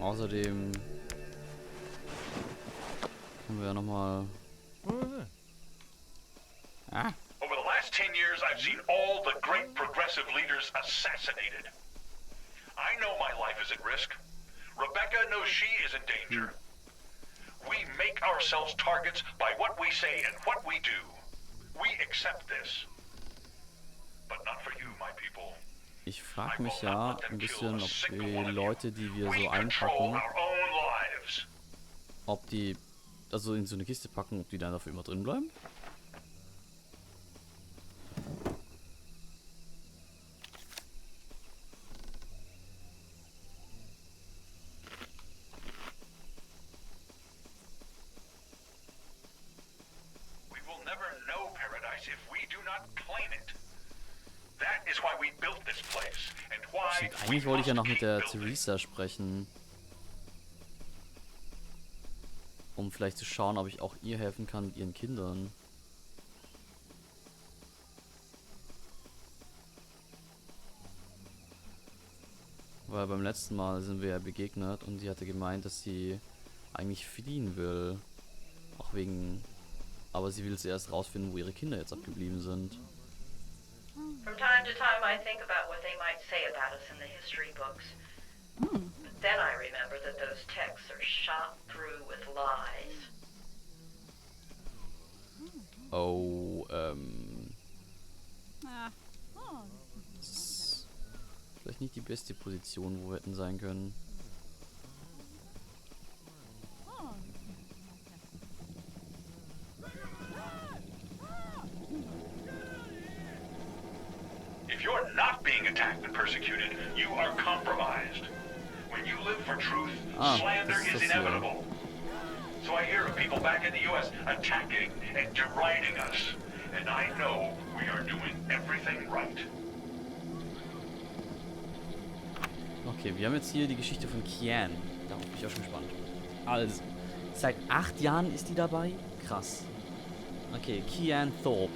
Außerdem können wir ja nochmal. Ah, Over the last 10 years, I've seen all the great progressive leaders assassinated. I know my life is at risk. Rebecca knows she is in danger. We make ourselves targets by what we say and what we do. We accept this. But not for you, my people. ich frage mich ja ein bisschen, ob die Leute, die wir We so control einpacken, our own lives. ob die, also in so eine Kiste packen, ob die dann dafür immer drin bleiben. We will never know paradise if we do not claim it. That is why we built this place and why Shit, we eigentlich wollte ich ja noch must mit keep der building. Theresa sprechen. Um vielleicht zu schauen, ob ich auch ihr helfen kann mit ihren Kindern. Weil beim letzten Mal sind wir ja begegnet und sie hatte gemeint, dass sie eigentlich fliehen will. Auch wegen... Aber sie will zuerst rausfinden, wo ihre Kinder jetzt abgeblieben sind. From time to time, I think about what they might say about us in the history books. But then I remember that those texts are shot through with lies. Oh, Ah. Oh. das ist vielleicht nicht die beste Position, wo wir hätten sein können. Oh. If you're not being attacked and persecuted, you are compromised. When you live for truth, slander das is ist hier. inevitable. So I hear of people back in the U.S. attacking and deriding us. And I know we are doing everything right. Okay, wir haben jetzt hier die Geschichte von Kian. Da bin ich auch schon gespannt. Also, seit 8 Jahren ist die dabei? Krass. Okay, Kian Thorpe.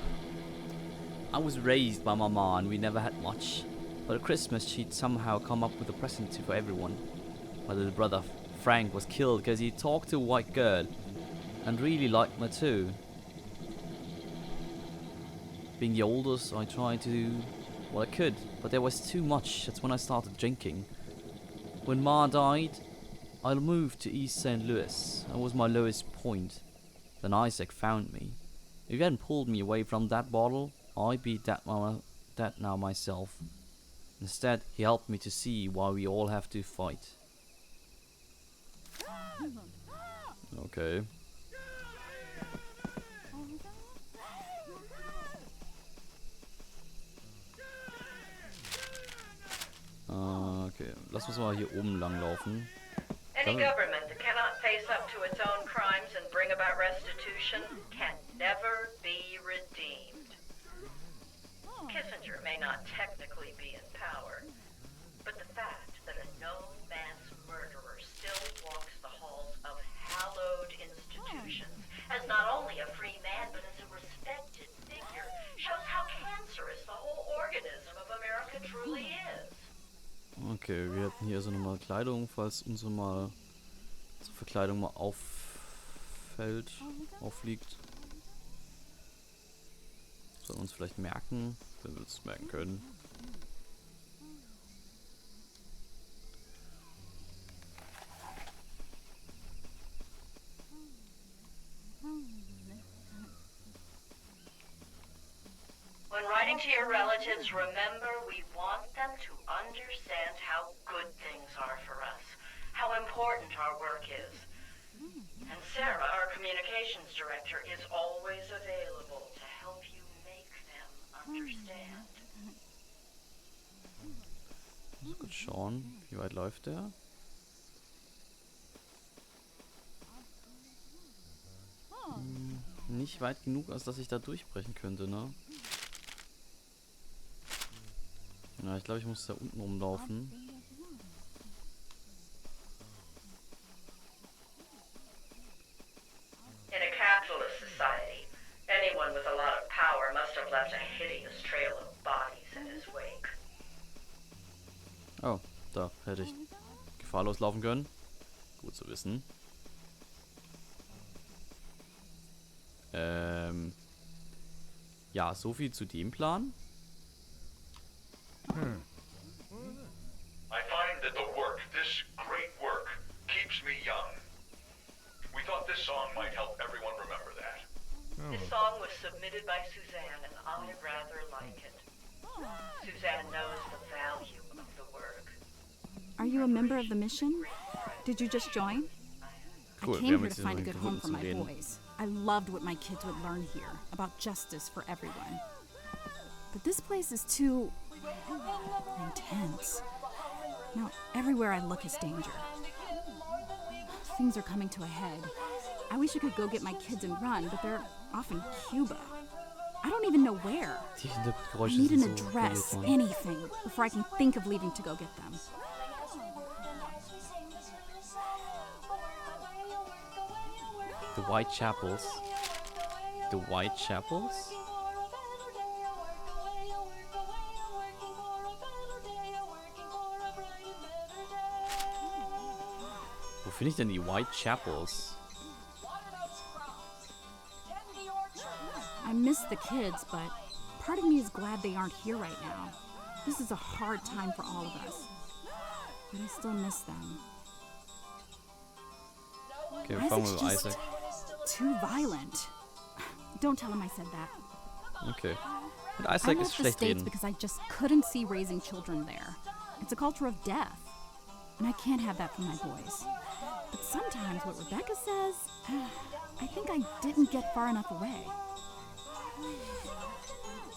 I was raised by my mom and we never had much. But at Christmas she'd somehow come up with a present for everyone. My little brother Frank was killed because he talked to a white girl. And really liked me too. Being the oldest, I tried to do what I could, but there was too much. That's when I started drinking. When Ma died, I moved to East St. Louis. That was my lowest point. Then Isaac found me. If he hadn't pulled me away from that bottle, I'd be dead now myself. Instead, he helped me to see why we all have to fight. Okay. Okay, lass uns mal hier oben lang laufen. Any government that cannot face up to its own crimes and bring about restitution can never be redeemed. Kissinger may not technically be in power, but the fact that a known mass murderer still walks the halls of hallowed institutions as not only a free man but as a respected figure shows how cancerous the whole organism of America truly is. Okay, wir hätten hier so nochmal Kleidung, falls unsere Verkleidung mal auffliegt. Sollen wir uns vielleicht merken, wenn wir es merken können. When writing to your relatives, remember we want them to understand how good things are for us, how important our work is. And Sarah, our communications director, is always available to help you make them understand. Muss kurz schauen, wie weit läuft der? Nicht weit genug, als dass ich da durchbrechen könnte, ne? Ja, ich glaube, ich muss da unten rumlaufen. In a capitalist society, anyone with a lot of power must have left a hideous trail of bodies in his wake. Oh, da hätte ich gefahrlos laufen können. Gut zu wissen. Ja, so viel zu dem Plan. I find that the work, this great work, keeps me young. We thought this song might help everyone remember that. This song was submitted by Suzanne, and I rather like it. Suzanne knows the value of the work. Are you a member of the mission? Did you just join? Cool, I came here to find a good home for my boys. I loved what my kids would learn here about justice for everyone. But this place is too intense. Now, everywhere I look is danger. Things are coming to a head. I wish I could go get my kids and run, but they're off in Cuba. I don't even know where. I need an address, anything, before I can think of leaving to go get them. The Whitechapels. The Whitechapels? Wo finde ich denn die Whitechapels? I miss the kids, but part of me is glad they aren't here right now. This is a hard time for all of us. But I still miss them. Okay, wir fangen Isaac's mit just Isaac. too violent. Don't tell him I said that. Okay. Mit I Isaac ist left the schlecht States reden. because I just couldn't see raising children there. It's a culture of death. And I can't have that for my boys. But sometimes what Rebecca says, I think I didn't get far enough away.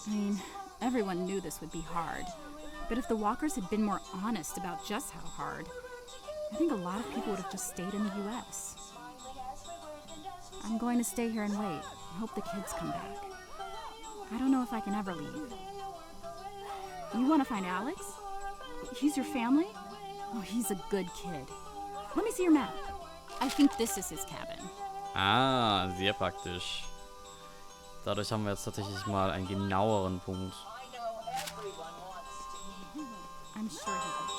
I mean, everyone knew this would be hard. But if the Walkers had been more honest about just how hard, I think a lot of people would have just stayed in the U.S. I'm going to stay here and wait. I hope the kids come back. I don't know if I can ever leave. You want to find Alex? He's your family? Oh, he's a good kid. Let me see your map. I think this is his cabin. Ah, sehr praktisch. Dadurch haben wir jetzt tatsächlich mal einen genaueren Punkt. I'm sure he will.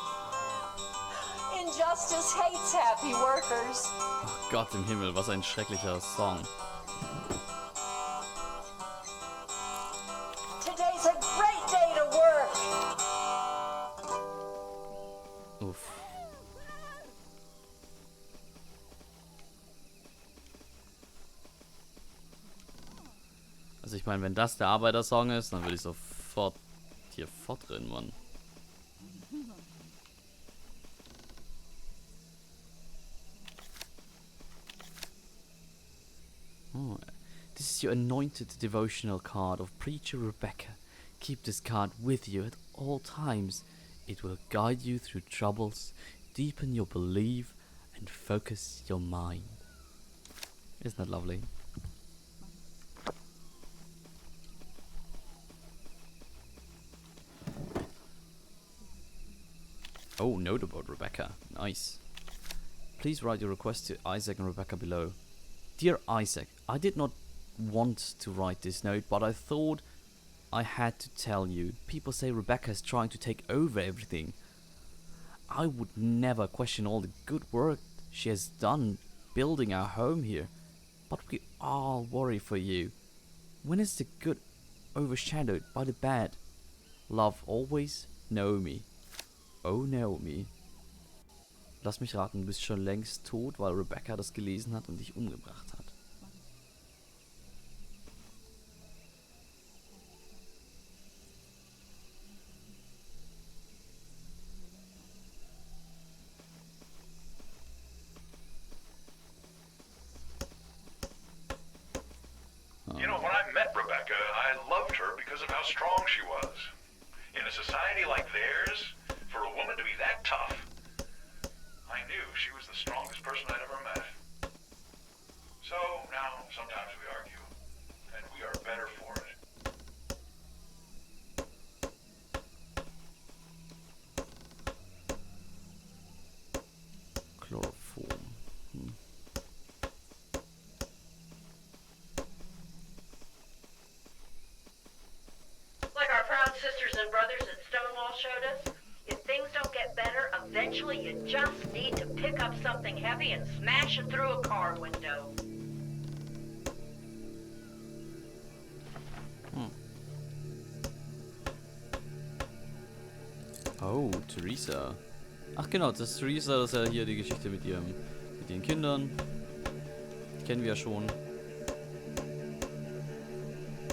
Injustice hates happy workers. Ach Gott im Himmel, was ein schrecklicher Song. Today's a great day to work. Uff. Also ich meine, wenn das der Arbeitersong ist, dann würde ich sofort hier fortrennen, Mann. Oh, this is your anointed devotional card of Preacher Rebecca. Keep this card with you at all times. It will guide you through troubles, deepen your belief, and focus your mind. Isn't that lovely? Oh, note about Rebecca. Nice. Please write your request to Isaac and Rebecca below. Dear Isaac, I did not want to write this note, but I thought I had to tell you. People say Rebecca is trying to take over everything. I would never question all the good work she has done building our home here, but we all worry for you. When is the good overshadowed by the bad? Love always, Naomi. Oh, Naomi. Lass mich raten, du bist schon längst tot, weil Rebecca das gelesen hat und dich umgebracht hat. You know, when I met Rebecca, I loved her because of how strong she was. In a society like theirs, for a woman to be that tough, I knew she was the strongest person I'd ever met. So now, sometimes we argue, and we are better for it. Chloroform. Like our proud sisters and brothers at Stonewall showed us, if things don't get better, eventually you just need to pick up something heavy and smash it through a car window. Oh, Theresa. Ach genau, das ist Theresa, das ist ja hier die Geschichte mit den Kindern. Kennen wir ja schon.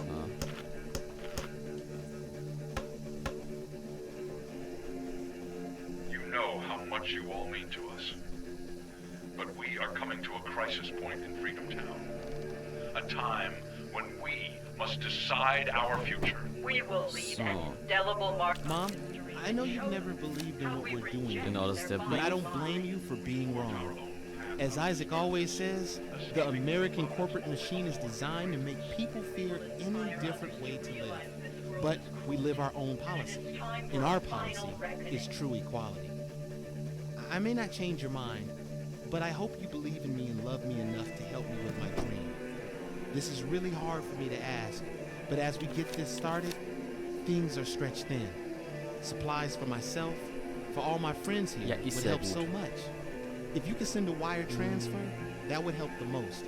Ah. You know how much you all mean to us. But we are coming to a crisis point in Freedom Town. A time when we must decide our future. We will leave So. an indelible mark. Mom, I know you've never believed in what we're doing, Genau, das ist der but Blick. I don't blame you for being wrong. As Isaac always says, the American corporate machine is designed to make people fear any different way to live. But we live our own policy, and our policy is true equality. I may not change your mind, but I hope you believe in me and love me enough to help me with my dream. This is really hard for me to ask, but as we get this started, things are stretched thin. Supplies for myself, for all my friends here, Ja, ist would sehr help gut. so much. If you could send a wire transfer, that would help the most.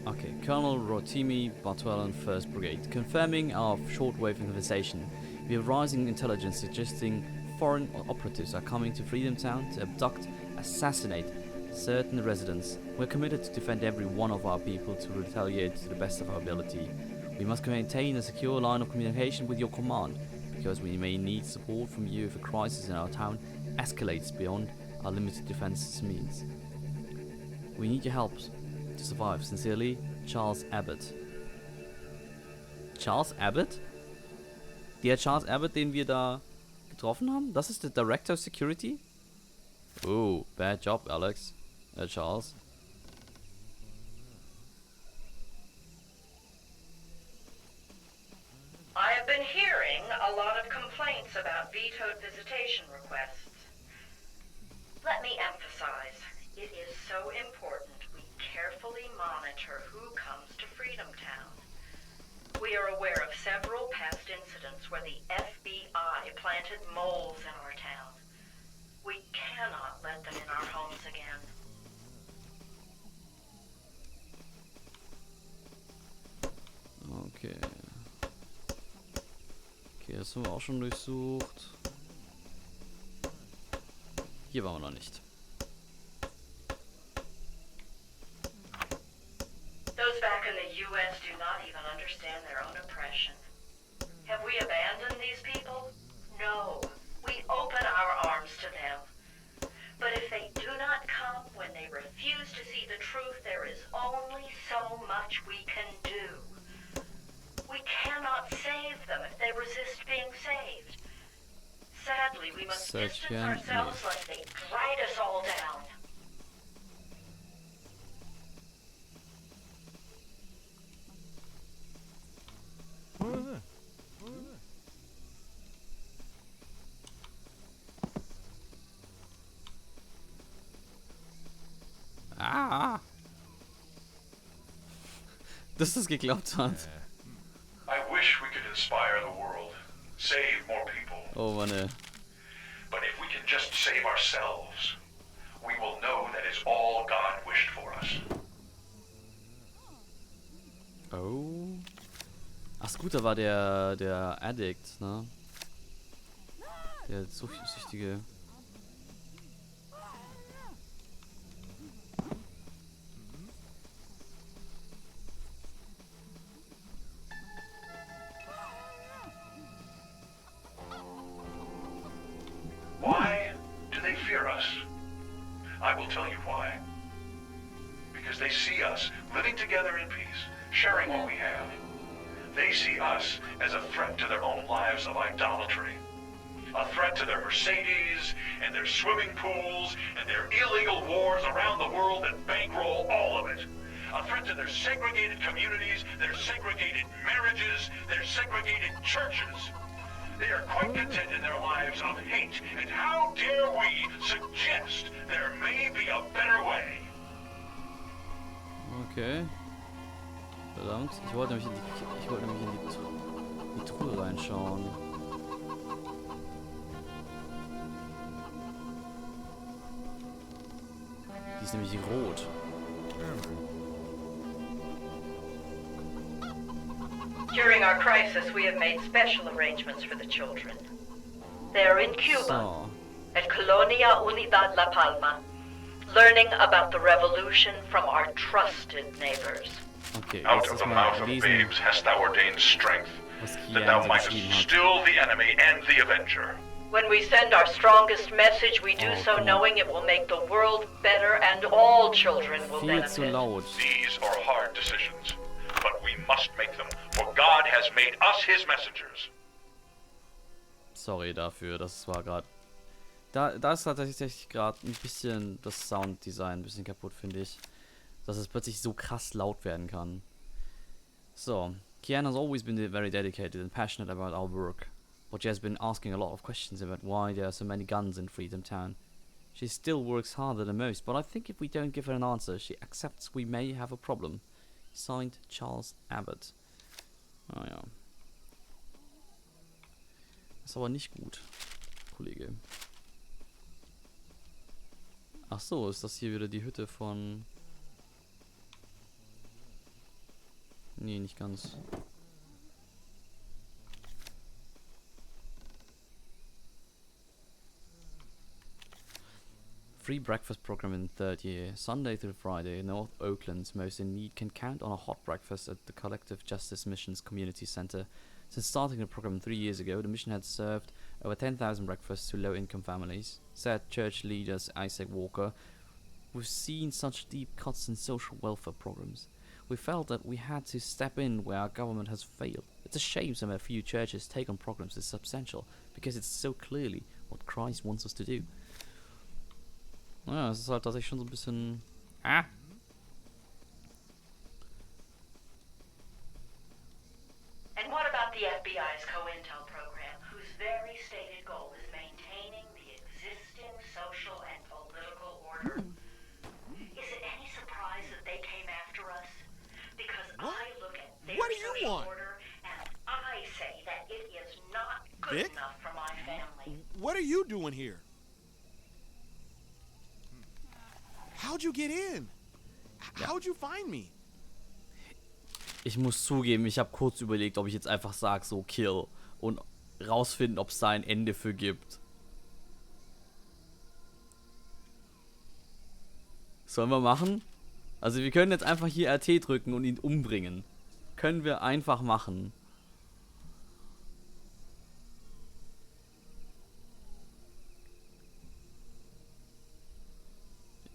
Okay, Colonel Rotimi, Bartwell 1st Brigade. Confirming our shortwave conversation. We have rising intelligence suggesting foreign operatives are coming to Freedom Town to abduct, assassinate certain residents. We're committed to defend every one of our people to retaliate to the best of our ability. We must maintain a secure line of communication with your command, because we may need support from you if a crisis in our town escalates beyond our limited defense means. We need your help to survive. Sincerely, Charles Abbott. Charles Abbott? Der Charles Abbott, den wir da getroffen haben? Das ist der Director of Security? Oh, bad job, Alex. Charles. I have been hearing a lot of complaints about vetoed visitation requests. Let me emphasize, it is so important we carefully monitor who comes to Freedom Town. We are aware of several past incidents where the FBI planted moles in our town. We cannot let them in our homes again. Okay. Okay, das haben wir auch schon durchsucht. Hier waren wir noch nicht. Those lives do not even understand their own oppression. Have we abandoned these people? No. We open our arms to them. But if they do not come when they refuse to see the truth, there is only so much we can do. We cannot save them if they resist being saved. Sadly, we must Search distance here. ourselves lest they drag us all down. What was that? Ah! Dass das geklappt hat. I wish we could inspire the world, save more people. Oh Mann, ey. But if we can just save ourselves, we will know that is all God wished for us. Oh. Ach, Scooter war der Addict, ne? Der Süchtige. Why do they fear us? I will tell you why. Because they see us living together in peace, sharing what we have. They see us as a threat to their own lives of idolatry. A threat to their Mercedes and their swimming pools and their illegal wars around the world that bankroll all of it. A threat to their segregated communities, their segregated marriages, their segregated churches. They are quite content in their lives of hate, and how dare we suggest there may be a better way? Okay. Verdammt, ich wollte nämlich in die Truhe reinschauen. Die ist nämlich rot. During our crisis, we have made special arrangements for the children. They are in Cuba, So. at Colonia Unidad La Palma, learning about the revolution from our trusted neighbors. Okay, Out jetzt of the erstmal mouth of lesen, babes hast thou ordained strength, was that thou Kian so mightest geschrieben hat. still the enemy and the avenger. When we send our strongest message, we do Oh, so come on. knowing it will make the world better and all children will Viel zu benefit. laut. These are hard decisions, but we must make them, for God has made us his messengers. Sorry dafür, das war gerade. Da ist tatsächlich gerade ein bisschen das Sounddesign ein bisschen kaputt, finde ich. Dass es plötzlich so krass laut werden kann. So, Kian has always been very dedicated and passionate about our work, but she has been asking a lot of questions about why there are so many guns in Freedom Town. She still works harder than most, but I think if we don't give her an answer, she accepts we may have a problem. Signed, Charles Abbott. Ah ja. Ist aber nicht gut, Kollege. Ach so, ist das hier wieder die Hütte von... Nee, nicht ganz. Free breakfast program in third year. Sunday through Friday, North Oakland's most in need can count on a hot breakfast at the Collective Justice Mission's Community Center. Since starting the program 3 years ago, the mission had served over 10,000 breakfasts to low-income families, said church leaders Isaac Walker. We've seen such deep cuts in social welfare programs. We felt that we had to step in where our government has failed. It's a shame so few churches take on programs this substantial, because it's so clearly what Christ wants us to do. Naja, es ist halt tatsächlich schon so ein bisschen... Ah! And what about the FBI's COINTEL program, whose very stated goal is maintaining the existing social and political order? Is it any surprise that they came after us? Because What? I look at their What do you social want? order and I say that it is not good Vic? enough for my family. What are you doing here? How'd you get in? How'd you find me? Ich muss zugeben, ich habe kurz überlegt, ob ich jetzt einfach sage, so kill und rausfinden, ob es da ein Ende für gibt. Sollen wir machen? Also wir können jetzt einfach hier RT drücken und ihn umbringen. können wir einfach machen.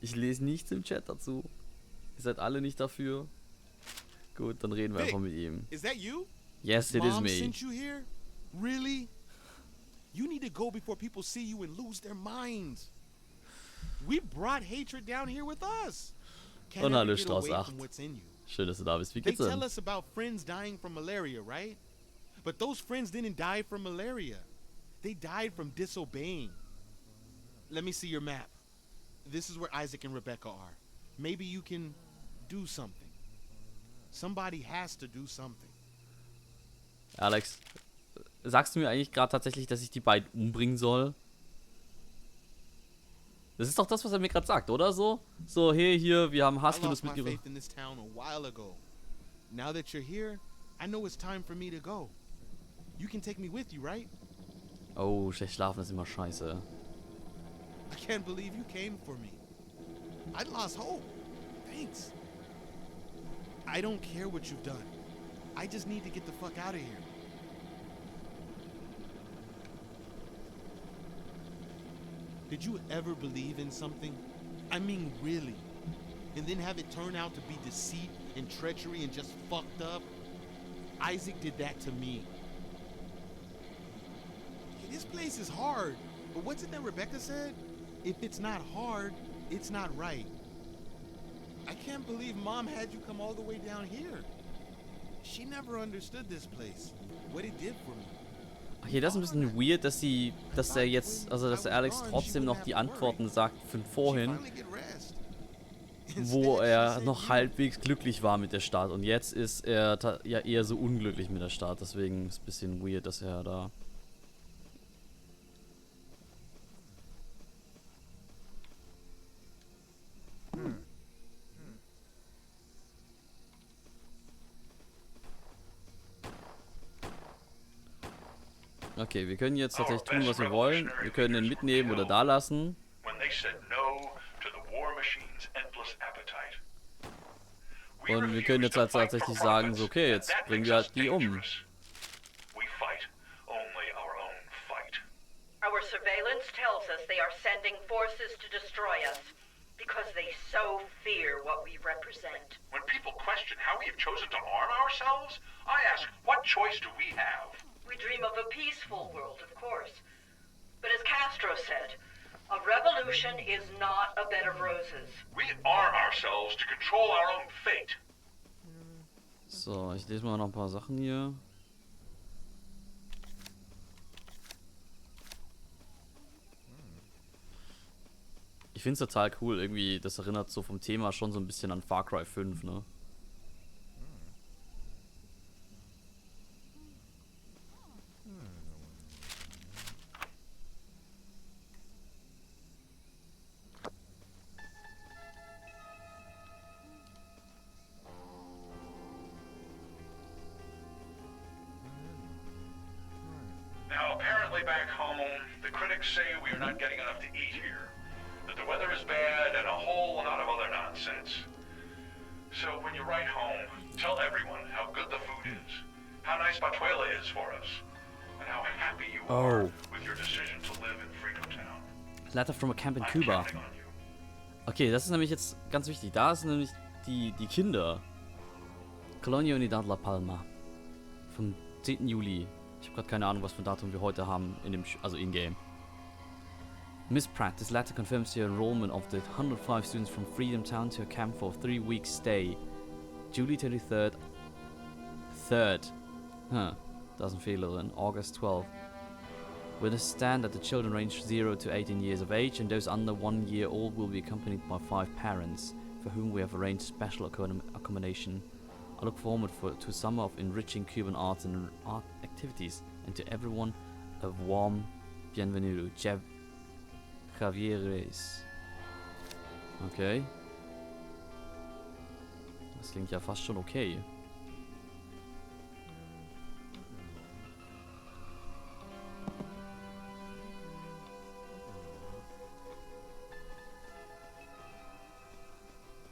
Ich lese nichts im Chat dazu. Ihr seid alle nicht dafür. Gut, dann reden wir einfach mit ihm. Is that you? Yes, it is Mom me. sent you here? Really? You need to go before people see you and lose their minds. We brought hatred down here with us. Can't Und ever hallo get Strauß away 8. from what's in you. Schön, dass du da bist. Wie They geht's tell denn? us about friends dying from malaria, right? But those friends didn't die from malaria. They died from disobeying. Let me see your map. This is where Isaac and Rebecca are. Maybe you can do something. Somebody has to do something. Alex, sagst du mir eigentlich gerade tatsächlich, dass ich die beiden umbringen soll? Das ist doch das, was er mir gerade sagt, oder so? So, hey, hier, wir haben I Hassminus lost my mit ihrer... faith in this town a while ago. Now that you're here, I know it's time for me to go. You can take me with you, right? Oh, schlecht schlafen ist immer scheiße. I can't believe you came for me. I'd lost hope. Thanks. I don't care what you've done. I just need to get the fuck out of here. Did you ever believe in something? I mean, really? And then have it turn out to be deceit and treachery and just fucked up? Isaac did that to me. Hey, this place is hard. But what's it that Rebecca said? If it's not hard, it's not right. I can't believe Mom had you come all the way down here. She never understood this place, what it did for me. Okay, das ist ein bisschen weird, dass er jetzt, also dass der Alex trotzdem noch die Antworten sagt von vorhin, wo er noch halbwegs glücklich war mit der Stadt. Und jetzt ist er ja eher so unglücklich mit der Stadt. Deswegen ist es ein bisschen weird, dass er da... Okay, wir können jetzt tatsächlich tun, was wir wollen. Wir können ihn mitnehmen oder da lassen. Und wir können jetzt halt tatsächlich sagen, so okay, jetzt bringen wir halt die um. Our surveillance tells us they are sending forces to destroy us because they so fear what we represent. When people question how we have chosen to arm ourselves, I ask, what choice do we have? We dream of a peaceful world, of course. But as Castro said, a revolution is not a bed of roses. We arm ourselves to control our own fate. So, ich lese mal noch ein paar Sachen hier. Ich finde es total cool, irgendwie, das erinnert so vom Thema schon so ein bisschen an Far Cry 5, ne? Now, apparently back home, the critics say we are not getting enough to eat here, that the weather is bad, and a whole lot of other nonsense. So when you write home, tell everyone how good the food is, how nice Batuela is for us, and how happy you are with your decision to live in Freedom Town. Letter from a camp in I'm Cuba. counting on you. Okay, das ist nämlich jetzt ganz wichtig. Da sind nämlich die Kinder. Colonia Unidad La Palma. Vom 10. Juli. Ich habe gerade keine Ahnung, was für ein Datum wir heute haben, also in-game. Miss Pratt, this letter confirms your enrollment of the 105 students from Freedom Town to a camp for a 3-week stay. July 23rd. Da ist ein Fehler drin. August 12th. We understand that the children range 0 to 18 years of age, and those under 1 year old will be accompanied by 5 parents, for whom we have arranged special accommodation. I look forward to a summer of enriching Cuban arts and art activities, and to everyone a warm bienvenido. Javieres. Okay. Das klingt ja fast schon okay.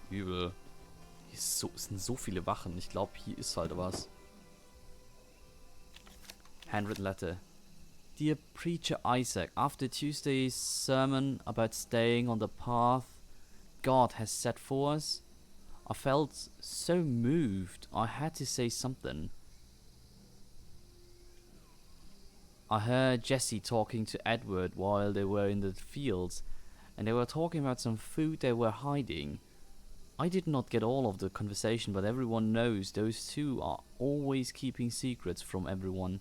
Übel. Hier ist es sind so viele Wachen. Ich glaube, hier ist halt was. Handwritten letter. Dear Preacher Isaac, after Tuesday's sermon about staying on the path God has set for us, I felt so moved I had to say something. I heard Jesse talking to Edward while they were in the fields, and they were talking about some food they were hiding. I did not get all of the conversation, but everyone knows those two are always keeping secrets from everyone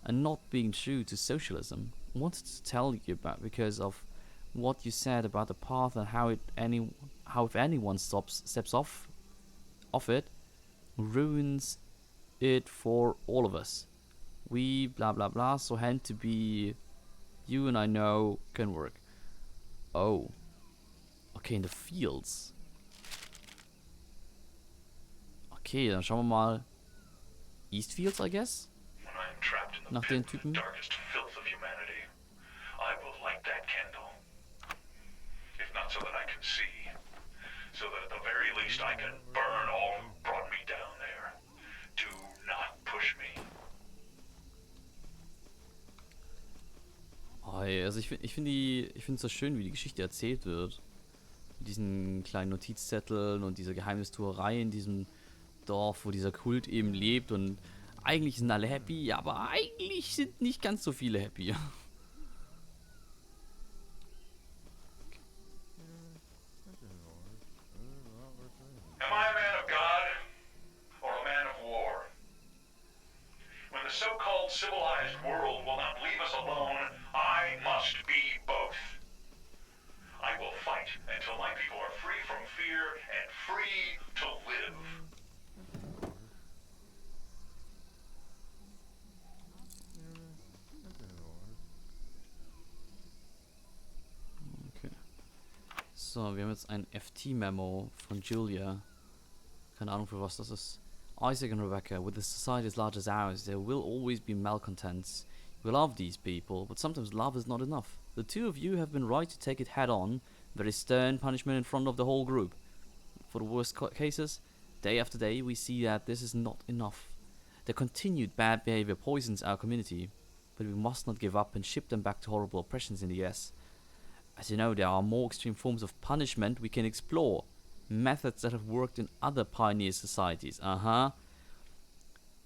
and not being true to socialism. I wanted to tell you about because of what you said about the path and how if anyone steps off it, ruins it for all of us. We blah blah blah, so hand to be you and I know can work. Oh. Okay, in the fields. Okay, dann schauen wir mal. Eastfields, I guess? When I am trapped in the Nach den pit with Typen. the darkest filth of humanity, I will light that candle. If not so that I can see, so that at the very least I can burn all who brought me down there. Do not push me. Also ich finde es so schön, wie die Geschichte erzählt wird. Mit diesen kleinen Notizzetteln und dieser Geheimnistuerei in diesem Dorf, wo dieser Kult eben lebt, und eigentlich sind alle happy, aber eigentlich sind nicht ganz so viele happy. Am I a man of God or a man of war? When the so-called civilized world will not leave us alone, I must be both. I will fight until my people are free from fear and free to live. Okay. So, wir haben jetzt ein FT-Memo von Julia. Keine Ahnung, für was das ist. Isaac and Rebecca, with a society as large as ours, there will always be malcontents. We love these people, but sometimes love is not enough. The two of you have been right to take it head on, very stern punishment in front of the whole group. For the worst cases, day after day, we see that this is not enough. Their continued bad behavior poisons our community, but we must not give up and ship them back to horrible oppressions in the US. As you know, there are more extreme forms of punishment we can explore. Methods that have worked in other pioneer societies. Aha.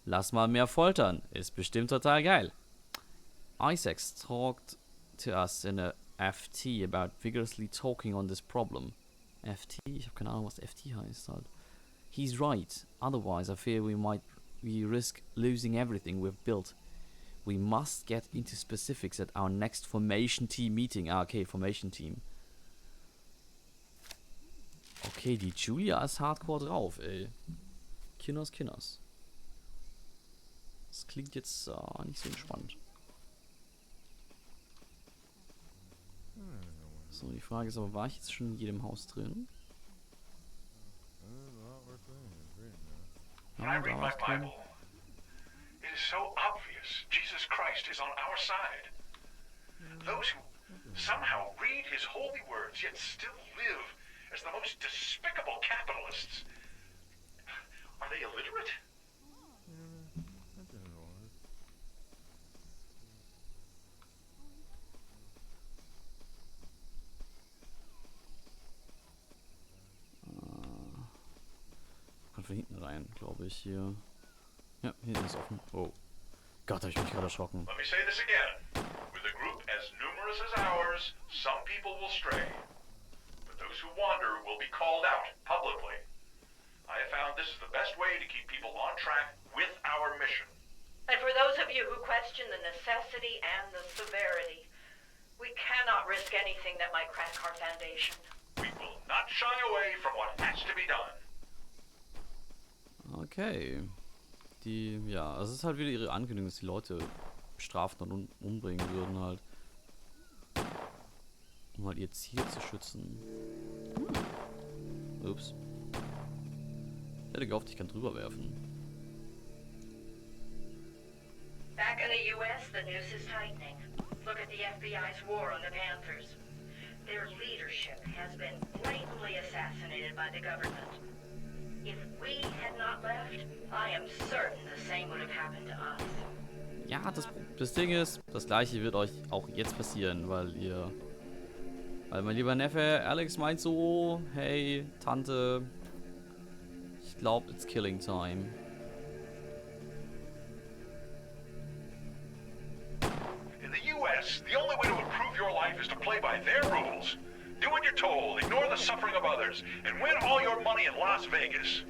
Lass mal mehr foltern. Ist bestimmt total geil. Isaacs talked to us in a FT about vigorously talking on this problem. FT? Ich habe keine Ahnung, was FT heißt halt. He's right. Otherwise, I fear we risk losing everything we've built. We must get into specifics at our next formation team meeting. Ah, okay, formation team. Okay, die Julia ist hardcore drauf, ey. Kinders. Das klingt jetzt nicht so entspannt. So, die Frage ist aber, war ich jetzt schon in jedem Haus drin? When I read my Bible, it is so obvious Jesus Christ is on our side. Those who somehow read his holy words yet still live as the most despicable capitalists. Are they illiterate? Kommt von hinten rein, glaube ich, hier. Ja, hinten ist offen. Oh. Gott, hab ich mich gerade erschrocken. Let me say this again. With a group as numerous as ours, some people will stray. But those who wander will be called out publicly. I have found this is the best way to keep people on track with our mission. And for those of you who question the necessity and the severity, we cannot risk anything that might crack our foundation. We will not shy away from what has to be done. Okay. Es ist halt wieder ihre Ankündigung, dass die Leute bestrafen und umbringen würden halt. Um halt ihr Ziel zu schützen. Ups. Ich hätte gehofft, ich kann drüber werfen. Back in the US, the noose is tightening. Look at the FBI's war on the Panthers. Their leadership has been blatantly assassinated by the government. If we had not left, I am certain the same would have happened to us. Ja, das Ding ist, das gleiche wird euch auch jetzt passieren, weil mein lieber Neffe Alex meint so, hey, Tante, ich glaube, it's killing time. In the U.S., the only way to improve your life is to play by their rules. Do what you're told, ignore the suffering of others, and win all your money in Las Vegas.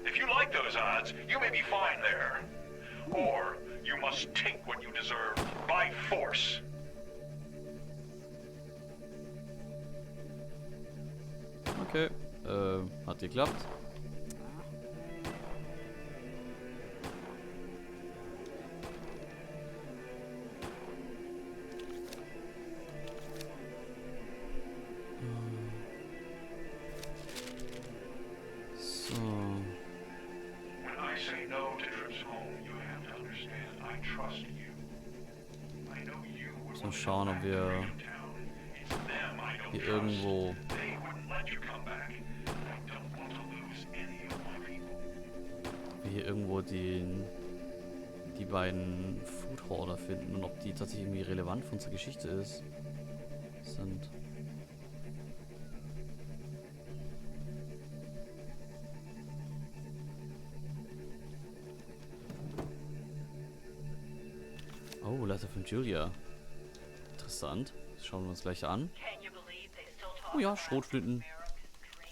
If you like those odds, you may be fine there. Or you must take what you deserve by force. Okay, hat geklappt. So. When I say no to trips home, you have to understand I trust you. I know you would So want to schauen, come ob back to wir Town. It's them I don't hier trust. irgendwo They wouldn't let you come back. I don't want to lose any of my people. die beiden Food Hoarder finden und ob die tatsächlich irgendwie relevant für unsere Geschichte sind. Oh, Letter von Julia. Interessant. Das schauen wir uns gleich an. Can you believe they still talk Oh ja, about Schrotflinten. America's dream?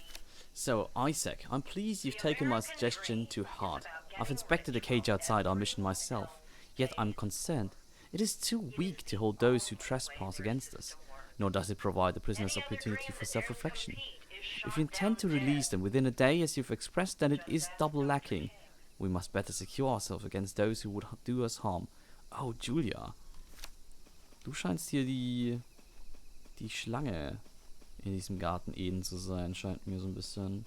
So, Isaac, I'm pleased you've taken my suggestion to heart. I've inspected the cage outside our mission myself, yet I'm concerned. It is too weak to hold those who trespass against us, nor does it provide the prisoners opportunity for self-reflection. If you intend to release them within a day as you've expressed, then it is double lacking. We must better secure ourselves against those who would do us harm. Oh, Julia. Du scheinst hier die Schlange in diesem Garten Eden zu sein, scheint mir so ein bisschen.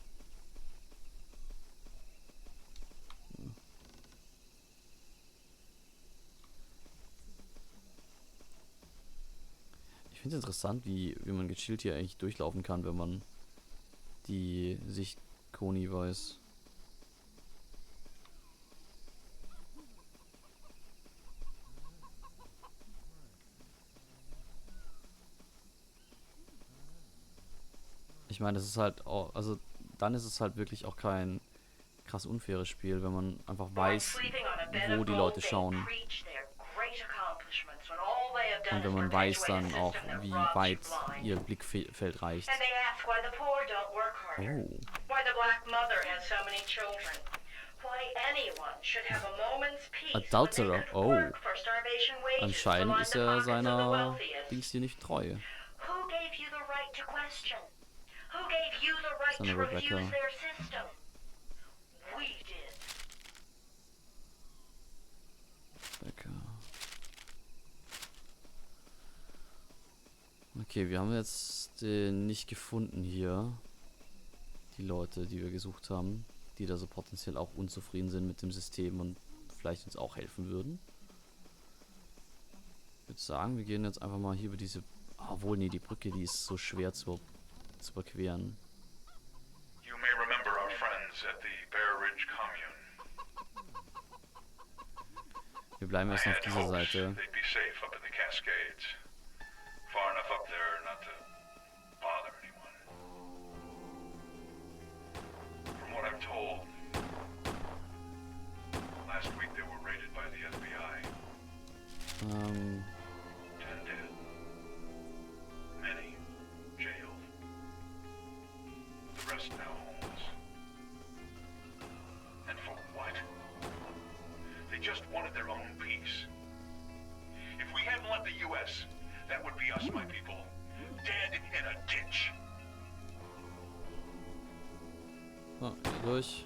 Ich finde es interessant, wie man gechillt hier eigentlich durchlaufen kann, wenn man die Sicht Koni weiß. Ich meine, das ist halt auch, also dann ist es halt wirklich auch kein krass unfaires Spiel, wenn man einfach weiß, wo die Leute schauen. Und wenn man weiß dann auch, wie weit ihr Blickfeld reicht. Oh. Adulterer. Oh. Anscheinend ist er seiner Dings hier nicht treu. Seine Rebecca. Okay, wir haben jetzt nicht gefunden hier. Die Leute, die wir gesucht haben. Die da so potenziell auch unzufrieden sind mit dem System und vielleicht uns auch helfen würden. Ich würde sagen, wir gehen jetzt einfach mal hier über diese... Obwohl, nee, die Brücke, die ist so schwer zu überqueren. You may remember our friends at the Bear Ridge Commune. Wir bleiben erst auf dieser Seite. They'd be safe up in the Cascades. Far enough up there not to bother anyone. From what I'm told, last week they were raided by the FBI. 10 dead. Many jailed. The rest now homeless. And for what? They just wanted their own peace. If we hadn't left the U.S., that would be us, my people. Dead in a ditch. So, hier durch.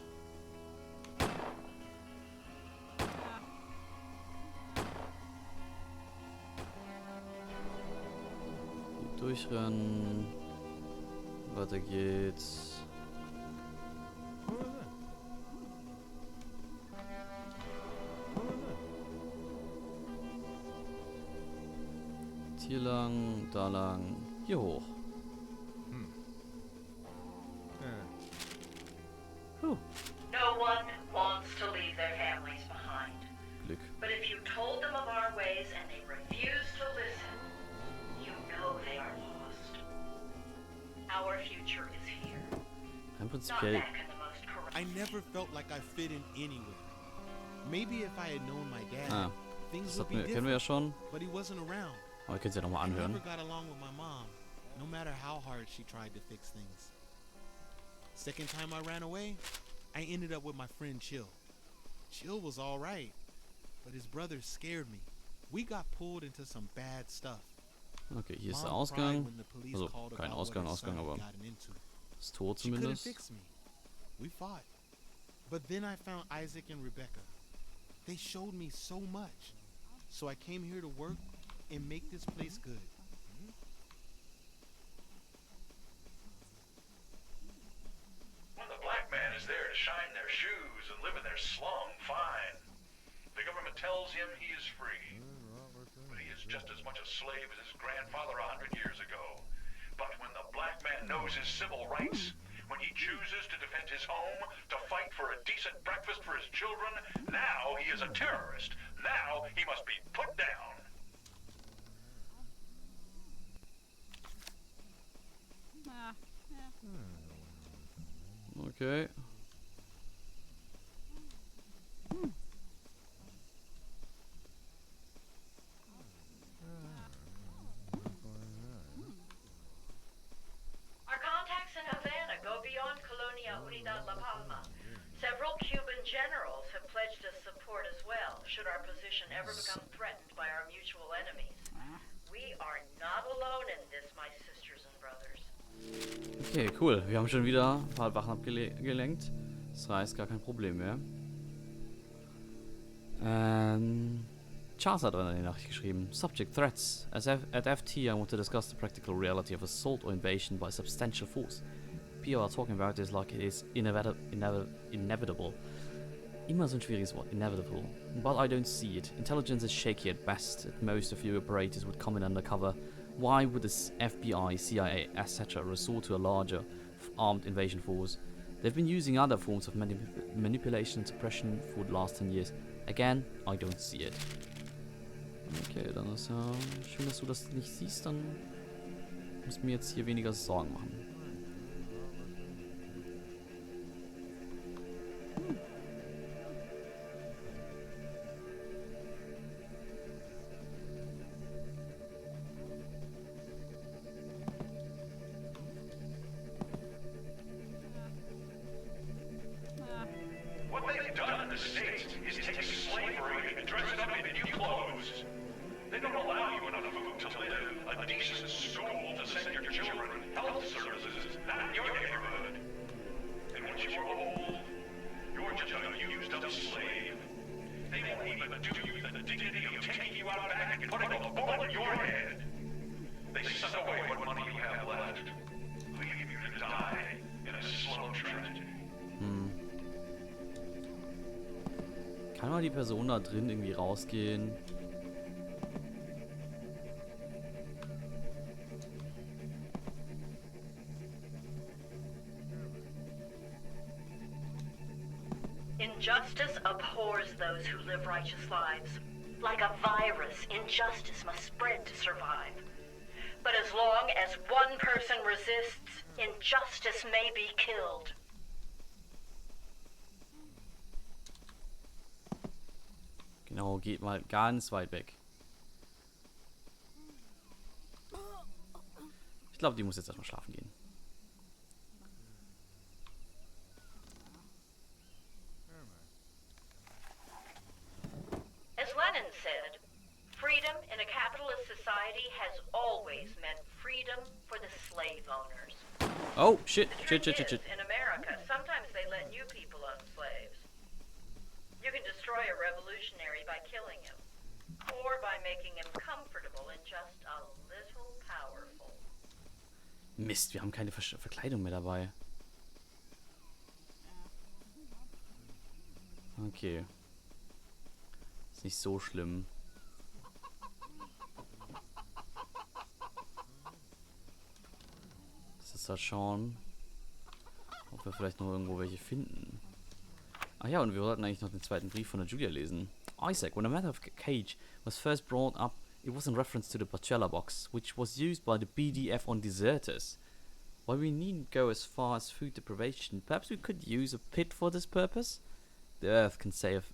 Hier durchrennen. Weiter geht's. Hier lang, da lang, hier hoch. Puh. one wants to leave their families behind. Glück. But if you told them of our ways and they refuse to listen, you know they are lost. Our future is here. Im Not Prinzipiell. back in the most corrupt. I never felt like I fit in anywhere. Maybe if I had known my dad, Ah, things das would be kennen wir ja different. schon. But he wasn't around. Aber ihr könnt es ja nochmal I never anhören. got along with my mom, no matter how hard she tried to fix things. Second time I ran away, I ended up with my friend Chill. Chill was all right, but his brother scared me. We got pulled into some bad stuff. Okay, hier ist der Mom cried Ausgang. when the police Also called kein about what Ausgang, her Ausgang, son aber had gotten into. ist tot She couldn't zumindest. fix me. We fought. But then I found Isaac and Rebecca. They showed me so much. So I came here to work and make this place good. When the black man is there to shine their shoes and live in their slum, fine. The government tells him he is free. But he is just as much a slave as his grandfather 100 years ago. But when the black man knows his civil rights, when he chooses to defend his home, to fight for a decent breakfast for his children, now he is a terrorist. Now he must be put down. Okay. Our contacts in Havana go beyond Colonia Unidad La Palma. Several Cuban generals have pledged us support as well, should our position ever become threatened by our mutual enemies. We are not alone in this, my sisters and brothers. Okay, cool. Wir haben schon wieder ein paar Wachen abgelenkt. Das heißt, gar kein Problem mehr. Charles hat eine Nachricht geschrieben. Subject threats. At FT, I want to discuss the practical reality of assault or invasion by substantial force. People are talking about this like it is inevitable. Immer so ein schwieriges Wort. Inevitable. But I don't see it. Intelligence is shaky at best. At most, a few operators would come in undercover. Why would the FBI, CIA, etc. resort to a larger armed invasion force? They've been using other forms of manipulation and suppression for the last 10 years. Again, I don't see it. Okay, dann ist ja schön, dass du das nicht siehst, dann muss mir jetzt hier weniger Sorgen machen. What they've done in the States is take slavery and dress it up in new clothes. They don't allow you enough food to live, a decent school to send your children, health services, not in your neighborhood. And once you are old, you're just a used-up slave. They won't even do you the dignity of taking you out back and putting a bullet in your head. They suck away what money you have left, leaving you to die in a slow tragedy. Kann mal die Person da drin irgendwie rausgehen? Injustice abhors those who live righteous lives. Like a virus, injustice must spread to survive. But as long as one person resists, injustice may be killed. Genau, geht mal ganz weit weg. Ich glaube, die muss jetzt erstmal schlafen gehen. As Lenin said, freedom in a capitalist society has always meant freedom for the slave owners. Oh, shit, The shit, truth shit, shit, is, shit. in America, sometimes they let new people own slaves. You can destroy a revolutionary by killing him, or by making him comfortable and just a little powerful. Mist, wir haben keine Verkleidung mehr dabei. Okay. Ist nicht so schlimm. Das ist halt schauen, ob wir vielleicht noch irgendwo welche finden. Ah ja, und wir wollten eigentlich noch den zweiten Brief von der Julia lesen. Isaac, when the matter of Cage was first brought up, it was in reference to the Bachelor box, which was used by the BDF on deserters. While we needn't go as far as food deprivation, perhaps we could use a pit for this purpose? The earth can serve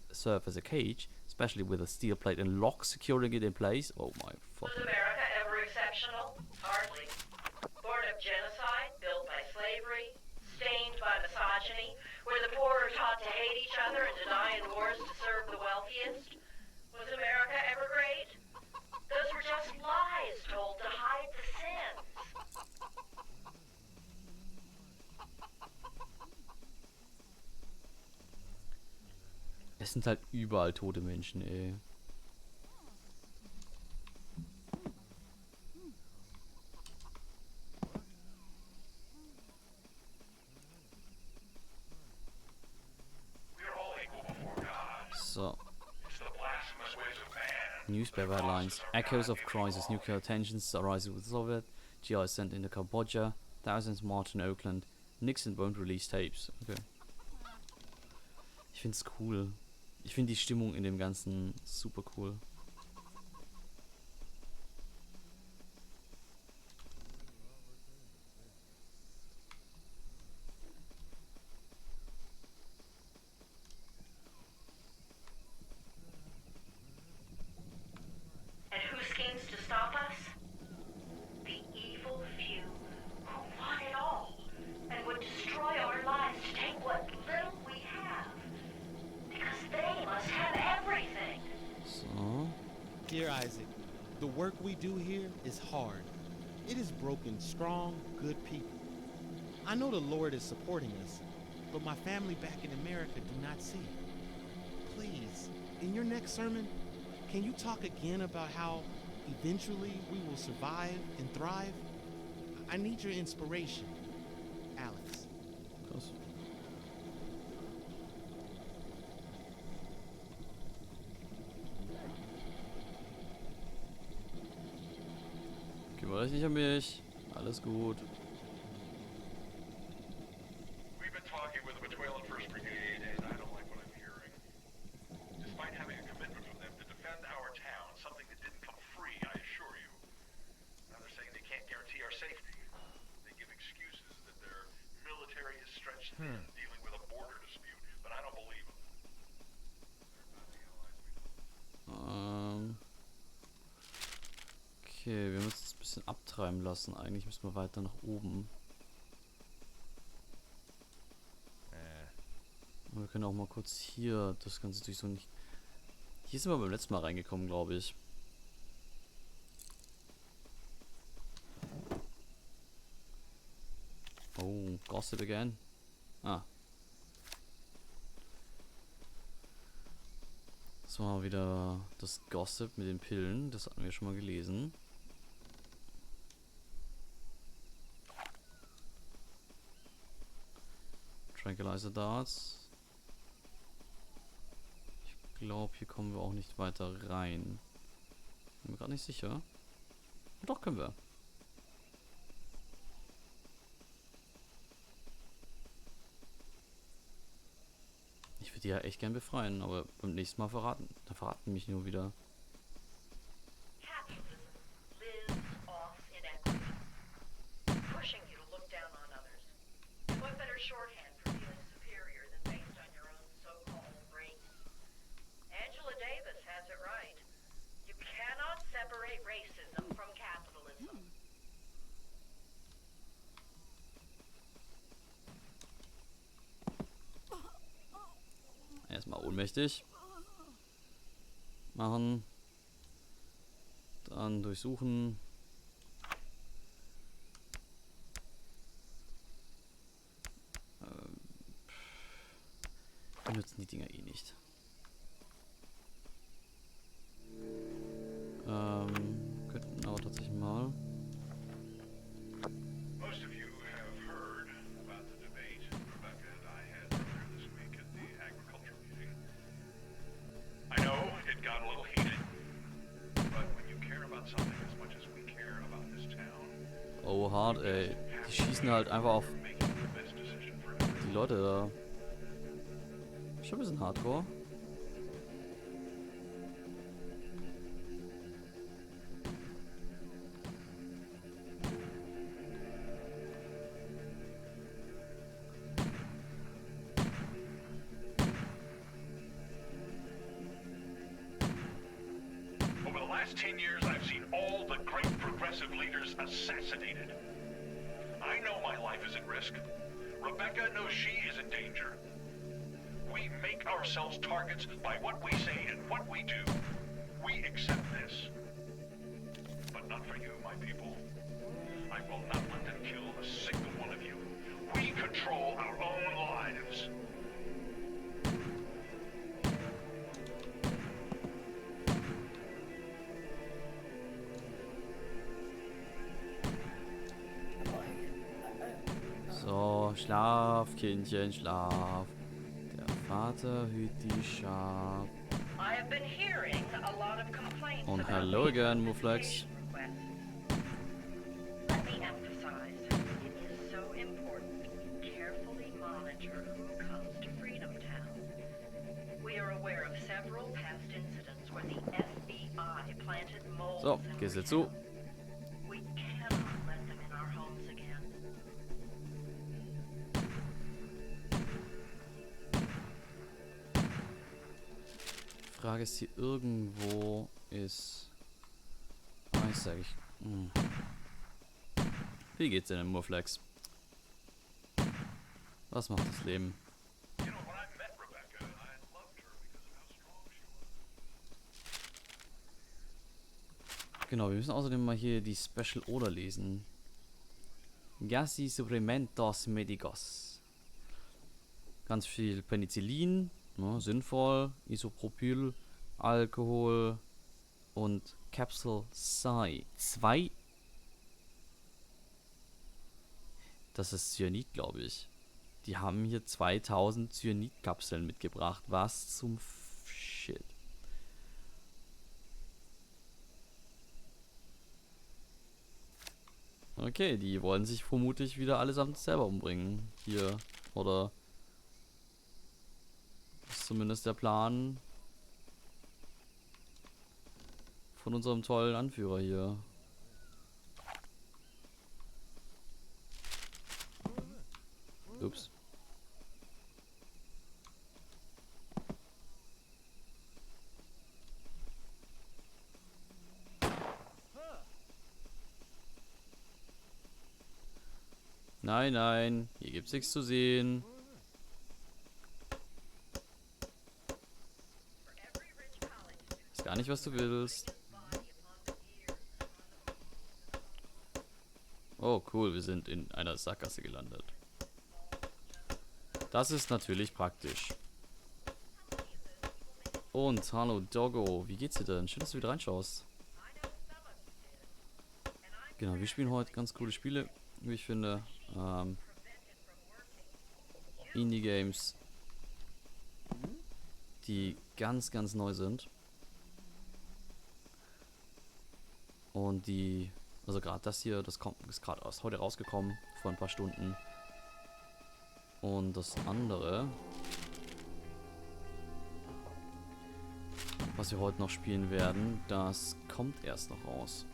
as a cage, especially with a steel plate and lock securing it in place. Oh my Was fucking... America ever exceptional? Hardly. Born of genocide, built by slavery, stained by misogyny, where the poor are taught to hate each other and to die in wars to serve the wealthiest? Was America ever great? Those were just lies told to hide the sins. Es sind halt überall tote Menschen, ey. We are all equal before God. So. It's the blasphemous ways of man. Newspaper headlines. Echoes of crisis. Nuclear tensions arising with Soviet. GI sent into Cambodia. Thousands march in Oakland. Nixon won't release tapes. Okay. Ich find's cool. Ich finde die Stimmung in dem Ganzen super cool. And who schemes to stop us? The evil few who want it all and would destroy our lives to take what little we have. Because they must have everything. So. Dear Isaac, the work we do here is hard. It has broken strong, good people. I know the Lord is supporting us, but my family back in America do not see it. Please, in your next sermon, can you talk again about how eventually we will survive and thrive? I need your inspiration, Alex. Krass. Kümmere dich nicht um mich. Alles gut. We've been talking with the Betulan 1st Brigade, and I don't like what I'm hearing. Despite having a commitment from them to defend our town, something that didn't come free, I assure you. Now they're saying they can't guarantee our safety. They give excuses that their military is stretched thin dealing with a border dispute, but I don't believe them. Okay, wir müssen es ein bisschen abtreiben lassen. Eigentlich müssen wir weiter nach oben. Und wir können auch mal kurz hier das Ganze durch so nicht. Hier sind wir beim letzten Mal reingekommen, glaube ich. Oh, Gossip again. Ah. Das war wieder das Gossip mit den Pillen. Das hatten wir schon mal gelesen. Tranquilizer Darts. Ich glaube, hier kommen wir auch nicht weiter rein. Bin mir gerade nicht sicher. Doch, können wir. Ich würde die ja echt gern befreien, aber beim nächsten Mal verraten mich nur wieder. Capitalism lives off inequity, pushing you to look down on others. What better shorthand for feeling superior than based on your own so-called race? Angela Davis has it right. You cannot separate racism from capitalism. Erstmal ohnmächtig machen. Dann durchsuchen. Wir nutzen die Dinger eh nicht. Könnten aber tatsächlich mal. Most of you have heard about the debate Rebecca and I had earlier this week at the agriculture meeting. I know it got a little heated, but when you care about something as much as we care about this town, Oh, hart, ey. Die schießen halt einfach auf making the best decision for everyone. die Leute da. schon ein bisschen hardcore. Over the last 10 years, I've seen all the great progressive leaders assassinated. I know my life is at risk. Rebecca knows she is in danger. We make ourselves targets by what we say and what we do. We accept this. But not for you, my people. I will not let them kill a single one of you. We control our own lives. So, schlaf, Kindchen, schlaf. Der Vater hüt die Schaf. I have been hearing a lot of complaints Und about hello these again, Muflex. requests. Let me emphasize, it is so important to carefully monitor who comes to Freedom Town. We are aware of several past incidents where the FBI planted moles So, in gehst du the zu? town. We cannot let them in our homes again. Frage ist, hier irgendwo ist Isaac. Wie geht's denn im Murflex? Was macht das Leben? You know, when I met Rebecca, I loved her because of how strong she was. Genau, wir müssen außerdem mal hier die Special Order lesen. Gassi Suplementos Medicos. Ganz viel Penicillin, ne, sinnvoll, Isopropyl, Alkohol und Capsule Psi. 2. Das ist Cyanid, glaube ich. Die haben hier 2000 Cyanid-Kapseln mitgebracht. Was zum Shit. Okay, die wollen sich vermutlich wieder allesamt selber umbringen. Hier. Oder ist zumindest der Plan von unserem tollen Anführer hier. Ups. Nein, nein, hier gibt's nichts zu sehen. Ist gar nicht, was du willst. Oh, cool, wir sind in einer Sackgasse gelandet. Das ist natürlich praktisch. Und hallo Doggo, wie geht's dir denn? Schön, dass du wieder reinschaust. Genau, wir spielen heute ganz coole Spiele, wie ich finde. Indie-Games, die ganz, ganz neu sind. Und die, also gerade das hier, das ist gerade erst heute rausgekommen, vor ein paar Stunden. Und das andere, was wir heute noch spielen werden, das kommt erst noch raus.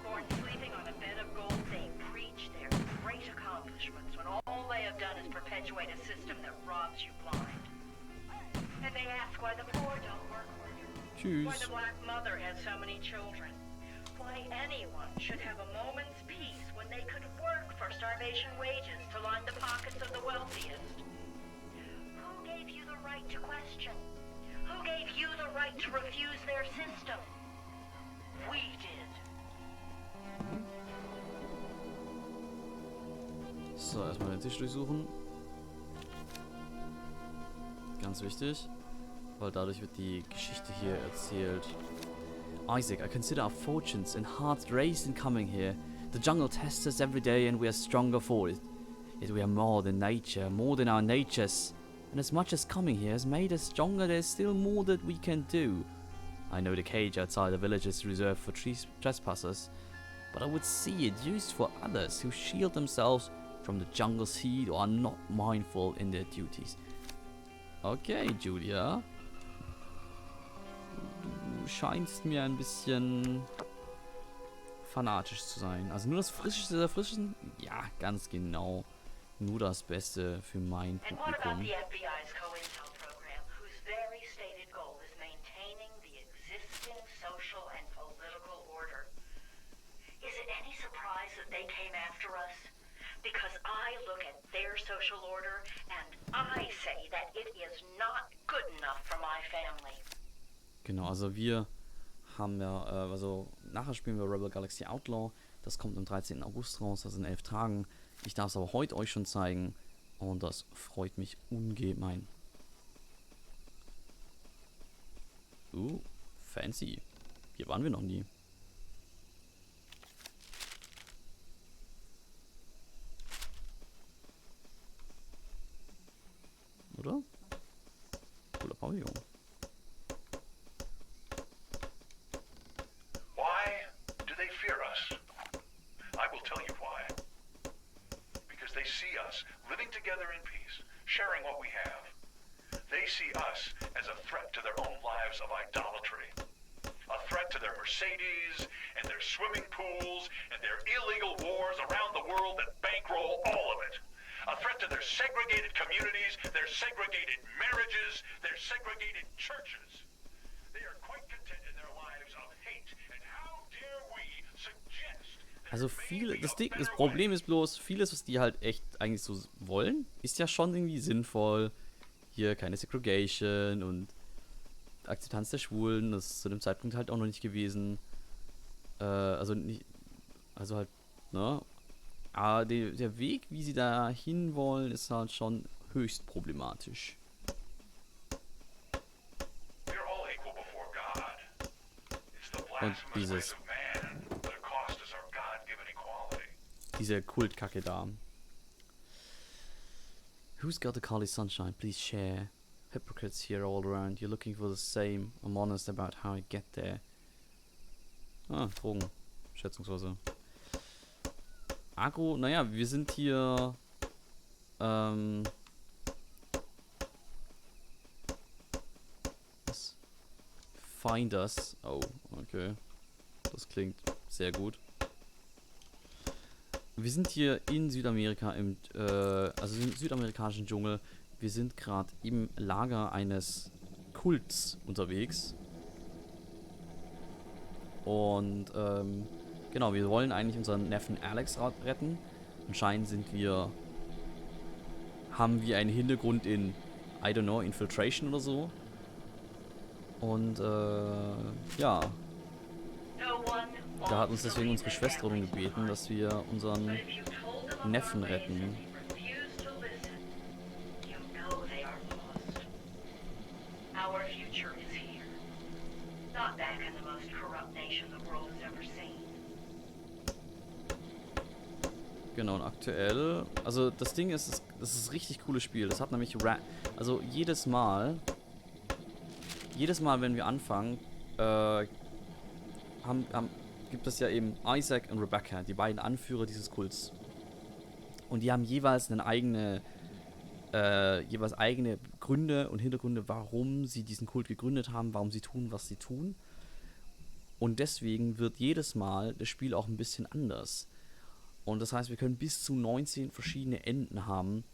Born sleeping on a bed of gold, they preach their great accomplishments when all they have done is perpetuate a system that robs you blind. And they ask why the poor don't work harder. Why Tschüss. the black mother has so many children. Why anyone should have a moment's peace when they could work for starvation wages to line the pockets of the wealthiest. Who gave you the right to question? Who gave you the right to refuse their system? We did. So, erstmal den Tisch durchsuchen. Ganz wichtig, weil dadurch wird die Geschichte hier erzählt. Isaac, I consider our fortunes and hearts raised in coming here. The jungle tests us every day and we are stronger for it. Yet we are more than nature, more than our natures. And as much as coming here has made us stronger, there's still more that we can do. I know the cage outside the village is reserved for trespassers, but I would see it used for others who shield themselves from the jungle's heat or are not mindful in their duties. Okay, Julia. Du scheinst mir ein bisschen fanatisch zu sein. Also nur das Frischeste der Frischen? Ja, ganz genau. Nur das Beste für mein And what about Publikum. the FBI's co-intel program, whose very stated goal is maintaining the existing social and political order? Is it any surprise that they came after us? Because I look at their social order and I say that it is not good enough for my family. Genau, also wir haben ja, also nachher spielen wir Rebel Galaxy Outlaw. Das kommt am 13. August raus, also in 11 Tagen. Ich darf es aber heute euch schon zeigen und das freut mich ungemein. Fancy. Hier waren wir noch nie. Oder? Cooler Pavillon. Why do they fear us? I will tell you why. Because they see us living together in peace, sharing what we have. They see us as a threat to their own lives of idolatry. A threat to their Mercedes and their swimming pools and their illegal wars around the world that bankroll all of it. A threat to their segregated communities, their segregated marriages, their segregated churches. They are quite content in their lives of hate, and how dare we suggest that Also there may viele, be a das better Problem way? ist bloß, vieles, was die halt echt eigentlich so wollen, ist ja schon irgendwie sinnvoll. Hier keine Segregation und Akzeptanz der Schwulen, das ist zu dem Zeitpunkt halt auch noch nicht gewesen. Also nicht, also halt, ne? Aber der Weg, wie sie da hinwollen, ist halt schon höchst problematisch. We're all equal before God. It's the Und blasphemous ways dieses, of man that have cost us our God-given equality. diese Kultkacke da. Who's got the Kali Sunshine? Please share. Hypocrites here all around. You're looking for the same. I'm honest about how I get there. Ah, Drogen. Schätzungsweise. Agro, naja, wir sind hier. Was? Find us. Oh, okay. Das klingt sehr gut. Wir sind hier in Südamerika, also im südamerikanischen Dschungel. Wir sind gerade im Lager eines Kults unterwegs. Und, genau, wir wollen eigentlich unseren Neffen Alex retten. Anscheinend haben wir einen Hintergrund in, I don't know, Infiltration oder so. Und, ja, No one da hat uns wants to deswegen leave unsere their Schwester darum families gebeten, behind. dass wir unseren But if you told them of Neffen our ways retten. and they refuse to listen, you know they are lost. Our future is here. Not back in the most corrupt nation the world has ever seen. Genau, und aktuell, also das Ding ist, das ist ein richtig cooles Spiel. Das hat nämlich, also jedes Mal, wenn wir anfangen, gibt es ja eben Isaac und Rebecca, die beiden Anführer dieses Kults. Und die haben jeweils eigene Gründe und Hintergründe, warum sie diesen Kult gegründet haben, warum sie tun, was sie tun. Und deswegen wird jedes Mal das Spiel auch ein bisschen anders. Und das heißt, wir können bis zu 19 verschiedene Enden haben,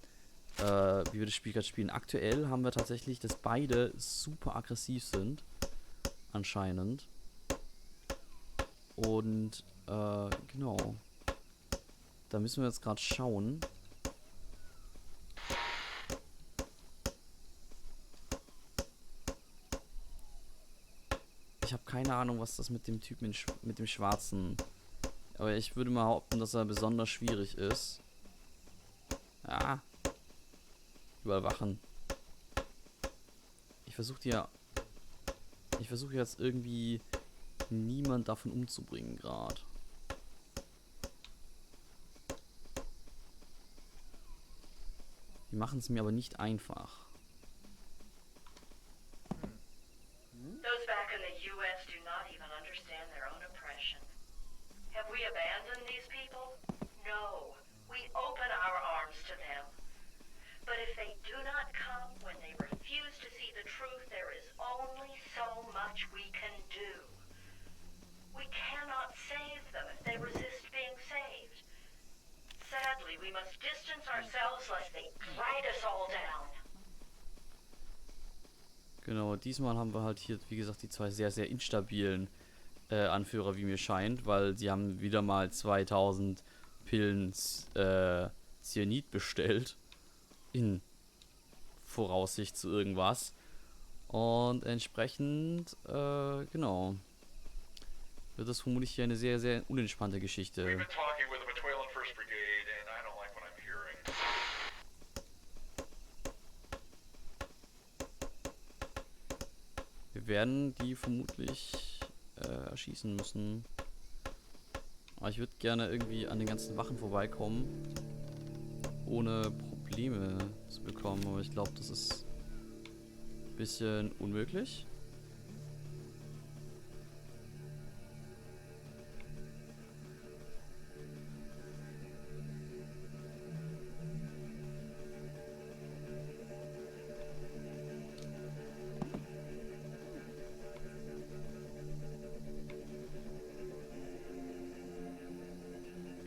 wie wir das Spiel gerade spielen. Aktuell haben wir tatsächlich, dass beide super aggressiv sind. Anscheinend. Und, genau. Da müssen wir jetzt gerade schauen. Ich habe keine Ahnung, was das mit dem Typen mit dem Schwarzen. Aber ich würde mal behaupten, dass er besonders schwierig ist. Ja. Überwachen. Ich versuche jetzt irgendwie niemand davon umzubringen gerade. Die machen es mir aber nicht einfach. Those back in the U.S. do not even understand their own oppression. Have we abandoned these people? No. We open our arms to them. But if they do not come when they refuse must distance ourselves lest they drag us all down. Genau, diesmal haben wir halt hier, wie gesagt, die zwei sehr, sehr instabilen Anführer, wie mir scheint, weil sie haben wieder mal 2000 Pillen Cyanid bestellt. In Voraussicht zu irgendwas. Und entsprechend, genau, wird das vermutlich hier eine sehr, sehr unentspannte Geschichte. We've been talking with the McTwaylen First Brigade, and I don't like what I'm hearing. Wir werden die vermutlich erschießen müssen. Aber ich würde gerne irgendwie an den ganzen Wachen vorbeikommen, ohne Probleme zu bekommen. Aber ich glaube, das ist ein bisschen unmöglich.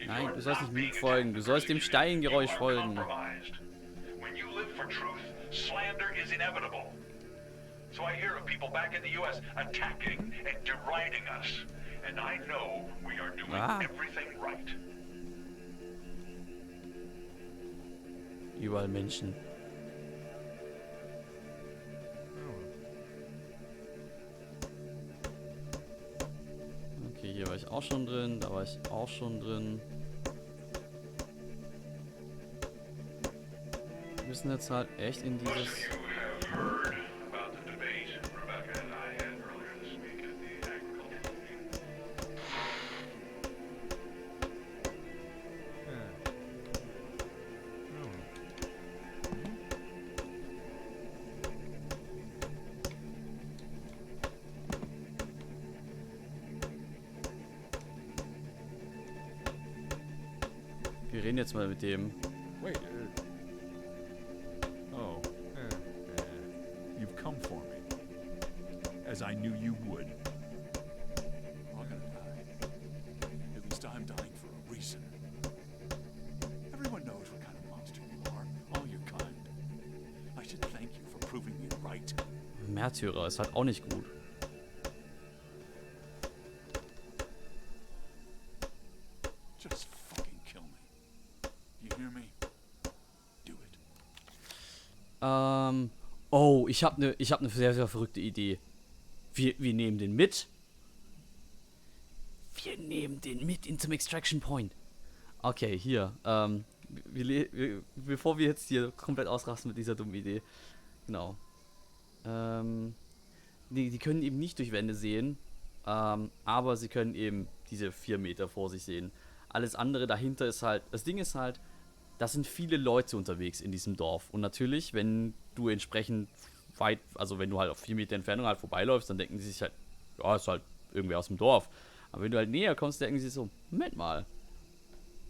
Nein, du sollst nicht mir folgen. Du sollst dem Steingeräusch folgen. When you live for truth, slander is inevitable. So I hear of people back in the US attacking and deriding us. And I know we are doing everything right. Überall Menschen. Okay, hier war ich auch schon drin, da war ich auch schon drin. Wir müssen jetzt halt echt in Most dieses... of you have heard about the debate Rebecca and I had earlier this week at the agricultural meeting. Wir reden jetzt mal mit dem. Wait. Oh. You've come for me. As I knew you would. I'm gonna die. At least I'm dying for a reason. Everyone knows what kind of monster you are. All your kind. I should thank you for proving me right. Märtyrer ist halt auch nicht gut. Just fucking kill me. You hear me? Do it. Oh, ich hab ne sehr, sehr verrückte Idee. Wir nehmen den mit. Wir nehmen den mit in zum Extraction Point. Okay, hier. Bevor wir jetzt hier komplett ausrasten mit dieser dummen Idee. Genau. Die können eben nicht durch Wände sehen. Aber sie können eben diese 4 Meter vor sich sehen. Alles andere dahinter ist halt... Das Ding ist halt, da sind viele Leute unterwegs in diesem Dorf. Und natürlich, wenn du entsprechend weit... Also wenn du halt auf 4 Meter Entfernung halt vorbeiläufst, dann denken sie sich halt... Ja, ist halt irgendwer aus dem Dorf. Aber wenn du halt näher kommst, denken sie sich so... Moment mal.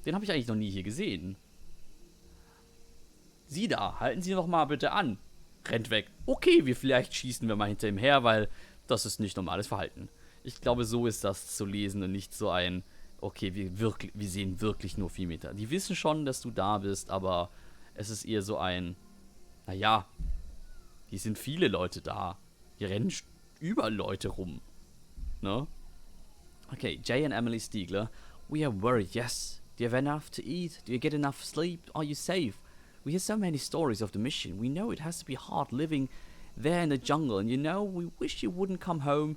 Den habe ich eigentlich noch nie hier gesehen. Sie da, halten Sie doch mal bitte an. Rennt weg. Okay, vielleicht schießen wir mal hinter ihm her, weil das ist nicht normales Verhalten. Ich glaube, so ist das zu lesen und nicht so ein, okay, wir sehen wirklich nur 4 Meter. Die wissen schon, dass du da bist, aber es ist eher so ein, naja, hier sind viele Leute da. Hier rennen überall Leute rum. Ne? Okay, Jay and Emily Stiegler. We are worried, yes. Do you have enough to eat? Do you get enough sleep? Are you safe? We hear so many stories of the mission. We know it has to be hard living there in the jungle. And you know, we wish you wouldn't come home.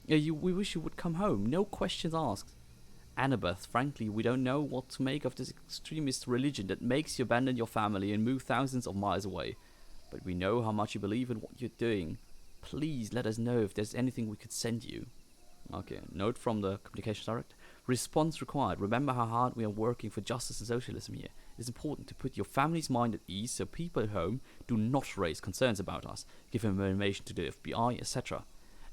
We wish you would come home. No questions asked. Annabeth, frankly, we don't know what to make of this extremist religion that makes you abandon your family and move thousands of miles away. But we know how much you believe in what you're doing. Please let us know if there's anything we could send you. Okay, note from the Communications Director. Response required. Remember how hard we are working for justice and socialism here. It's important to put your family's mind at ease so people at home do not raise concerns about us, give information to the FBI, etc.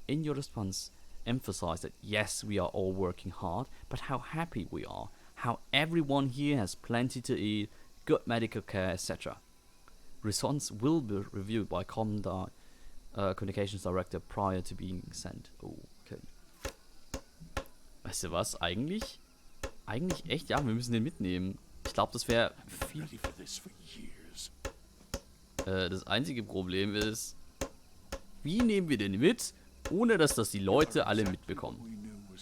In your response, emphasize that yes, we are all working hard, but how happy we are, how everyone here has plenty to eat, good medical care, etc. Response will be reviewed by Communications Director prior to being sent. Okay. Weißt du was? Eigentlich echt, ja, wir müssen den mitnehmen. Ich Ich glaube, das wäre viel. Das einzige Problem ist, wie nehmen wir den mit, ohne dass das die Leute alle mitbekommen?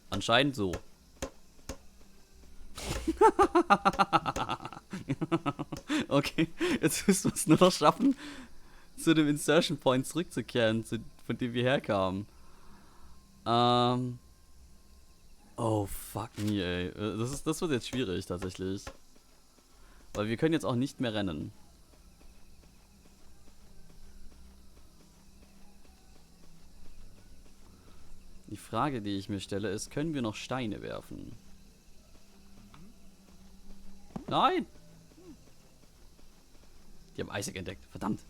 Anscheinend so. Okay, jetzt müssen wir es nur noch schaffen, zu dem Insertion Point zurückzukehren, von dem wir herkamen. Oh, fuck me, ey. Das wird jetzt schwierig, tatsächlich. Weil wir können jetzt auch nicht mehr rennen. Die Frage, die ich mir stelle, ist, können wir noch Steine werfen? Nein! Die haben Isaac entdeckt. Verdammt.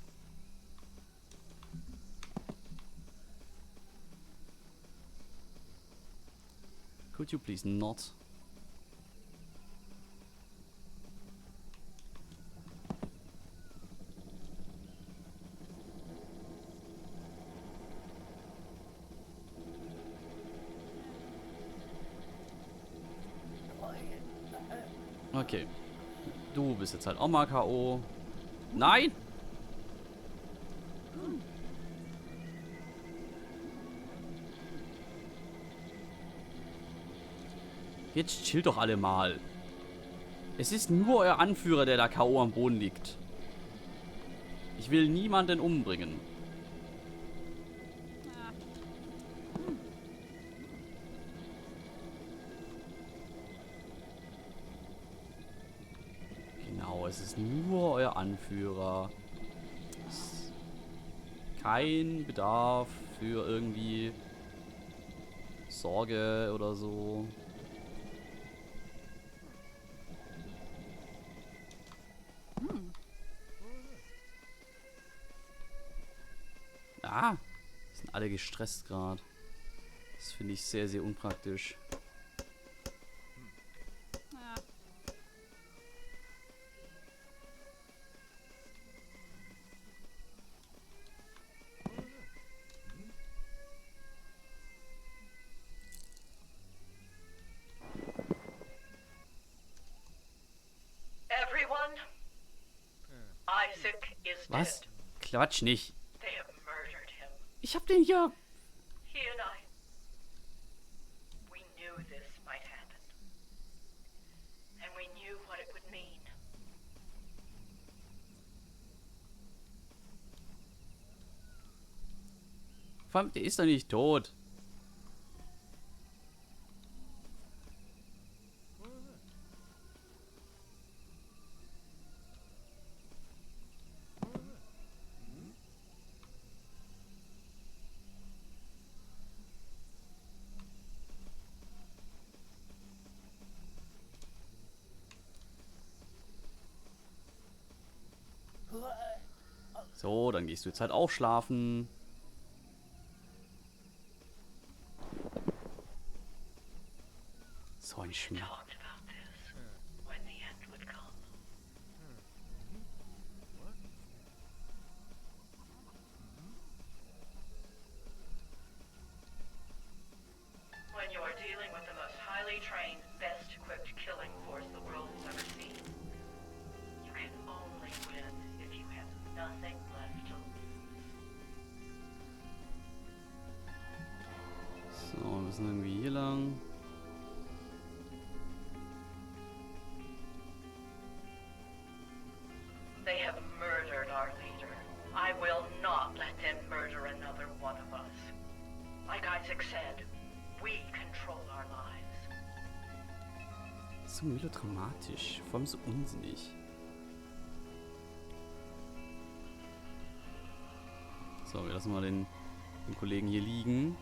Could you please not? Okay. Du bist jetzt halt auch mal K.O. Nein! Jetzt chillt doch alle mal. Es ist nur euer Anführer, der da K.O. am Boden liegt. Ich will niemanden umbringen. Genau, es ist nur euer Anführer. Kein Bedarf für irgendwie Sorge oder so. Ah, sind alle gestresst gerade. Das finde ich sehr, sehr unpraktisch. Everyone, Isaac is Was? dead. Quatsch nicht. They have murdered him. Ich hab den hier. He and I, we knew this might happen. And we knew what it would mean. Vor allem, der ist doch nicht tot. So, dann gehst du jetzt halt auch schlafen. So ein Schmerz. Talked about this when the end would come. When you are dealing with the most highly trained, best equipped killing force the world has ever seen, you can only win if you have nothing left to lose. So, wir müssen irgendwie hier lang. They have murdered our leader. I will not let them murder another one of us. Like Isaac said, we control our lives. So melodramatisch. Vor allem so unsinnig. So, wir lassen mal den Kollegen hier liegen.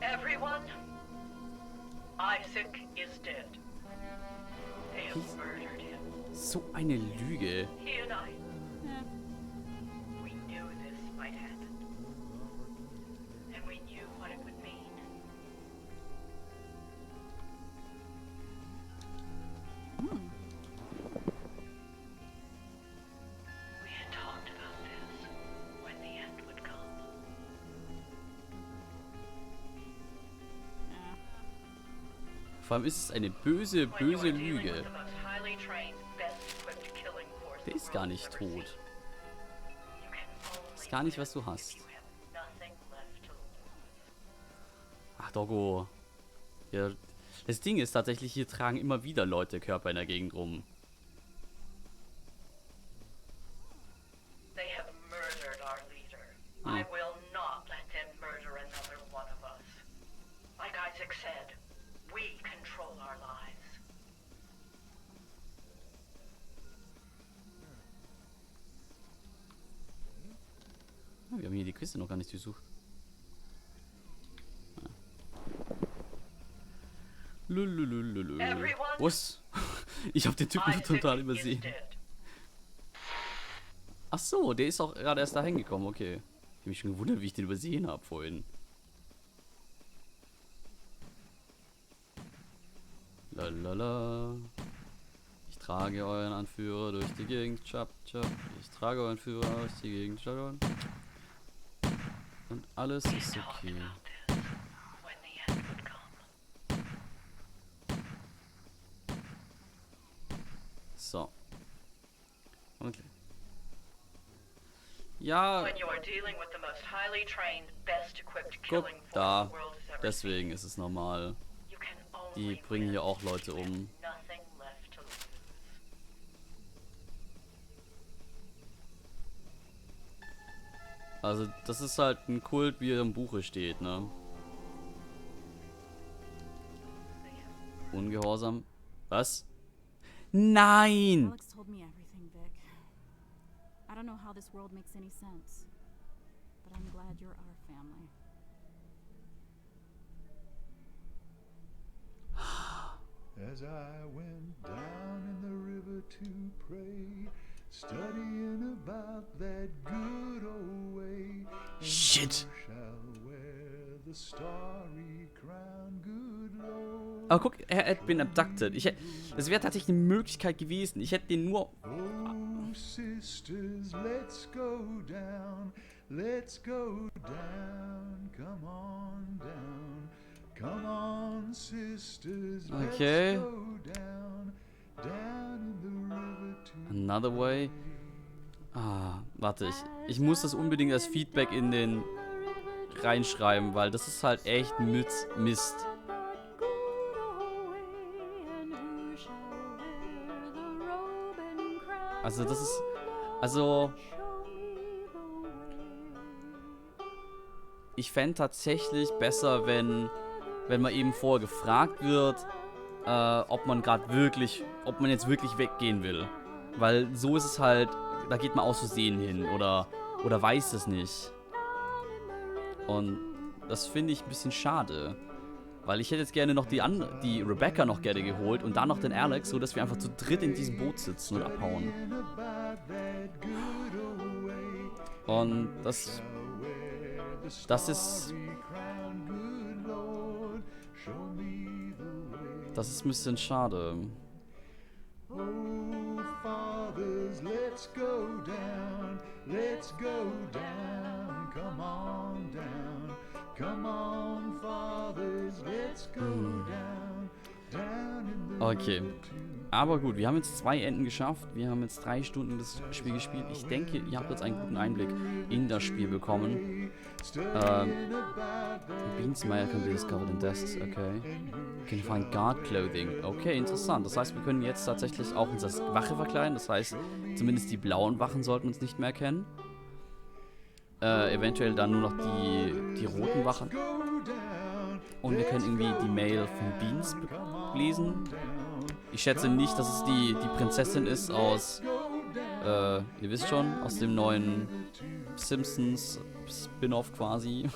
Everyone, Isaac is dead. They have murdered him. So eine Lüge. He and I, we knew this might happen. And we knew what it would mean. Vor allem ist es eine böse, böse Lüge. Der ist gar nicht tot. Ist gar nicht, was du hast. Ach, Doggo. Ja, das Ding ist tatsächlich, hier tragen immer wieder Leute Körper in der Gegend rum. I will not let them murder another one of us. Like Isaac said, we control our lives. Wir haben hier die Kiste noch gar nicht gesucht. Lululululu. Was? Ich habe den Typen total übersehen. Ach so, der ist auch gerade erst da hingekommen, okay. Ich habe mich schon gewundert, wie ich den übersehen habe vorhin. Lalala. Ich trage euren Anführer durch die Gegend. Chap, chap. Ich trage euren Führer durch die Gegend. Chap. Und alles ist okay. So. Okay. Ja. Guck, da. Deswegen ist es normal. Die bringen hier auch Leute um. Also, das ist halt ein Kult, wie er im Buche steht, ne? Ungehorsam. Was? Nein! Alex told me everything, Vic. I don't know how this world makes any sense, but I'm glad you're our family. As I went down in the river to pray, studying about that good old way. Shit! Shall wear the starry crown, good Lord. Aber guck, er hat been abducted. Das wäre tatsächlich eine Möglichkeit gewesen. Ich hätte den nur... Oh, sisters, let's go down, let's go down, come on down. Come on, sisters, Okay. let's go down, down in the river to Another way. Ah, warte, ich muss das unbedingt als Feedback in den reinschreiben, weil das ist halt echt Mist. Also das ist... Also... Ich fände tatsächlich besser, wenn man eben vorher gefragt wird, ob man jetzt wirklich weggehen will. Weil so ist es halt, da geht man aus Versehen hin oder weiß es nicht. Und das finde ich ein bisschen schade. Weil ich hätte jetzt gerne noch die Rebecca noch gerne geholt und dann noch den Alex, so dass wir einfach zu dritt in diesem Boot sitzen und abhauen. Und das ist ein bisschen schade. Oh, fathers, let's go down, come on down, come on, fathers, let's go down, down in the Okay. Aber gut, wir haben jetzt 2 Enden geschafft. Wir haben jetzt 3 Stunden das Spiel gespielt. Ich denke, ihr habt jetzt einen guten Einblick in das Spiel bekommen. Beansmeyer can be discovered in desks, okay. Can find guard clothing. Okay, interessant. Das heißt, wir können jetzt tatsächlich auch uns als Wache verkleiden. Das heißt, zumindest die blauen Wachen sollten uns nicht mehr erkennen. Eventuell dann nur noch die roten Wachen. Und wir können irgendwie die Mail von Beans lesen. Ich schätze nicht, dass es die Prinzessin ist aus, ihr wisst schon, aus dem neuen Simpsons Spin-off quasi.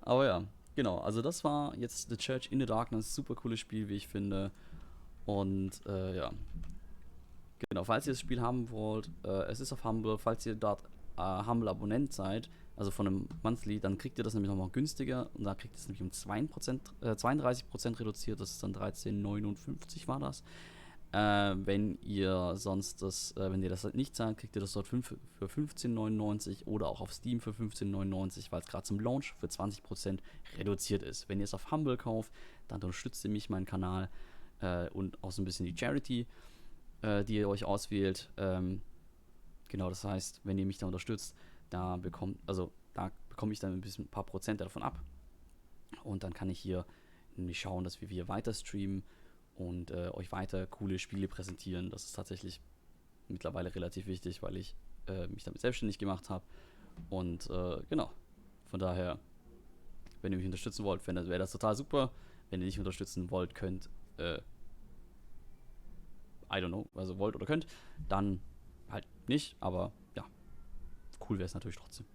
Aber ja, genau. Also das war jetzt The Church in the Darkness. Super cooles Spiel, wie ich finde. Und ja. Genau, falls ihr das Spiel haben wollt, es ist auf Humble. Falls ihr dort Humble Abonnent seid, also von einem Monthly, dann kriegt ihr das nämlich nochmal günstiger. Und da kriegt ihr es nämlich um 32% reduziert. Das ist dann 13,59 war das. Wenn ihr sonst wenn ihr das halt nicht zahlt, kriegt ihr das dort für 15,99 oder auch auf Steam für 15,99, weil es gerade zum Launch für 20% reduziert ist. Wenn ihr es auf Humble kauft, dann unterstützt ihr mich, meinen Kanal und auch so ein bisschen die Charity, die ihr euch auswählt. Genau, das heißt, wenn ihr mich da unterstützt, da bekomme ich dann ein paar Prozent davon ab. Und dann kann ich hier nämlich schauen, dass wir hier weiter streamen und euch weiter coole Spiele präsentieren. Das ist tatsächlich mittlerweile relativ wichtig, weil ich mich damit selbstständig gemacht habe. Und genau, von daher, wenn ihr mich unterstützen wollt, wäre das total super. Wenn ihr nicht unterstützen wollt, könnt, I don't know, also wollt oder könnt, dann halt nicht, aber ja, cool wäre es natürlich trotzdem.